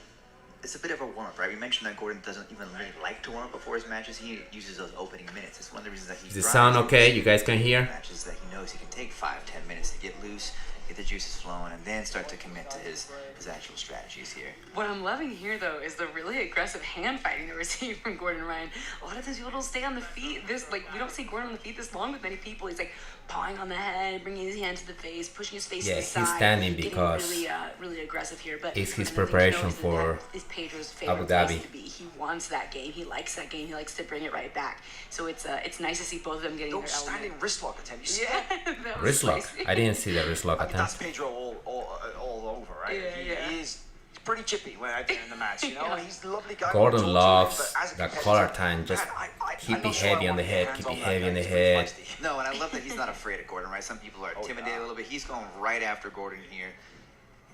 It's a bit of a warm-up, right? We mentioned that Gordon doesn't even really like to warm up before his matches. He uses those opening minutes. It's one of the reasons that he Does the sound okay? You guys can hear? matches that he knows he can take 5-10 minutes to get loose, get the juices flowing, and then start to commit to his actual strategies here. What I'm loving here, though, is the really aggressive hand fighting that we're seeing from Gordon Ryan. A lot of times people don't stay on the feet. We don't see Gordon on the feet this long with many people. He's like pawing on the head, bringing his hand to the face, pushing his face to the side. Yeah, he's standing getting because really aggressive here. But it's his one of the things preparation you notice for is Pedro's favorite Abu place Dhabi. to be. He wants that game. He likes that game. He likes to bring it right back. So it's nice to see both of them getting Those their standing element. wrist lock attempts. You see Yeah, that? that was Wrist lock. spicy. I didn't see the wrist lock I mean, that's attempt. Pedro all over, right? Yeah, He is pretty chippy when I get in the match, you know. Yeah. He's a lovely guy. Gordon We'll talk to him, loves but as a that competitor, collar time. Just man, keep I'm it not sure I heavy on want the to head. get Keep hands it on that heavy guy. on the He's pretty head. feisty. No, and I love that he's not afraid of Gordon, right? Some people are intimidated a little bit. He's going right after Gordon here,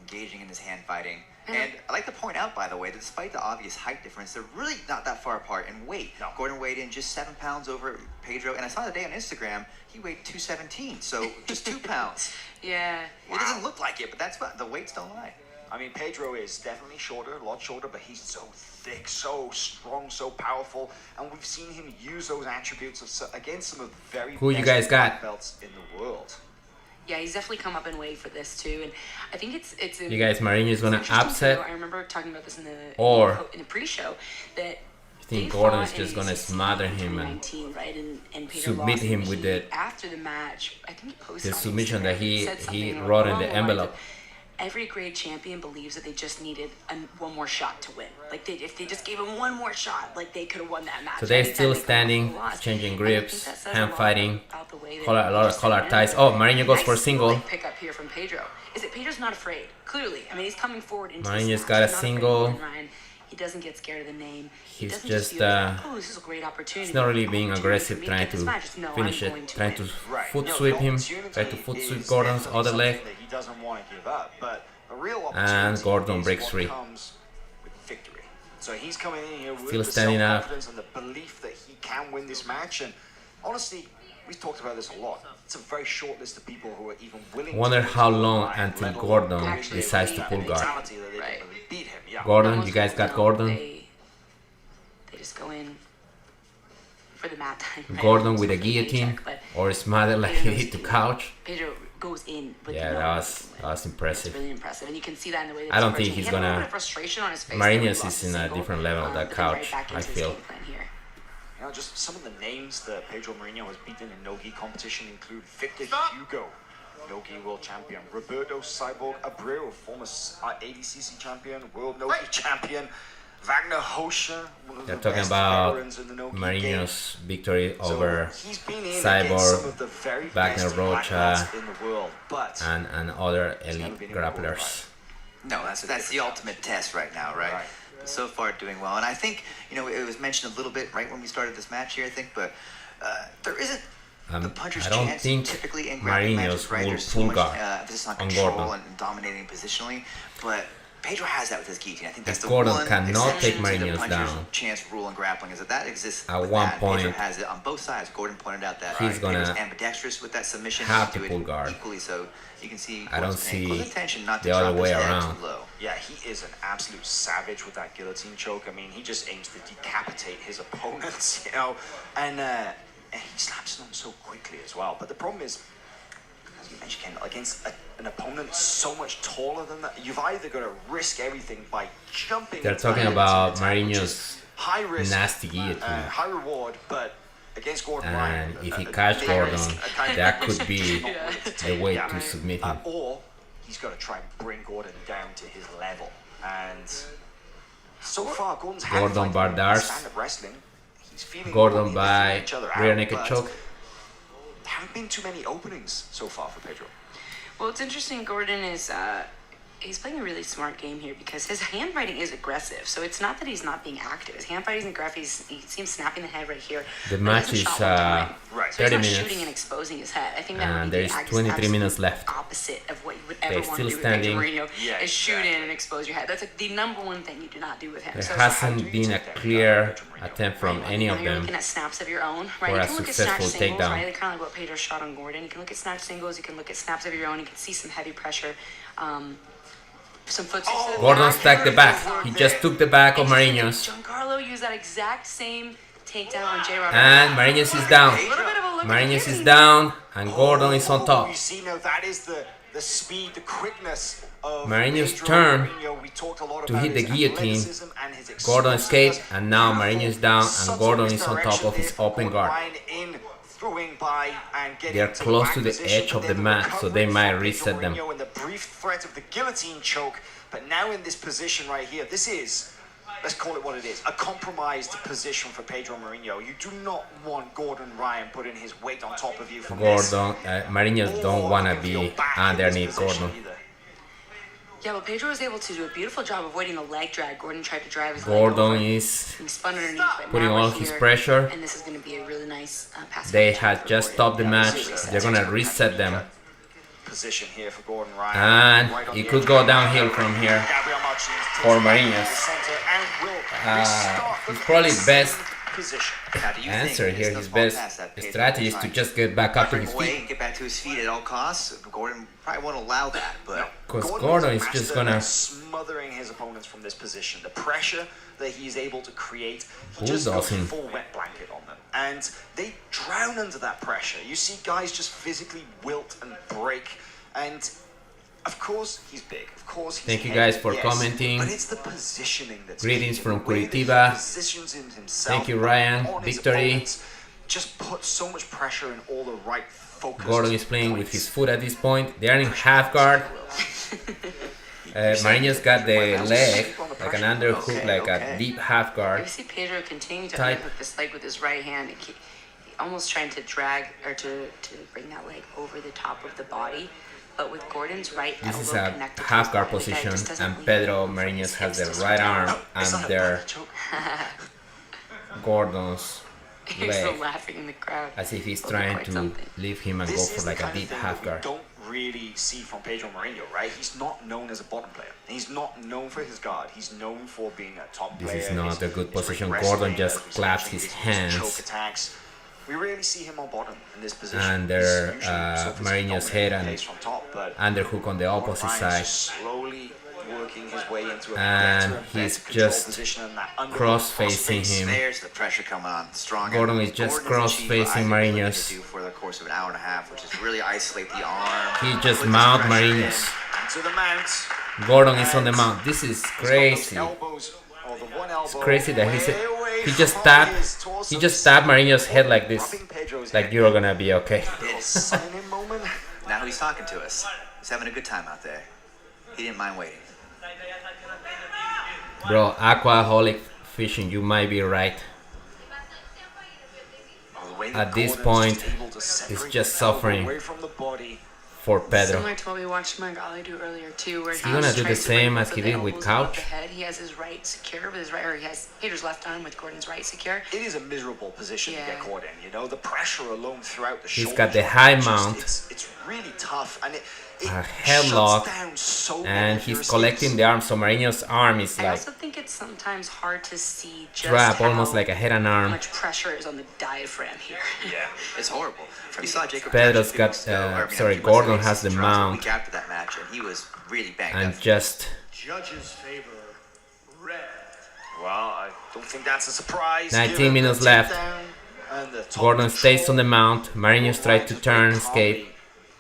engaging in this hand fighting. And I like to point out, by the way, that despite the obvious height difference, they're really not that far apart in weight. No. Gordon weighed in just 7 pounds over Pedro, and I saw the day on Instagram, he weighed 217, so just 2 pounds. Yeah. It doesn't look like it, but that's what the weights don't lie. I mean, Pedro is definitely shorter, a lot shorter, but he's so thick, so strong, so powerful, and we've seen him use those attributes against some of the very Who you best guys got? black belts in the world. Yeah, he's definitely come up in weight for this too, and I think it's. You guys, Marinho is gonna it's interesting upset, too. I remember talking about this in the or in the pre-show that. I think they Gordon's fought just in gonna 16 smother and him and 2019, right? And Pedro submit lost, him and with he- the- after the match. I think he posted the on submission Instagram, that he said something wrote in along the lines envelope. of, every great champion believes that they just needed one more shot to win. Like if they just gave him one more shot, like they could have won that match. So they're Anytime still they come off standing, the loss. changing And I think grips, that says a hand lot fighting, about the way that a lot of he's collar standing. ties. Oh, Marinho goes for a Nice single. leg pick up here from Pedro. Is that Pedro's not afraid? Clearly, I mean he's coming forward into Marinho's this match. got a He's not afraid of single. Gordon Ryan. He doesn't get scared of the name. He He's doesn't just, feel like, oh, this is a great opportunity. He's not really being Opportunity aggressive, for me trying get this to match. It's, no, finish I'm it, going to trying to win. Right. foot No, sweep the him, opportunity try to foot is sweep Gordon's definitely other leg. something that he doesn't want to give up, but a real And opportunity Gordon is breaks what free. comes with victory. So he's coming in here with Still the standing up. self-confidence and the belief that he can win this match. And honestly, we've talked about this a lot. It's a very short list of people who are even willing Wonder to how go long line, until let alone Gordon go Actually, decides to that pull guard. mentality that they Right. can beat him. Yeah. Gordon, Most you guys people got know Gordon? They just go in for the mat time. right? Gordon with a For the guillotine paycheck, but or smother like he hit the couch. Pedro goes in with Yeah, no that one was to win. that was impressive. It's really impressive, and you can see that in the way that I don't he's think he's approaching. He had a little gonna- bit of frustration on his face. Marinho's there when he lost is in the a single, different level, that but then couch, right back I into his feel. game plan here. You know, just some of the names that Pedro Marinho has beaten in No-Gi competition include Victor Hugo, No-Gi world champion, Roberto Cyborg Abreu, former ADCC champion, world No-Gi champion, Wagner Hoscher, one of They're the talking best about veterans in the No-Gi game. Marinho's victory So over he's been in against Cyborg, some of the very Wagner best black Rocha, belts in the world, but and other never elite been in a world grapplers. No, that's the ultimate test right now, right? Right. So far doing well. And I think, you know, it was mentioned a little bit right when we started this match here, I think, but there isn't the puncher's I don't chance think typically in grappling Marinho's matches, right? will There's so pull much guard emphasis on on control Gordon. and dominating positionally, but Pedro has that with his guillotine. I think that's the Gordon one cannot exception take to the Marinho's puncher's down. chance rule in grappling is that exists. At with one that. Pedro point, has it on both sides. Gordon pointed out that he's Pedro's gonna ambidextrous with that submission. have He can to do pull it guard. equally, so you can see I don't Gordon's paying close see attention not to the other drop his way head around. too low. yeah, he is an absolute savage with that guillotine choke. I mean, he just aims to decapitate his opponents, you know, and he slaps them so quickly as well. But the problem is, as you mentioned, Ken, against an opponent so much taller than that, you've either got to risk everything by jumping. They're into talking the about guillotine, which is Marinho's high risk, nasty guillotine. high reward, but against Gordon And Ryan, if he a catch big Gordon, risk, a kind of that risk could be he's not willing to the take. way Yeah. to submit him. Or he's got to try and bring Gordon down to his level. And so far, Gordon's had Gordon fighting in Bardars. stand-up wrestling. He's feeling Gordon they're by feeling each other rear out, naked but choke. There haven't been too many openings so far for Pedro. Well, it's interesting. Gordon is he's playing a really smart game here because his handfighting is aggressive. So it's not that he's not being active. His handfighting is aggressive. He seems snapping the head right here. The match is 30 so he's not minutes. shooting and exposing his head. I think that And would be there's the 23 minutes left. opposite of what you would ever They're want still to do standing. with Pedro Marinho is shoot in and expose your head. That's like the number one thing you do not do with him. There So hasn't been a clear attempt from any of You're them looking at snaps of your own, right? for You a can look at snatch successful singles, takedown. right? Kind of like what Pedro shot on Gordon. You can look at snatch singles. You can look at snaps of your own. You can see some heavy pressure. Some foot sticks to the Gordon back. stacked the back. He just took the back of Marinho's. Giancarlo used that exact same takedown on J-Rod. And Marinho's is down. A little bit of a look Marinho's at is down. And Gordon is on top. You see, now that is the speed, the quickness of Marinho's Pedro turn Marinho. We talked a lot to about hit the his guillotine. athleticism and his Gordon escaped, explosiveness. and now Marinho is down, and Subtle Gordon is on top misdirection of his there for open Gordon guard. Ryan in, throwing by and getting They're into close back to the position, edge but of the then mat, so they recovery might from Pedro reset them. Marinho and the brief threat of the guillotine choke, but now in this position right here, this is, let's call it what it is, a compromised position for Pedro Marinho. You do not want Gordon Ryan putting his weight on top of you from this. Gordon, Marinho don't want to be underneath Gordon. Yeah, well, Pedro was able to do a beautiful job avoiding the leg drag. Gordon tried to drive his leg Gordon over. is He spun underneath, but putting now all we're his here, pressure. And this is going to be a really nice pass. They had just stopped the match. They're going to reset them. Position here for Gordon Ryan. And Right on it the could edge. go downhill from here Gabriel Martinez takes for it back into Marinho. the center and will restart His from probably the best same position. Now, do you answer think here, it's his the fall best pass that Pedro strategy is was to trying just get back up to break his away feet. and get back to his feet at all costs? Gordon probably won't allow that, but Because Gordon Gordon a is just master going to at smothering his opponents from this position. The pressure that he's able to create, he Who just goes doesn't? full wet blanket on them, and they drown under that pressure. You see guys just physically wilt and break, and of course he's big. Of course he's Thank you heavy, guys for yes, commenting. But it's the positioning that's Greetings key. from The way that he Curitiba. positions himself Thank you, Ryan. on his Victory. opponents, just put so much pressure in all the right focus. Gordon is playing with his foot at this point. They are in half guard. Marinho's got the leg, like an underhook, like a deep half You guard. see Pedro continue to Type. underhook this leg with his right hand. He almost trying to drag or to bring that leg over the top of the body. But with Gordon's right This is elbow a connected to half his guard body, the guy position, just doesn't and leave Pedro his Marinho has the hips to right support arm It's not a under bad choke. Gordon's You're still leg, laughing in the crowd. as if he's It'll be trying quite to something. leave him and go This for is like the a kind of deep thing half that guard. we don't really see from Pedro Marinho, right? He's not known as a bottom player. He's not known for his guard. He's known for being a top This player. is not His- a good his position. wrestling, Gordon just as we claps mentioned, his choke hands attacks. We rarely see him on bottom in this position. under He's usually so physically Marinho's head dominant and plays from top, but underhook on the opposite Ryan's side. just slowly working his way into a And better he's better control just position, and that underhook cross-facing cross-face him. there's the pressure coming on stronger. Gordon is just Gordon has cross-facing achieved what Isaac was looking Marinho's. to do for the course of an hour and a half, which is really isolate the arm. He just put this mount pressure in. Marinho's. to the mount. Gordon is on the mount. This is crazy. It's Crazy that he just stabbed Marinho's head like this. Like you're gonna be okay. Now he's talking to us. He's having a good time out there. He didn't mind waiting. Bro, aquaholic fishing, you might be right. At this point, he's just suffering for Pedro. Similar to what we watched Magali do earlier too, where Is he gonna do the same as he did with Couch? He has his right secure with his right, or he has Pedro's left arm with Gordon's right secure. It is a miserable position to Yeah. get caught in, you know, the pressure alone throughout the He's shoulders. got the high just- mount. It's really tough, and it A shuts headlock, down so many and of he's your collecting escapes. the arm, so Marinho's arm is I like also think it's sometimes hard to see just trap, how almost like a head and arm. much pressure is on the diaphragm here. Yeah, it's horrible. You saw Jacob Pedro's Patrick got, two weeks ago, or, I mean, a sorry, few months Gordon ago, has the Toronto, a mount. week after that match, and he was really banged And up. just Judges favor red. Well, I don't think that's a surprise. 19 given the minutes left. takedown and the top Gordon stays control. on the mount. Marinho's tried to turn, Calmly escape.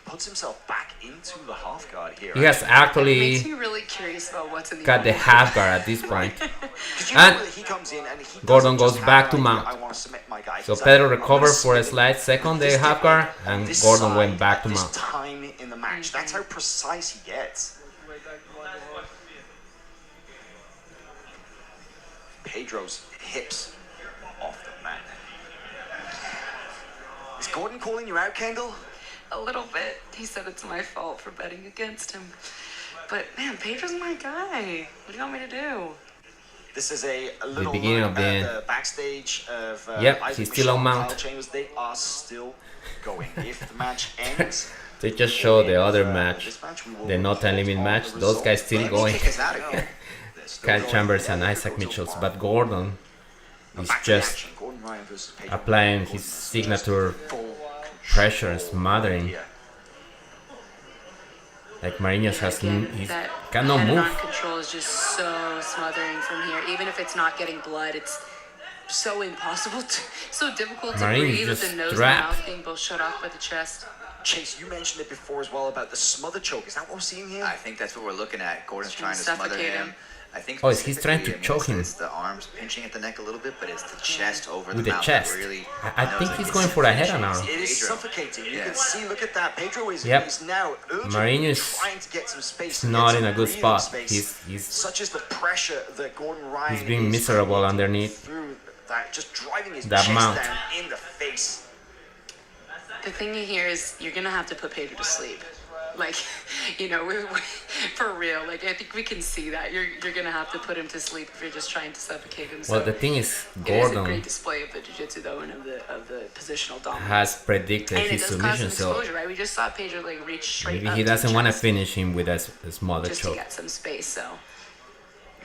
Puts himself back into the half guard here. He has It makes actually me really curious about what's in the got the other. half guard at this point. 'Cause you and know that he comes in and he Gordon doesn't goes just back have to an idea, mount. I wanna submit my guy. So He's like, Pedro I'm gonna recovered for a submit slight second, the this half guard, on and this Gordon side went back to at this mount. time in the match. That's how precise he gets. Pedro's hips off the mat. Is Gordon calling you out, Kendall? A little bit. He said it's my fault for betting against him. But man, Pedro's my guy. What do you want me to do? This is a little beginning look of the at end. the backstage of Yep, Isaac he's still on Shaw, mount. Kyle Chambers. They are still going. If the match ends, They just showed the other match, this match, we will the no time report limit on match. the Those guys results. still Let me going. kick us out of here. They're still Kyle going. Chambers and Yeah, Isaac go to Mitchells, war. but Gordon is Back to the just action. Gordon Ryan versus Pedro applying Marinho. his Gordon has signature just full pressure and control smothering. here. Like Marinos has, Again, he that cannot head and move. arm control is just so smothering from here. Even if it's not getting blood, it's so impossible, so difficult to Marinho's breathe with just the nose trapped. and mouth being both shut off by the chest. Chase, you mentioned it before as well about the smother choke. Is that what we're seeing here? I think that's what we're looking at. Gordon's Trying trying to to smother suffocate him. him. I think Oh, he's trying to specifically, choke him. It's the arms pinching at the neck a little bit, but it's the chest over With the the mouth. chest. That really I think he's going for a head and arm. It is Pedro. suffocating. You Yeah. can see, look at that. Pedro is Yep. now urgently Marinho is trying to get some space. He's and not get in some a good breathing spot. space. He's Such is the pressure that Gordon Ryan He's being is miserable creating underneath through that, just driving his that chest mount. down in the face. The thing here is you're gonna have to put Pedro to sleep. Like, you know, we're for real. Like, I think we can see that you're gonna have to put him to sleep if you're just trying to suffocate him. So well, the thing is, it is a Gordon great display of the jiu-jitsu though, and of the positional dominance. has predicted And it his does cause submission, some so exposure, right? We just saw Pedro like reach straight maybe up he to the doesn't want to chest finish him with a smaller just to choke. get some space. So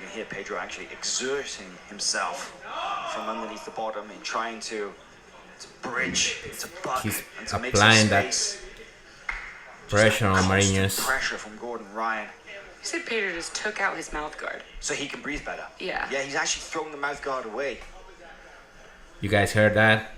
You can hear Pedro actually exerting himself from underneath the bottom and trying to bridge, to buck, He's and to make applying some that space. pressure on Constant Marinos. pressure from Gordon Ryan, you said Pedro just took out his mouth guard. so he can breathe better. Yeah. Yeah, he's actually thrown the mouth guard away. You guys heard that?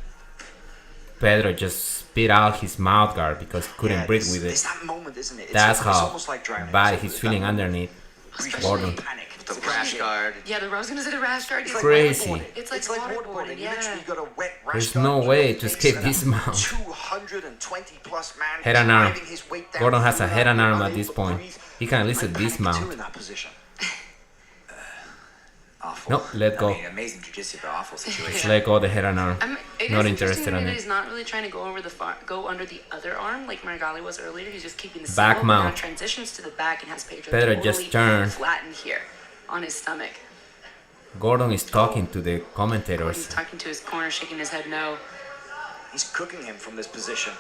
Pedro just spit out his mouth guard because he couldn't breathe with It's it. that moment, isn't it? That's it's how almost like drowning. bad It's he's that feeling moment. underneath. Especially Gordon. Panic. The rash guard. Yeah, I was gonna say the rash guard. It's It's like Crazy. waterboarding. It's like waterboarding. waterboarding, You yeah. literally got a wet rash There's guard no on way your to face escape and this a mount. 220 plus man Head and arm. driving his weight down Gordon has a through head that, and arm at unable this to point. breathe. He can at least at Might this panic too mount. in that position. Awful. Nope, let go. I mean, amazing jiu-jitsu, but awful Just situation. let go of the head and arm. It Not is interested interesting in that it. he's not really trying to go over go under the other arm like Margali was earlier. He's just keeping the Back single, but now mount. transitions to the back and has Pedro Pedro totally just turned. flattened here on his stomach. Gordon is talking to the He's commentators. talking to his corner, shaking his head no. He's cooking him from this position.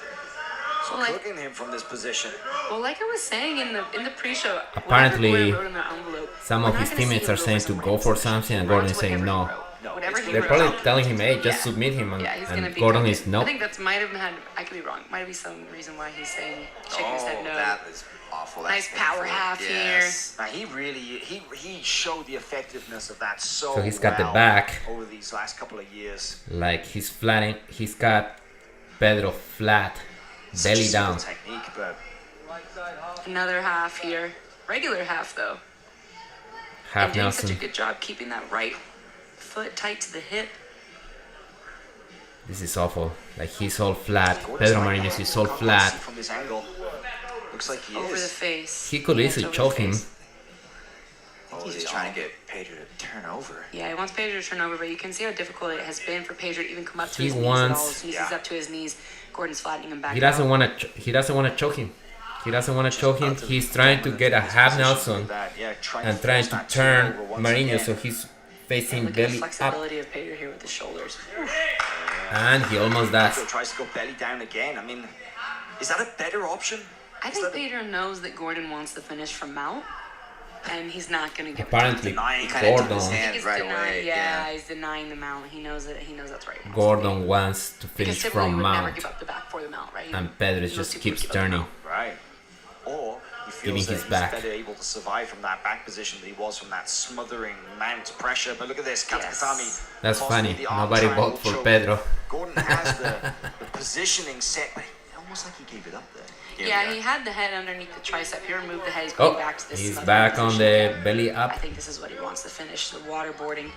Well, like, Cooking him from this position. well, like I was saying in the pre-show, Apparently, whatever Gordon wrote in the envelope, Some we're of not his gonna see teammates him are saying over to some go range for position. something, and He Gordon writes is saying whatever he no. wrote. Whatever he They're wrote. probably telling him, hey, just Yeah. submit him, Yeah, he's gonna and be Gordon cooking. is no. I think that's might have had. I could be wrong. Might be some reason why he's saying shaking his head Oh, no. that was awful. That's Nice power painful. half Yes. Now he showed the effectiveness of that so So he's got the well back. over these last couple of years. Like he's got Pedro flat, Such a belly simple down. technique, but Another half here. Regular half though. Half And doing such a Nelson. good job keeping that right foot tight to the hip. This is awful. Like he's all flat. Gordon's Pedro like, Marinho is "Oh, all can't flat. see from this angle. Looks like he Over the is. face. He could Yeah, easily over the choke him. face. He's just trying to get Pedro to turn over. Yeah, he wants Pedro to turn over, but you can see how difficult it has been for Pedro to even come up to He his knees at all. wants- As soon as he's up to his knees, Gordon's flattening him back. He doesn't out. want to. He doesn't want to choke him. He doesn't want to choke him. He's trying to get a half Nelson and trying to turn Marinho, so he's facing Look at the belly up, flexibility of Pedro here with the shoulders. and he almost does. Pedro tries to go belly down again. I mean, is that a better option? I Is think that- Pedro knows that Gordon wants the finish from mount, and he's not going to give Apparently, it to him. He kind of took his Gordon. hand He's right denying, away. yeah, he's denying the mount. He knows it. He knows that's right. Gordon wants to Because finish typically he from would never mount, give up the back for the mount, right? and Pedro Most just people keeps would give up the turning. mount. Right. Or he Giving feels that his he's back. better able to survive from that back position than he was from that smothering mount pressure. But look at this, Katakatami. That's possibly funny. the arm Nobody triangle voted for choke. Pedro. Gordon has the positioning set, but almost like he gave it up there. Yeah, he had the head underneath the tricep. He removed the head. He's going Oh, back to this. he's smothering back on position. the belly I up. think this is what he wants to finish, the waterboarding.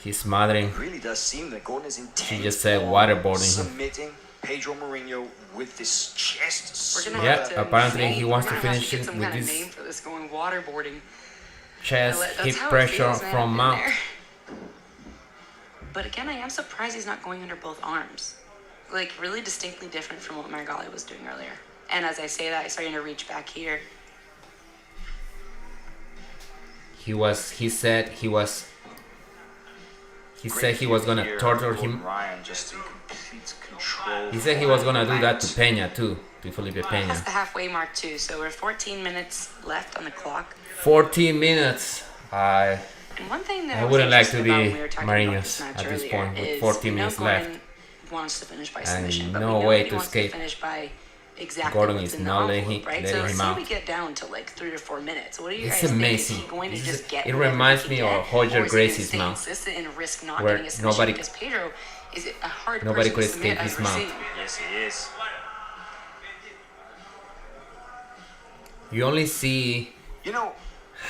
He's smothering. It really does seem that Gordon is intent just said on waterboarding him. submitting Pedro Marinho with this chest. We're gonna Yeah, have to apparently he name- wants we're to gonna have finish get it some with kind of this name for this going waterboarding. chest, That's hip how it pressure feels, man, from in mount. there. But again, I am surprised he's not going under both arms. Like, really distinctly different from what Margali was doing earlier. And as I say that, I'm starting to reach back here. He said he was gonna torture him. Ryan just in complete control. He said he was gonna do that to Peña too, to Felipe That's Peña. the halfway mark too, so we're 14 minutes left on the clock. 14 minutes. And one thing that I was wouldn't like to interesting about be when we were talking about Marinho's match at this earlier point with is 14 we know minutes Gordon left. wants to finish by And submission, but no we know way that he to wants escape. to finish by exactly Gordon what's is in the not envelope, right? letting So him say out. we get down to like 3 or 4 minutes. What do you It's guys amazing. think? Is he going to This just is- get it whatever reminds he me can of get, Roger or is he gonna Gracie's stay mount, consistent and risk not where getting a submission? nobody- Because Pedro is a hard nobody person could to submit, escape his as we're mount. seeing. Yes, he is. You only see You know,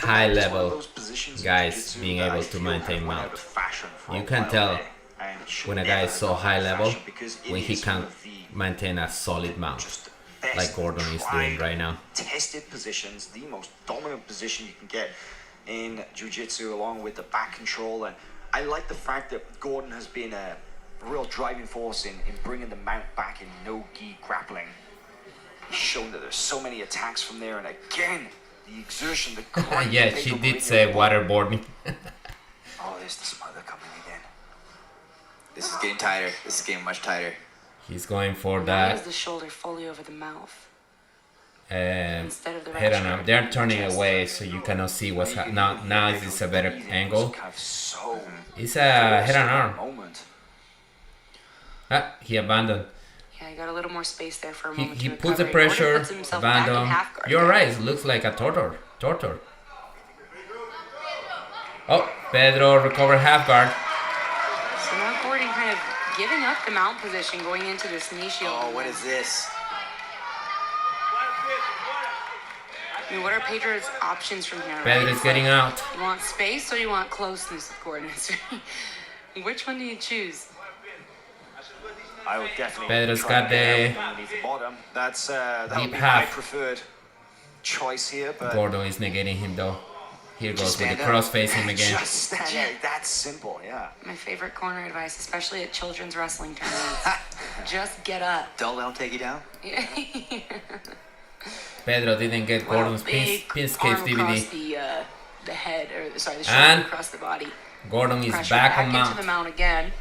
the high mount is one of level those positions in guys jiu-jitsu being that able I to feel maintain have went out mount. of fashion for You a can while tell there, and it should when a never guy is have so gone out high of level fashion because it when he is can one of the maintain a solid mount, just the best like Gordon is doing tried, right now. tested positions, the most dominant position you can get in jiu-jitsu, along with the back control. And I like the fact that Gordon has been a real driving force in bringing the mount back in no-gi grappling. He's shown that there's so many attacks from there, and again, the exertion, the grind. Yeah, Pedro she did Marinho say brought. waterboarding. Oh, there's the smother coming again. This is getting tighter. This is getting much tighter. He's going for Now is that the shoulder fully over the mouth. head right and arm. They're turning away so you cannot see what's happening. Now this is a better angle. Kind of so It's a head and arm. moment. Ah, he abandoned. Yeah, he got a little more space there for a He, moment. he to puts the recover. Gordon pressure, puts himself back in abandon. half guard You're again. right, it looks like a torture. Oh, Pedro recovered half guard. So now Gordon kind of giving up the mount position going into this knee shield. Oh, what is this? I mean, what are Pedro's options from here? Right? Pedro's It's getting like, out. You want space or you want closeness with Gordon? Which one do you choose? I would definitely Pedro's try got and get the out underneath the bottom. That would deep be half. my preferred choice here, but Gordon is negating him though. Here goes with the stand up. cross facing again. just stand there. That's simple, yeah. My favorite corner advice, especially at children's wrestling tournaments. Just get up. Don't let him take you down. Pedro didn't get Gordon's big Pinscape's arm across DVD. the head, or sorry, the shoulder And across the body. Gordon is Pressure back on into mount. the mount again.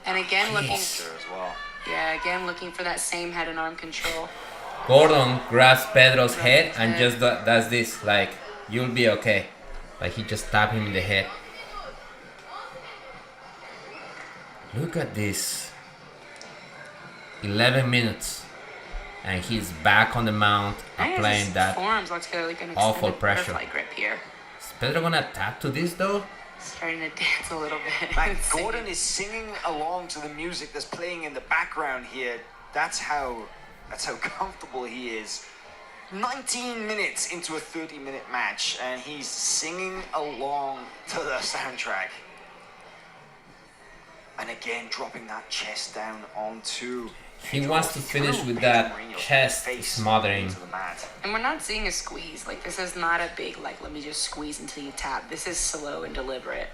And again looking, Sure as well. yeah, again looking for that same head and arm control. Gordon grabs Pedro's head and just does this, like, you'll be okay. Like he just tapped him in the head. Look at this. 11 minutes. And he's back on the mount, applying that. Forearms looks like an awful extended pressure. butterfly grip here. Is Pedro gonna tap to this though? Starting to dance a little bit. Man, Gordon is singing along to the music that's playing in the background here. That's how comfortable he is. 19 minutes into a 30-minute match, and he's singing along to the soundtrack. And again, dropping that chest down onto. He wants to finish with that chest smothering. into the mat. And we're not seeing a squeeze. Like, this is not a big, like, let me just squeeze until you tap. This is slow and deliberate.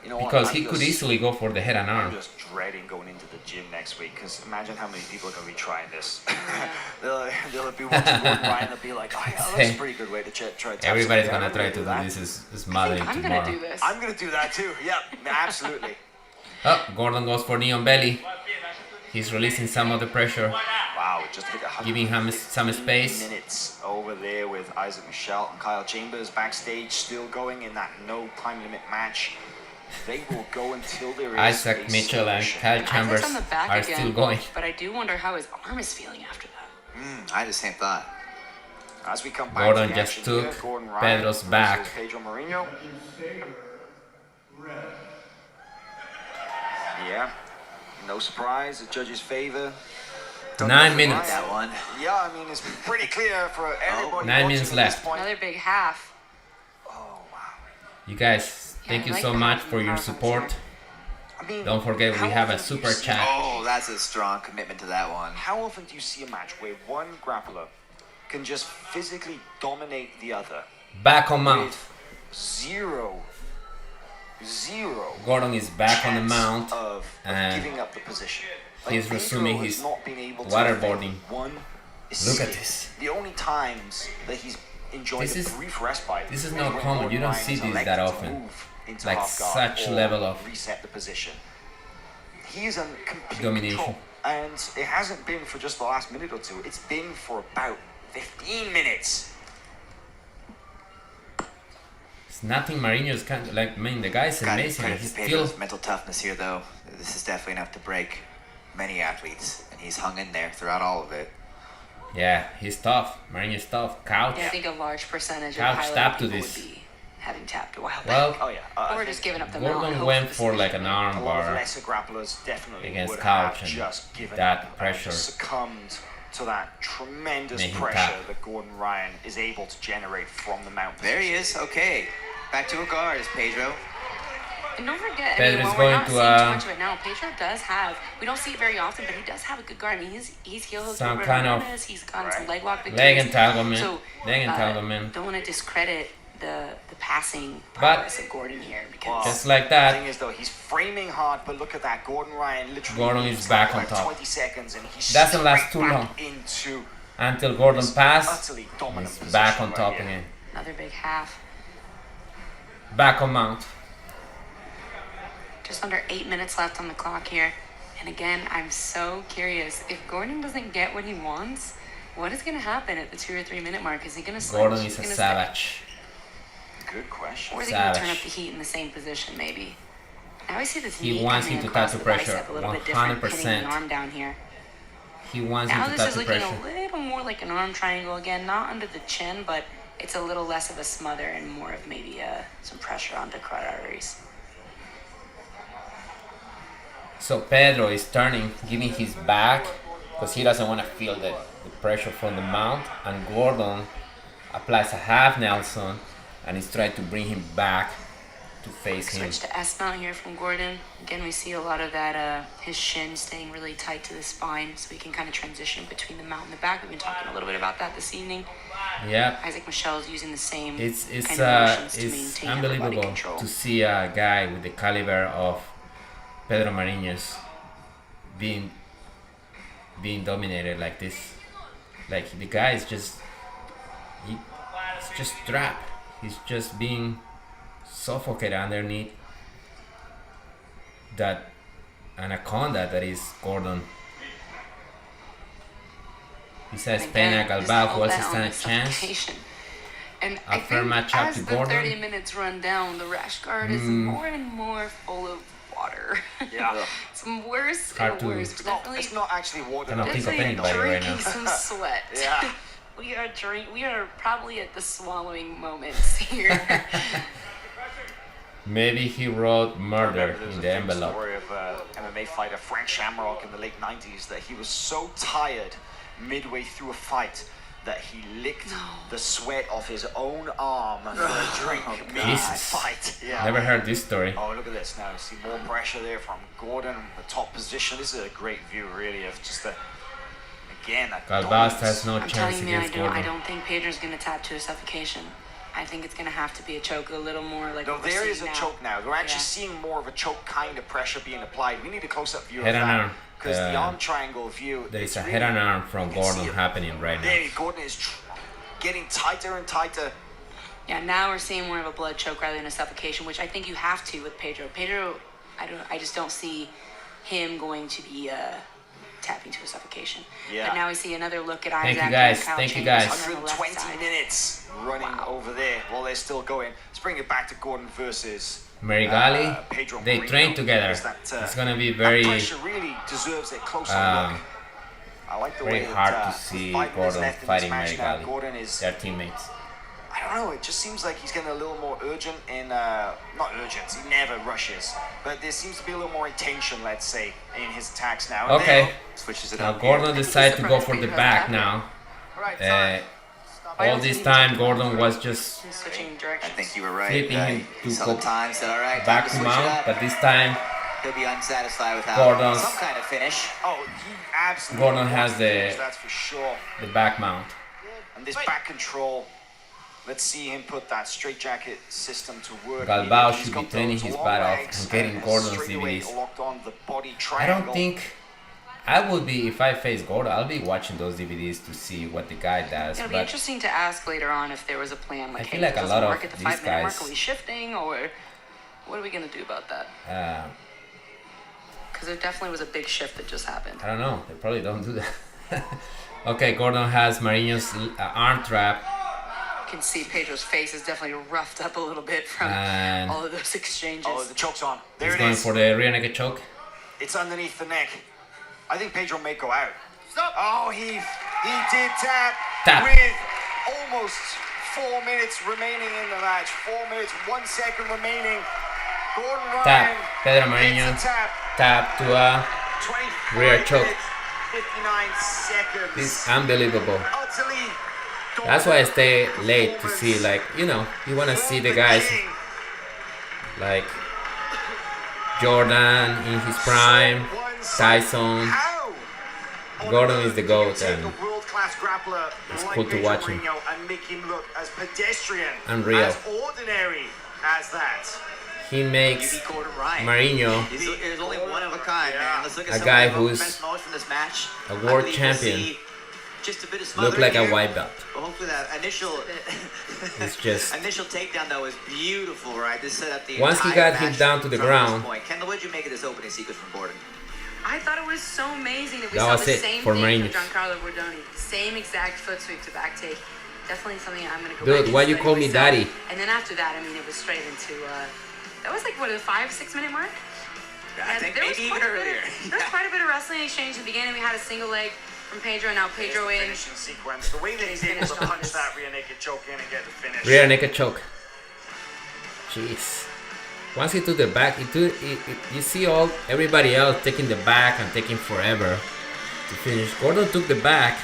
You know what? Because I'm he could just- easily go for the head and I'm arm. just dreading going into the gym next week, because imagine how many people are going to be trying this. they'll be watching Gordon Ryan, they'll be like, oh yeah, that's a pretty good way to try to Everybody's tap gonna something. try to do that. this is I smothering think I'm tomorrow. gonna do this. I'm going to do that too. Yep, absolutely. Oh, Gordon goes for knee on belly. He's releasing some of the pressure, Wow, just hit giving him some space. minutes over there with Isaac Michelle and Kyle Chambers backstage, still going in that no time limit match. They will go until there is Isaac a Mitchell and solution. Kyle Isaac's Chambers on the back are again, still going. But I do wonder how his arm is feeling after that. I had the same thought. As we come back Gordon to the just action took here, Gordon Ryan Pedro's versus back. Pedro Marinho. Yeah, no surprise, the judge's favor. 9 minutes. That one. Yeah, I mean, it's pretty clear for everybody. 9 watching minutes at left. this point. Another big half. Oh, wow. You guys, thank I you like so the much half for your power support. I mean, Don't forget we how have a often do you super see- chat. Oh, that's a strong commitment to that one. How often do you see a match where one grappler can just physically dominate the other Back on mount. with zero Gordon is back on the chance mount. of and giving up the position? he's Pedro resuming has his not been able to waterboarding. make one Look at escape. this. The only times that he's enjoyed a brief respite. This is not common. You don't see this that often. Like such level of reset the position. He is in complete domination. control, and it hasn't been for just the last minute or two. It's been for about 15 minutes. It's nothing Marinho's kind of like. I mean, the guy's amazing. He's still mental toughness here, though. This is definitely enough to break many athletes, and he's hung in there throughout all of it. yeah, he's tough. Marinho's tough. Couch. Yeah, I think a large percentage Couch of highlight tap to people this. would be having tapped a while Well, back. Oh yeah, Or just giving up the mount. Gordon went for like an arm a lot of bar lesser grapplers definitely against would Couch, have and just given that up, pressure just succumbed to that tremendous made him pressure tap. that Gordon Ryan is able to generate from the mount. There he is. Okay, back to a guard is Pedro. And don't forget, I Pedro's mean, while going we're not to, seeing too much of it now, Pedro does have, we don't see it very often, but he does have a good guard. I mean, he's heel hooked Some over kind of he's gotten some leg lock victories. leg entanglement. So, leg entanglement. don't want to discredit the passing But- prowess of Gordon here, because Just like The that. thing is, though, he's framing hard, but look at that. Gordon Ryan literally Gordon is leaves back like on top. 20 seconds, and he's Doesn't last straight too back long. into Until Gordon this passed, utterly dominant he's position back on right top here. again. another big half. Back on mount. Just under 8 minutes left on the clock here. And again, I'm so curious. If Gordon doesn't get what he wants, what is going to happen at the 2 or 3 minute mark? Is he going to switch? Gordon is He's a gonna savage. Good question. Or is he going to turn up Savage. the heat in the same position, maybe? Now I see this He knee wants coming him to across touch the the pressure, bicep a little bit different, pinning 100%. the arm down here. He wants Now him to this touch is the looking pressure. a little more like an arm triangle again, not under the chin, but it's a little less of a smother and more of maybe some pressure onto carotid arteries. So Pedro is turning, giving his back because he doesn't want to feel the pressure from the mount, and Gordon applies a half Nelson and is trying to bring him back to face him. Switch to S mount here from Gordon. Again, we see a lot of that, his shin staying really tight to the spine, so we can kind of transition between the mount and the back. We've been talking a little bit about that this evening. Yep. Isaac Michelle's using the same It's kind of motions to it's maintain upper body unbelievable control. to see a guy with the caliber of Pedro Marinho's being dominated like this. Like the guy is just he's just trapped. He's just being suffocated underneath that anaconda that is Gordon. He says And Pena again, just Galbao all who else that on stand a the chance. suffocation. And A I fair think matchup as to the Gordon. 30 minutes run down, the rash guard is more and more full of water. Yeah. It's worse Hard and to- worse. It's not, it's not actually water. I don't though. think It's of like anybody right drinking now. some sweat. Yeah. We are probably at the swallowing moments here. Maybe he wrote murder Remember, there's in a the famous envelope. story of MMA fighter Frank Shamrock in the late 90s that he was so tired midway through a fight that he licked the sweat off his own arm for a drink mid Jesus. fight. Yeah. Never heard this story. Oh, look at this now. See more pressure there from Gordon, the top position. This is a great view, really, of just again, that Galbao dominance. has no I'm chance telling you, against I Gordon. don't think Pedro's going to tap to a suffocation. I think it's going to have to be a choke a little more like No, what we're there is seeing a now. choke now. We're actually Yeah. seeing more of a choke kind of pressure being applied. We need a close-up view Head of and that. arm. Because the arm triangle view, There is it's a really, head and arm from you can see Gordon it. happening right now. There, Gordon is getting tighter and tighter. Yeah, now we're seeing more of a blood choke rather than a suffocation, which I think you have to with Pedro. Pedro, I just don't see him going to be tapping to a suffocation. Yeah. But now we see another look at Isaac. Thank you and guys. Kyle Thank you Chambers guys. on the left 120 side. minutes running over there while they're still going. Let's bring it back to Gordon versus Marigali, Pedro they Marinho. train together. Because that, It's gonna be that very pressure really deserves a closer um, look. I like the very way hard that, to see 5 minutes Gordon left in this fighting match now. Marigali. Gordon is, Their teammates. I don't know, it just seems like he's getting a little more urgent in, not urgent, he never rushes, but there seems to be a little more intention, let's say, in his attacks now. And Okay. then Switches it Now up. Gordon here. decided to go for the back now. Alright, All this time Gordon was just He's switching I directions. think you were right. flipping him He to saw go the time, said, all right, time back to to switch it mount, up. but this time He'll be unsatisfied with how Gordon's- some kind of finish. Oh, he absolutely Gordon has wants to the- finish, that's for sure. the back mount. And this back control, let's see him put that straitjacket system to work. Galbao He's should got be training those his long butt off legs and getting and Gordon's straight away DVDs. locked on the body I triangle. don't think I would be, if I face Gordon, I'll be watching those DVDs to see what the guy does. It'll be but interesting to ask later on if there was a plan. Like, I feel hey, like a does lot this of work at the these 5-minute mark? guys- Are we shifting, or what are we gonna do about that? Because there definitely was a big shift that just happened. I don't know. They probably don't do that. Okay, Gordon has Marinho's arm trap. You can see Pedro's face is definitely roughed up a little bit from And- all of those exchanges. Oh, the choke's on. There He's it going is. for the rear naked choke. It's underneath the neck. I think Pedro may go out. Stop. Oh, he did tap. Tap. With almost 4 minutes remaining in the match. 4 minutes, 1 second remaining. Gordon Ryan. Tap. Pedro Marinho. hits a tap. Tap to a 25 rear choke. minutes, 59 seconds. This is unbelievable. Utterly That's why I stay late to see, like, you know, you want to see the guys like Jordan in his prime, Tyson. Gordon is the GOAT, and it's cool to watch him. And make him look as pedestrian, Unreal. as ordinary as that. He makes You beat Gordon Ryan. Marinho He's only one of a kind, man. Let's look at A some guy of the who's best moments from this match. a I world believe champion. We'll see just a bit of look smothering like a here. white belt. But hopefully that initial It's just initial takedown though was beautiful, right? This set up the Once he entire got him match down to the from this ground. point. Kendall, what did you make of this opening sequence from Gordon? I thought it was so amazing that we That saw was the it same for thing Marinho. from Giancarlo Bordoni. Same exact foot sweep to back take. Definitely something I'm going to go Dude, back why and you study call me myself. daddy? And then after that, I mean, it was straight into, that was like, what, a 5-6 minute mark? I think there was maybe even quite a bit earlier. of- There was quite a bit of wrestling exchange in the beginning. We had a single leg from Pedro, now Pedro in. Finishing sequence. The way that he's able to Finished on punch this. that rear naked choke in and get the finish. rear naked choke. Jeez. Once he took the back, you see everybody else taking the back and taking forever to finish. Gordon took the back.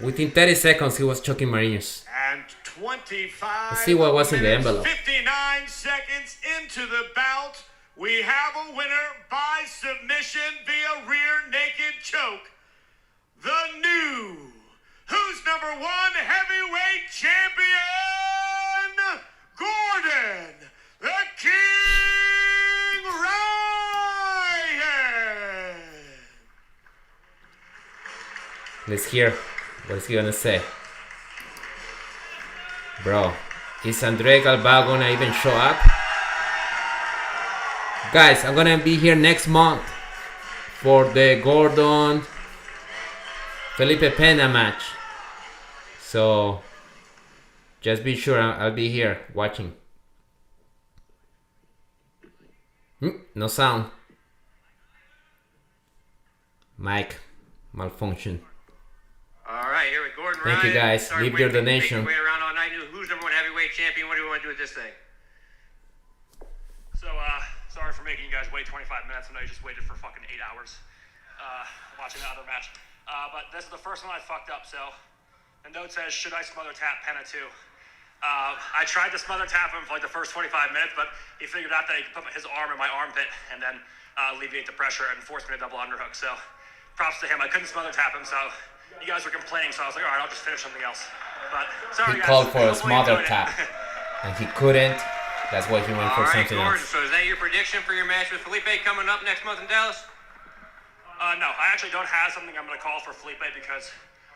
Within 30 seconds, he was choking Marinho's. And 25 Let's see what was in the minutes, envelope. 59 seconds into the bout, we have a winner by submission via rear naked choke. The new, who's number 1 heavyweight champion, Gordon, the King Ryan. Let's hear what is he gonna say. Bro, is Andre Galbao gonna even show up? Guys, I'm gonna be here next month for the Gordon Felipe Pena match. So just be sure I'll be here watching. No sound. Mic malfunction. All right, here with Gordon Thank Ryan. you guys. Sorry, Leave your wait, make donation. your way around all night. Who's number 1 heavyweight champion? What do we want to do with this thing? So, sorry for making you guys wait 25 minutes. I know you just waited for fucking 8 hours watching the other match. But this is the first one I fucked up, so the note says, should I smother tap Pena too? I tried to smother tap him for like the first 25 minutes, but he figured out that he could put his arm in my armpit and then alleviate the pressure and force me to double underhook. So props to him. I couldn't smother tap him, so you guys were complaining, so I was like, all right, I'll just finish something else. But sorry, He guys. called for a Hopefully you smother enjoyed it. tap, and he couldn't. That's why he went for All right, something Gordon, else. so is that your prediction for your match with Felipe coming up next month in Dallas? No, I actually don't have something I'm going to call for Felipe because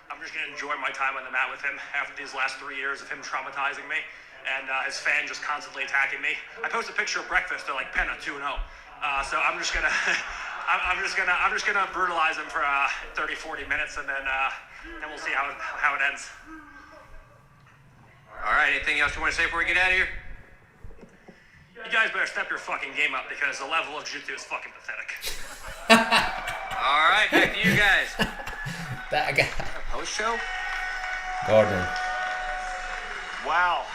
I'm just going to enjoy my time on the mat with him after these last 3 years of him traumatizing me and his fan just constantly attacking me. I posted a picture of breakfast. They're like Pena 2-0. So I'm just gonna I'm just gonna brutalize him for 30-40 minutes and then we'll see how it ends. All right, anything else you want to say before we get out of here? You guys better step your fucking game up because the level of jiu-jitsu is fucking pathetic. All right, back to you guys. That guy. Post show? Gordon. Wow.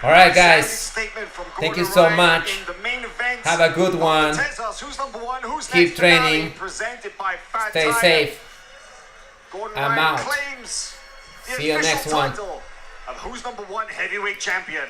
All right, Savage guys. statement from Thank you Gordon so Ryan much. in the main event Have a good of the one. Tezos. Who's number 1? Who's Keep next finale training. presented by Fat Stay Tire. safe. Gordon I'm Ryan out. claims the See you official next one. title of Who's Number 1 Heavyweight Champion.